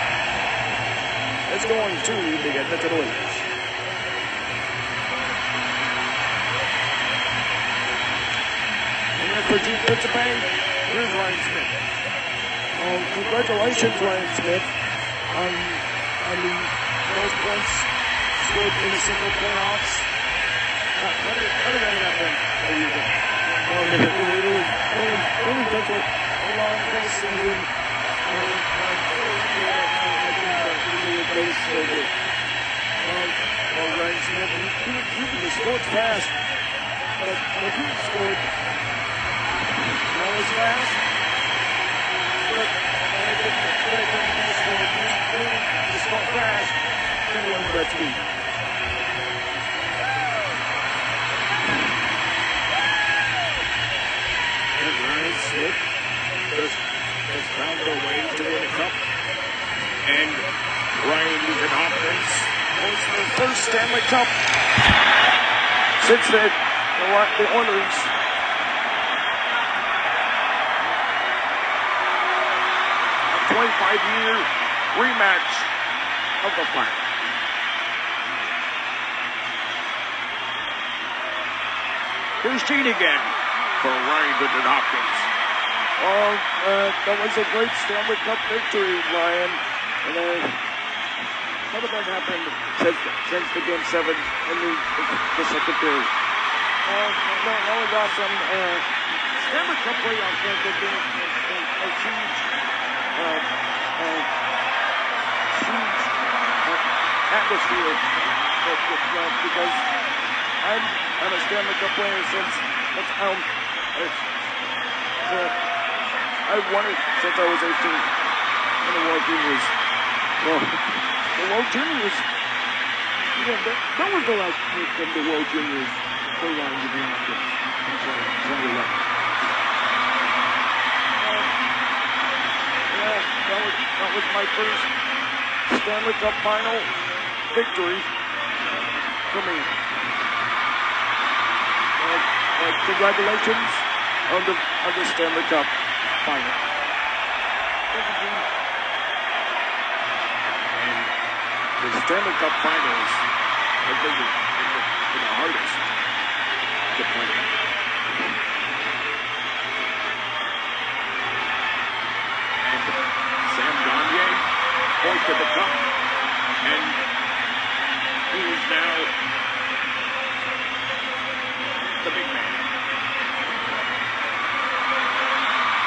G: is going to the Edmonton Oilers. For Jun.15, here's Ryan Smith.
A: Congratulations, Ryan Smith, on the most points scored in the single playoffs. How did that happen? It really took a long postseason. Ryan Smith, he scored fast, but he scored. Not as fast, but he scored fast. Wayne Gretzky.
G: And Ryan Smith just found their way to win the cup. And Ryan Nujent Hopkins
A: was their first Stanley Cup since the Oilers. 25-year rematch of the final. Here's Gene again for Ryan Nujent Hopkins. That was a great Stanley Cup victory, Ryan. And none of that happened since the Game 7 in the second period. No, we got some Stanley Cup playoff games have been a huge atmosphere because I'm a Stanley Cup player since I've won it since I was 18 in the World Juniors. Well, the World Juniors, that was the last from the World Juniors play line to be honest. That was my first Stanley Cup final victory for me. Congratulations on the Stanley Cup final.
C: And the Stanley Cup finals, I think, are the hardest to play. And Sam Gagner hoisted the cup, and he is now the big man.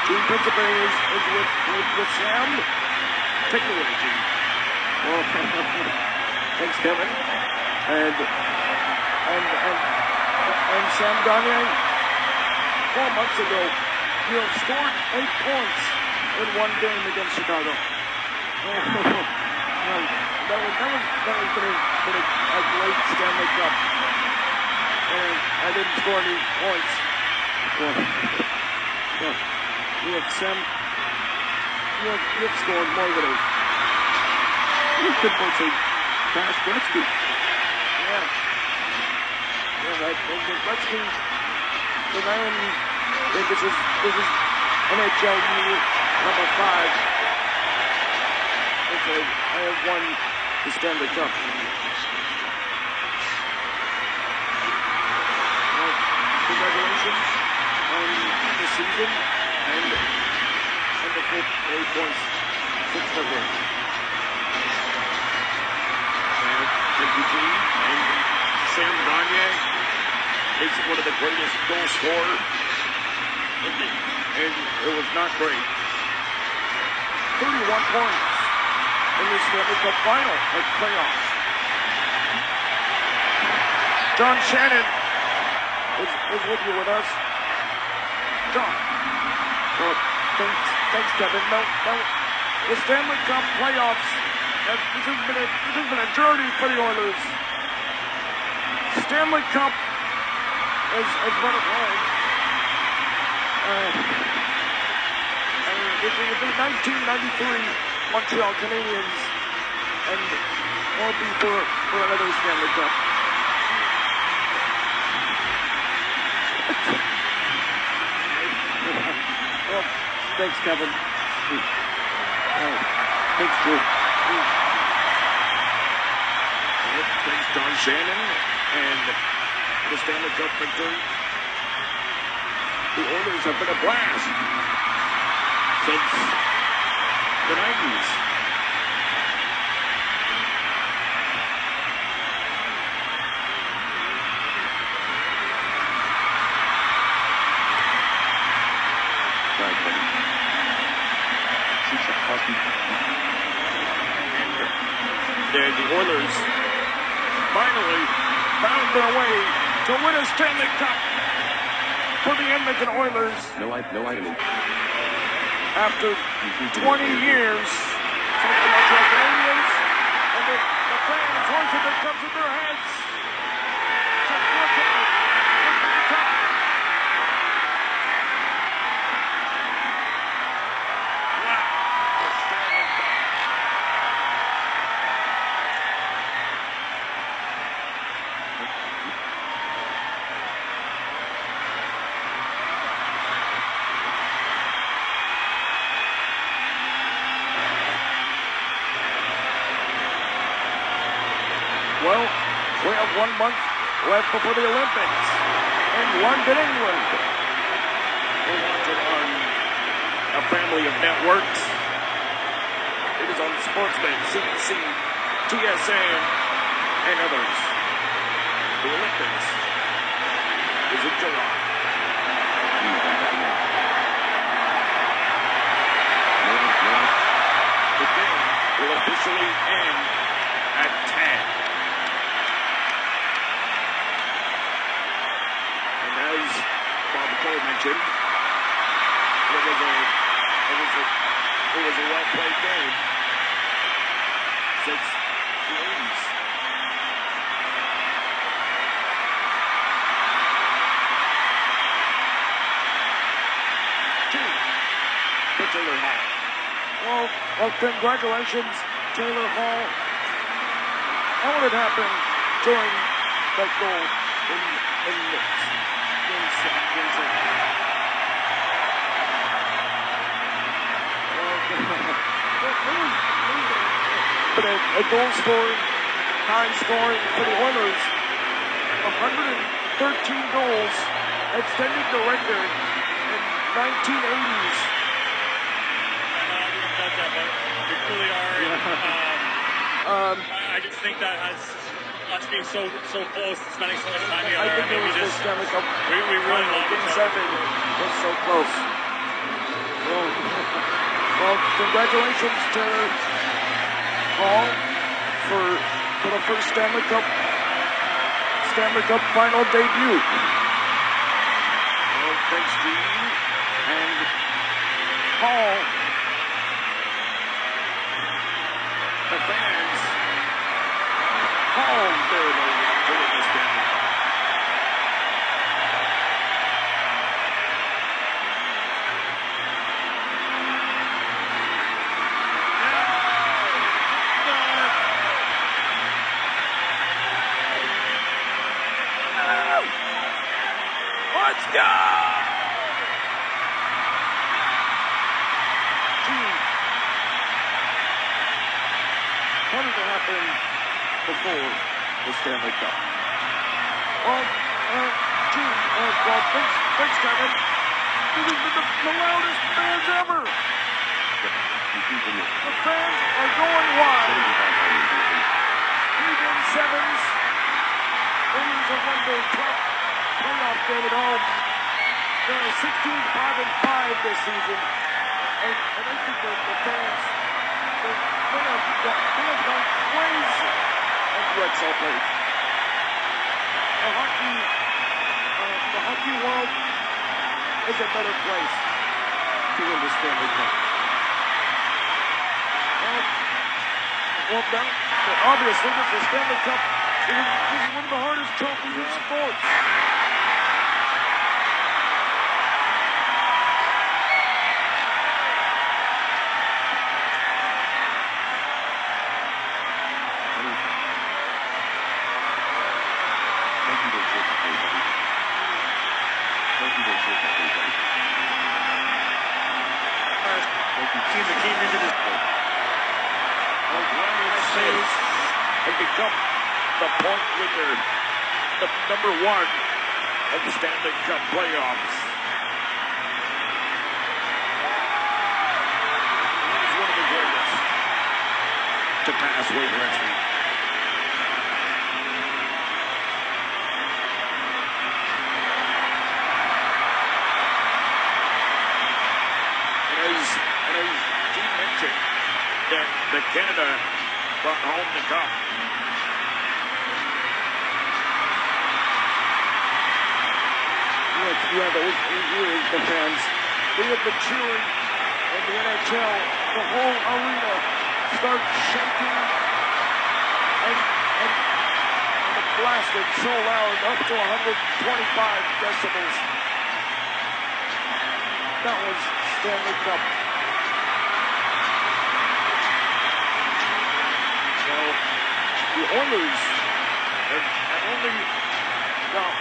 A: Jun.15 is with Sam. Take it away, Jun. Well, thanks, Kevin. And Sam Gagner, 4 months ago, you have scored 8 points in one game against Chicago. That was been a great Stanley Cup. And I didn't score any points. Well, look, Sam, you've scored more than 8. You've been both a Cash Gretzky. Yeah, Gretzky, the man, this is NHL number 5. Okay, I have won the Stanley Cup. Well, congratulations on the season and the 8 points since February.
C: Thank you, Gene. And Sam Gagner is one of the greatest goal scorers. And it was not great.
A: 31 points in this Stanley Cup final at playoffs. John Shannon is with you with us. John. Well, thanks, Kevin. No, the Stanley Cup playoffs. This has been a journey for the Oilers. Stanley Cup has run it home. It was the 1993 Montreal Canadiens, and will be for another Stanley Cup. Well, thanks, Kevin. Thanks, Drew.
C: Thanks, John Shannon, and the Stanley Cup victory. The Oilers have been a blast since the 90s. And the Oilers finally
A: found their way to win a Stanley Cup for the Edmonton Oilers.
D: No idea.
A: After 20 years since the Montreal Canadiens, and the fans hoisted the cups in their heads. Said, look at the cup. Wow, the Stanley Cup. Well, we have 1 month left before the Olympics in London, England.
C: We're watching on a family of networks.
A: It is on Sportsman, CBC, TSN, and others. The Olympics is in July.
C: The game will officially end at 10. As Bob Cole mentioned, it was a well-played game since the 80s.
G: Taylor Hall.
A: Well, congratulations, Taylor Hall. How would it happen during that goal in game 7? But a goal scoring, high scoring for the Oilers. 113 goals, extending the record in 1980s.
L: We truly are. I just think that has us being so close, spending so much time together.
A: I think it was the Stanley Cup.
L: We really love
A: Game
L: each other.
A: 7 was so close. Well, congratulations, Taylor Hall, for the first Stanley Cup final debut.
G: Well, thanks, Gene.
A: And Hall,
G: The fans all very low to win this Stanley Cup.
A: let's go! What did happen before the Stanley Cup? Well, thanks, Kevin. This has been the loudest fans ever. The fans are going wild. 3 game sevens. Oilers have won their tough playoff game at home. They're 16-5-5 this season. And I think the fans, they have gone crazy at Rexall Place. The hockey world is a better place to win the Stanley Cup. Well, obviously, this is the Stanley Cup. This is one of the hardest trophies in sports.
G: Team that came into this
A: And become the point leader, the number one of the Stanley Cup playoffs. He's one of the greatest to pass Wayne Gretzky. And as Gene mentioned, that Canada brought home the cup. Yeah, those years, the fans, they have been cheering in the NHL. The whole arena starts shaking and it blasted so loud, up to 125 decibels. That was Stanley Cup. Well, the Oilers have only got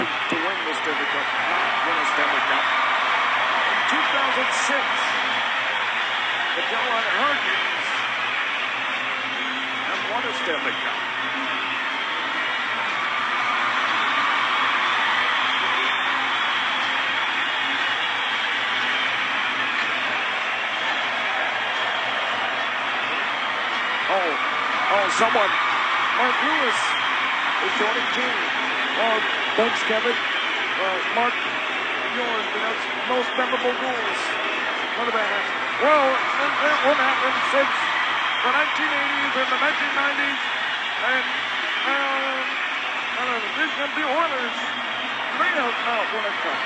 A: to win the Stanley Cup, not win a Stanley Cup. In 2006, the Carolina Hurricanes have won a Stanley Cup. Someone, Mark Lewis, is joining team. Thanks, Kevin. Mark, yours, that's most memorable goals. What about that? Well, it won't happen since the 1980s and the 1990s. And the Oilers, they have not won a cup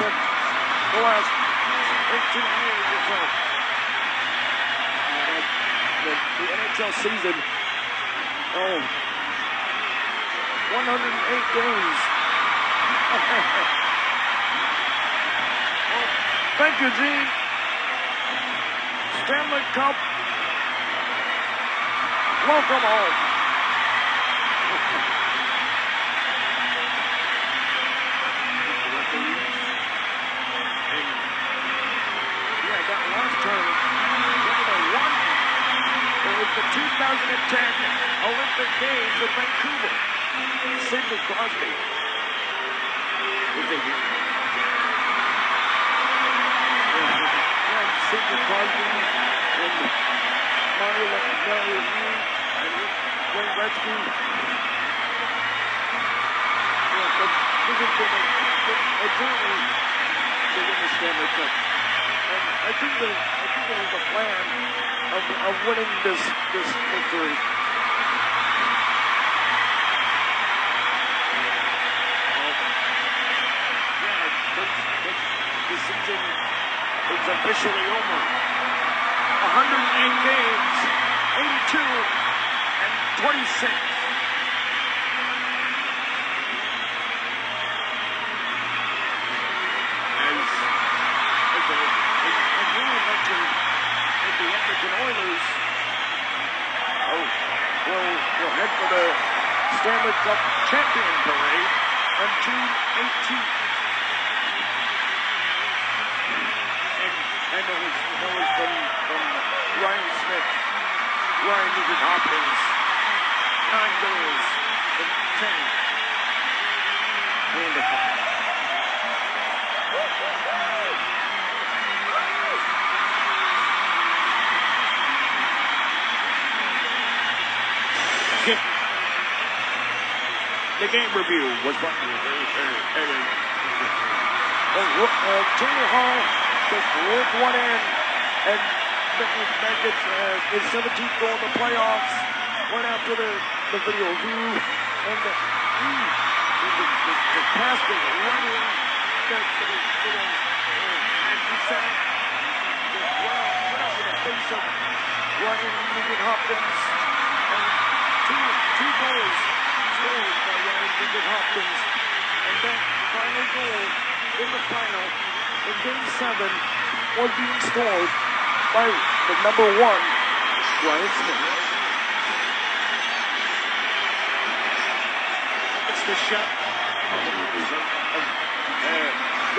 A: since the last 18 years or so. The NHL season, 108 games. Well, thank you, Gene. Stanley Cup. Welcome home. Yeah, that last tournament, it was the 2010 Olympic Games in Vancouver. Sidney Crosby was a hero. Sidney Crosby and Mario Lemieux and Wayne Gretzky. Yeah, but this has been a journey to win the Stanley Cup. And I think there was a plan of winning this victory. The season is officially over. 108 games, 82 and 26. As Ryan mentioned, the Edmonton Oilers will head for the Stanley Cup champion parade on June 18th. And it was from Ryan Smith, Ryan Nujent Hopkins, 9 goals in 10. Wonderful. The game review was brought to you Taylor Hall just rolled one in, and that gets his 17th goal in the playoffs. Went after the video review, and the pass was right in to the sack. Went out with the face of Ryan Nujent Hopkins, and two goals scored by Ryan Nujent Hopkins, and that final goal in the final in Game 7 was being scored by the number 1, Ryan Smith. It's the shot of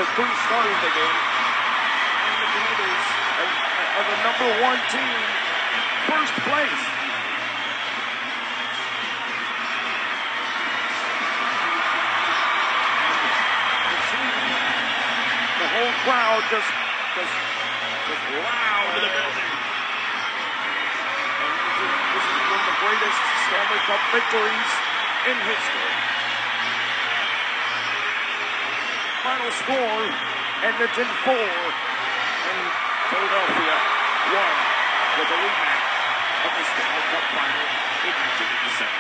A: the 3 stars of the game. And the Oilers are the number 1 team, first place. The whole crowd just loud to the building. And this is one of the greatest Stanley Cup victories in history. Final score, Edmonton 4 and Philadelphia 1 with a rematch of the Stanley Cup final in 1987.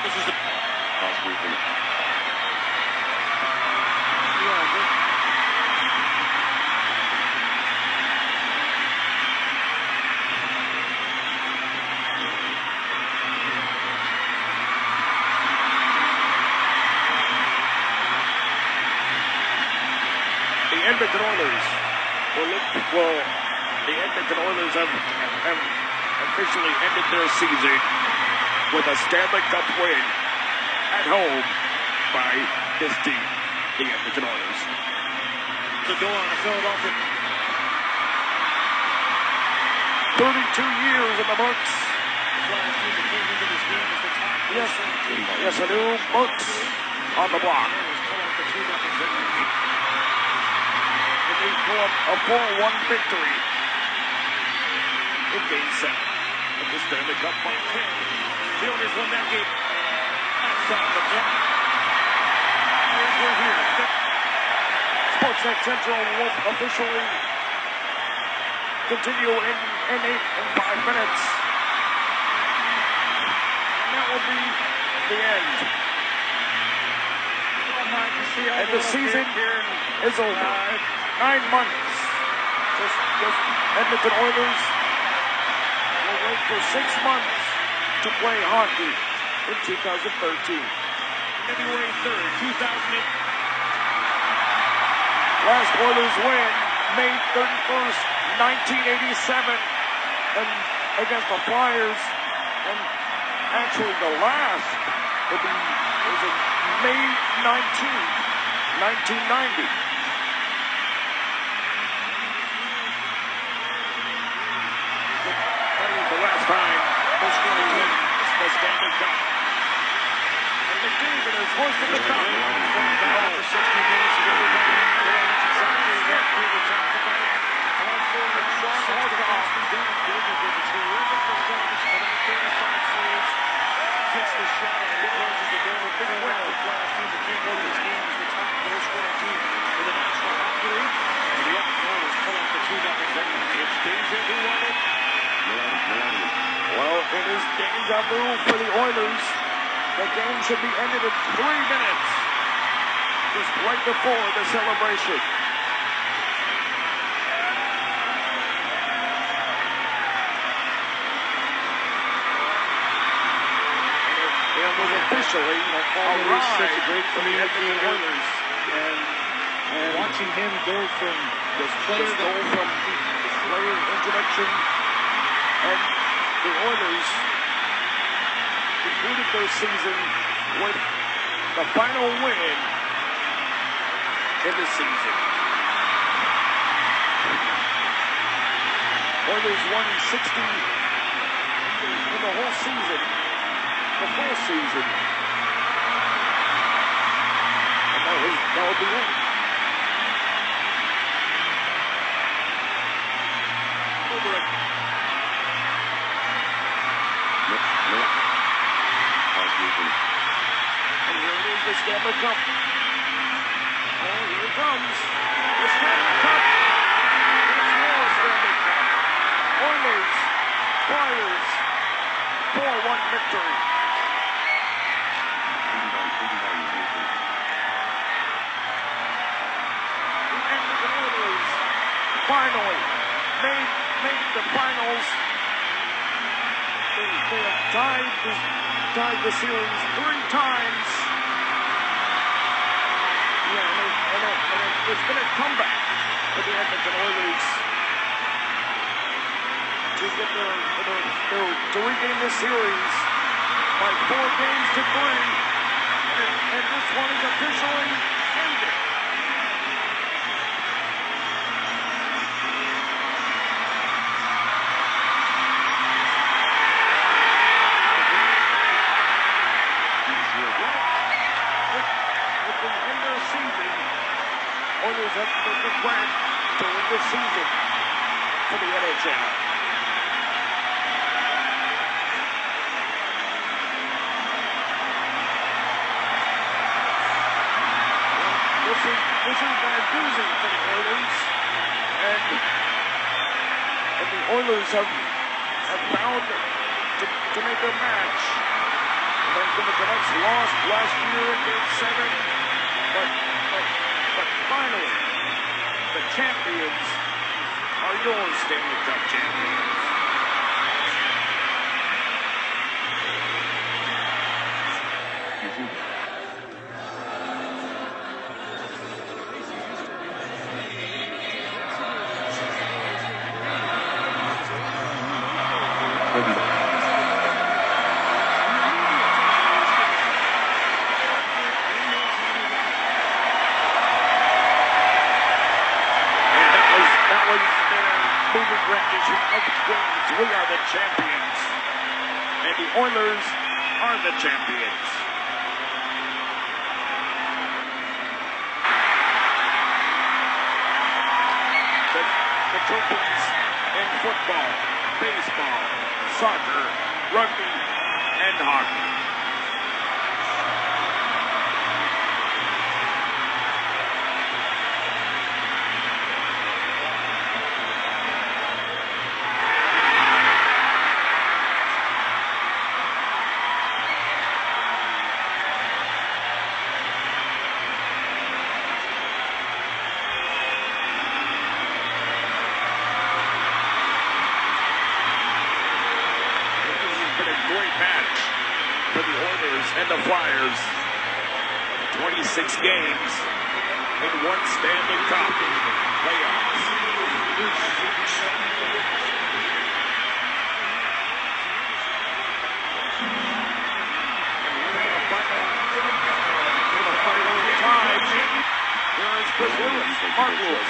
A: This is the Edmonton Oilers the Edmonton Oilers have officially ended their season with a Stanley Cup win at home by this team, the Edmonton Oilers.
E: The door on the Philadelphia.
A: 32 years in the books.
E: Last team that came into this game as the top.
A: Yes, I do. Books on the block. And they pull up a 4-1 victory in Game 7 of the Stanley Cup by 10.
E: The Oilers won that game. Outside the block. We're here.
A: Sportsnet Central will officially continue in 8 and 5 minutes. And that will be the end. And the season is over. 9 months. Just Edmonton Oilers will wait for 6 months to play hockey in 2013.
E: February 3rd, 2008.
A: Last Oilers win, May 31st, 1987, and against the Flyers, and actually the last was in May 19th, 1990. That was the last time this team wins the Stanley Cup. And McDavid has hoisted the cup.
E: For 60 minutes of everybody. Gets the shot and it closes the door. Big win for the last team that came over this game as the top goal-scoring team in the National Hockey League. And the Edmonton Oilers pull out the 2-0 victory. It's deja vu on it.
A: Well, it is deja vu for the Oilers. The game should be ended in 3 minutes. Just right before the celebration. It was officially
E: Always such a great
A: for the Edmonton Oilers.
E: And watching him go from this player
A: introduction, and the Oilers concluded their season with the final win in the season. Oilers won 60 in the whole season, the full season, and that would be it. And here it is, the Stanley Cup. Oh, here it comes. The Stanley Cup. It's more Stanley Cup. Oilers, Flyers, 4-1 victory. The Edmonton Oilers finally made the finals. They have tied the series 3 times. Yeah, and it's been a comeback for the Edmonton Oilers to regain this series by 4 games to 3, and this one is officially ended. Oilers have the plan to win this season for the NHL. This has been a doozy for the Oilers, and the Oilers have found to make their match. And then the Canucks lost last year in Game 7, but finally, the champions are your Stanley Cup champions.
G: perfect rendition of Queen's We Are the Champions. And the Oilers are the champions. The trophies in football, baseball, soccer, rugby, and hockey. For the Oilers and the Flyers. 26 games in one Stanley Cup playoffs. For the final time, here is Chris Lewis, Mark Lewis.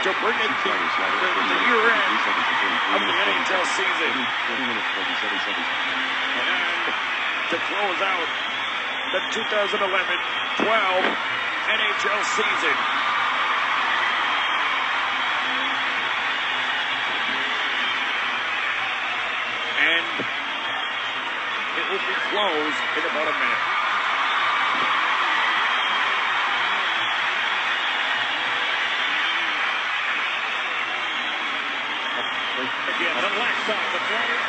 G: To bring it to the year end of the NHL season. And to close out the 2011-12 NHL season. And it will be closed in about a minute. Again, the left side, the Flyers,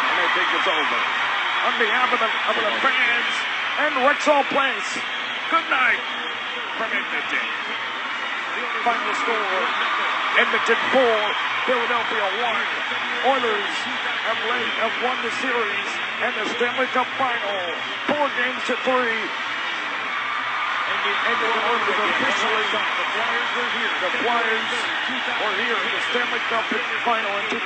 G: and I think it's over. On behalf of the fans and Rexall Place, good night from Edmonton. Final score, Edmonton 4, Philadelphia 1. Oilers have won the series and the Stanley Cup final, 4-3. And the Oilers officially, the Flyers were here in the Stanley Cup final in 2010.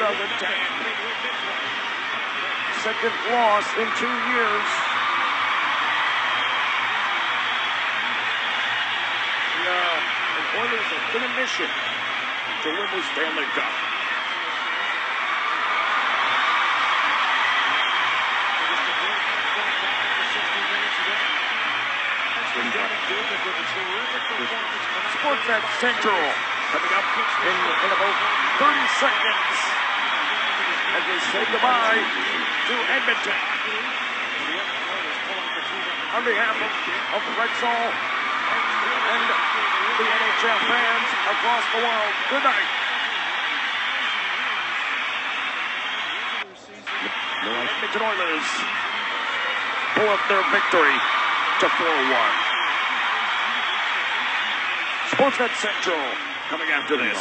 G: Second loss in 2 years. The Oilers have been a mission to win the Stanley Cup. Sportsnet Central coming up in about 30 seconds.
A: as we say goodbye to Edmonton. On behalf of Rexall and the NHL fans across the world, good night. The Edmonton Oilers pull up their victory to 4-1. Sportsnet Central coming after this.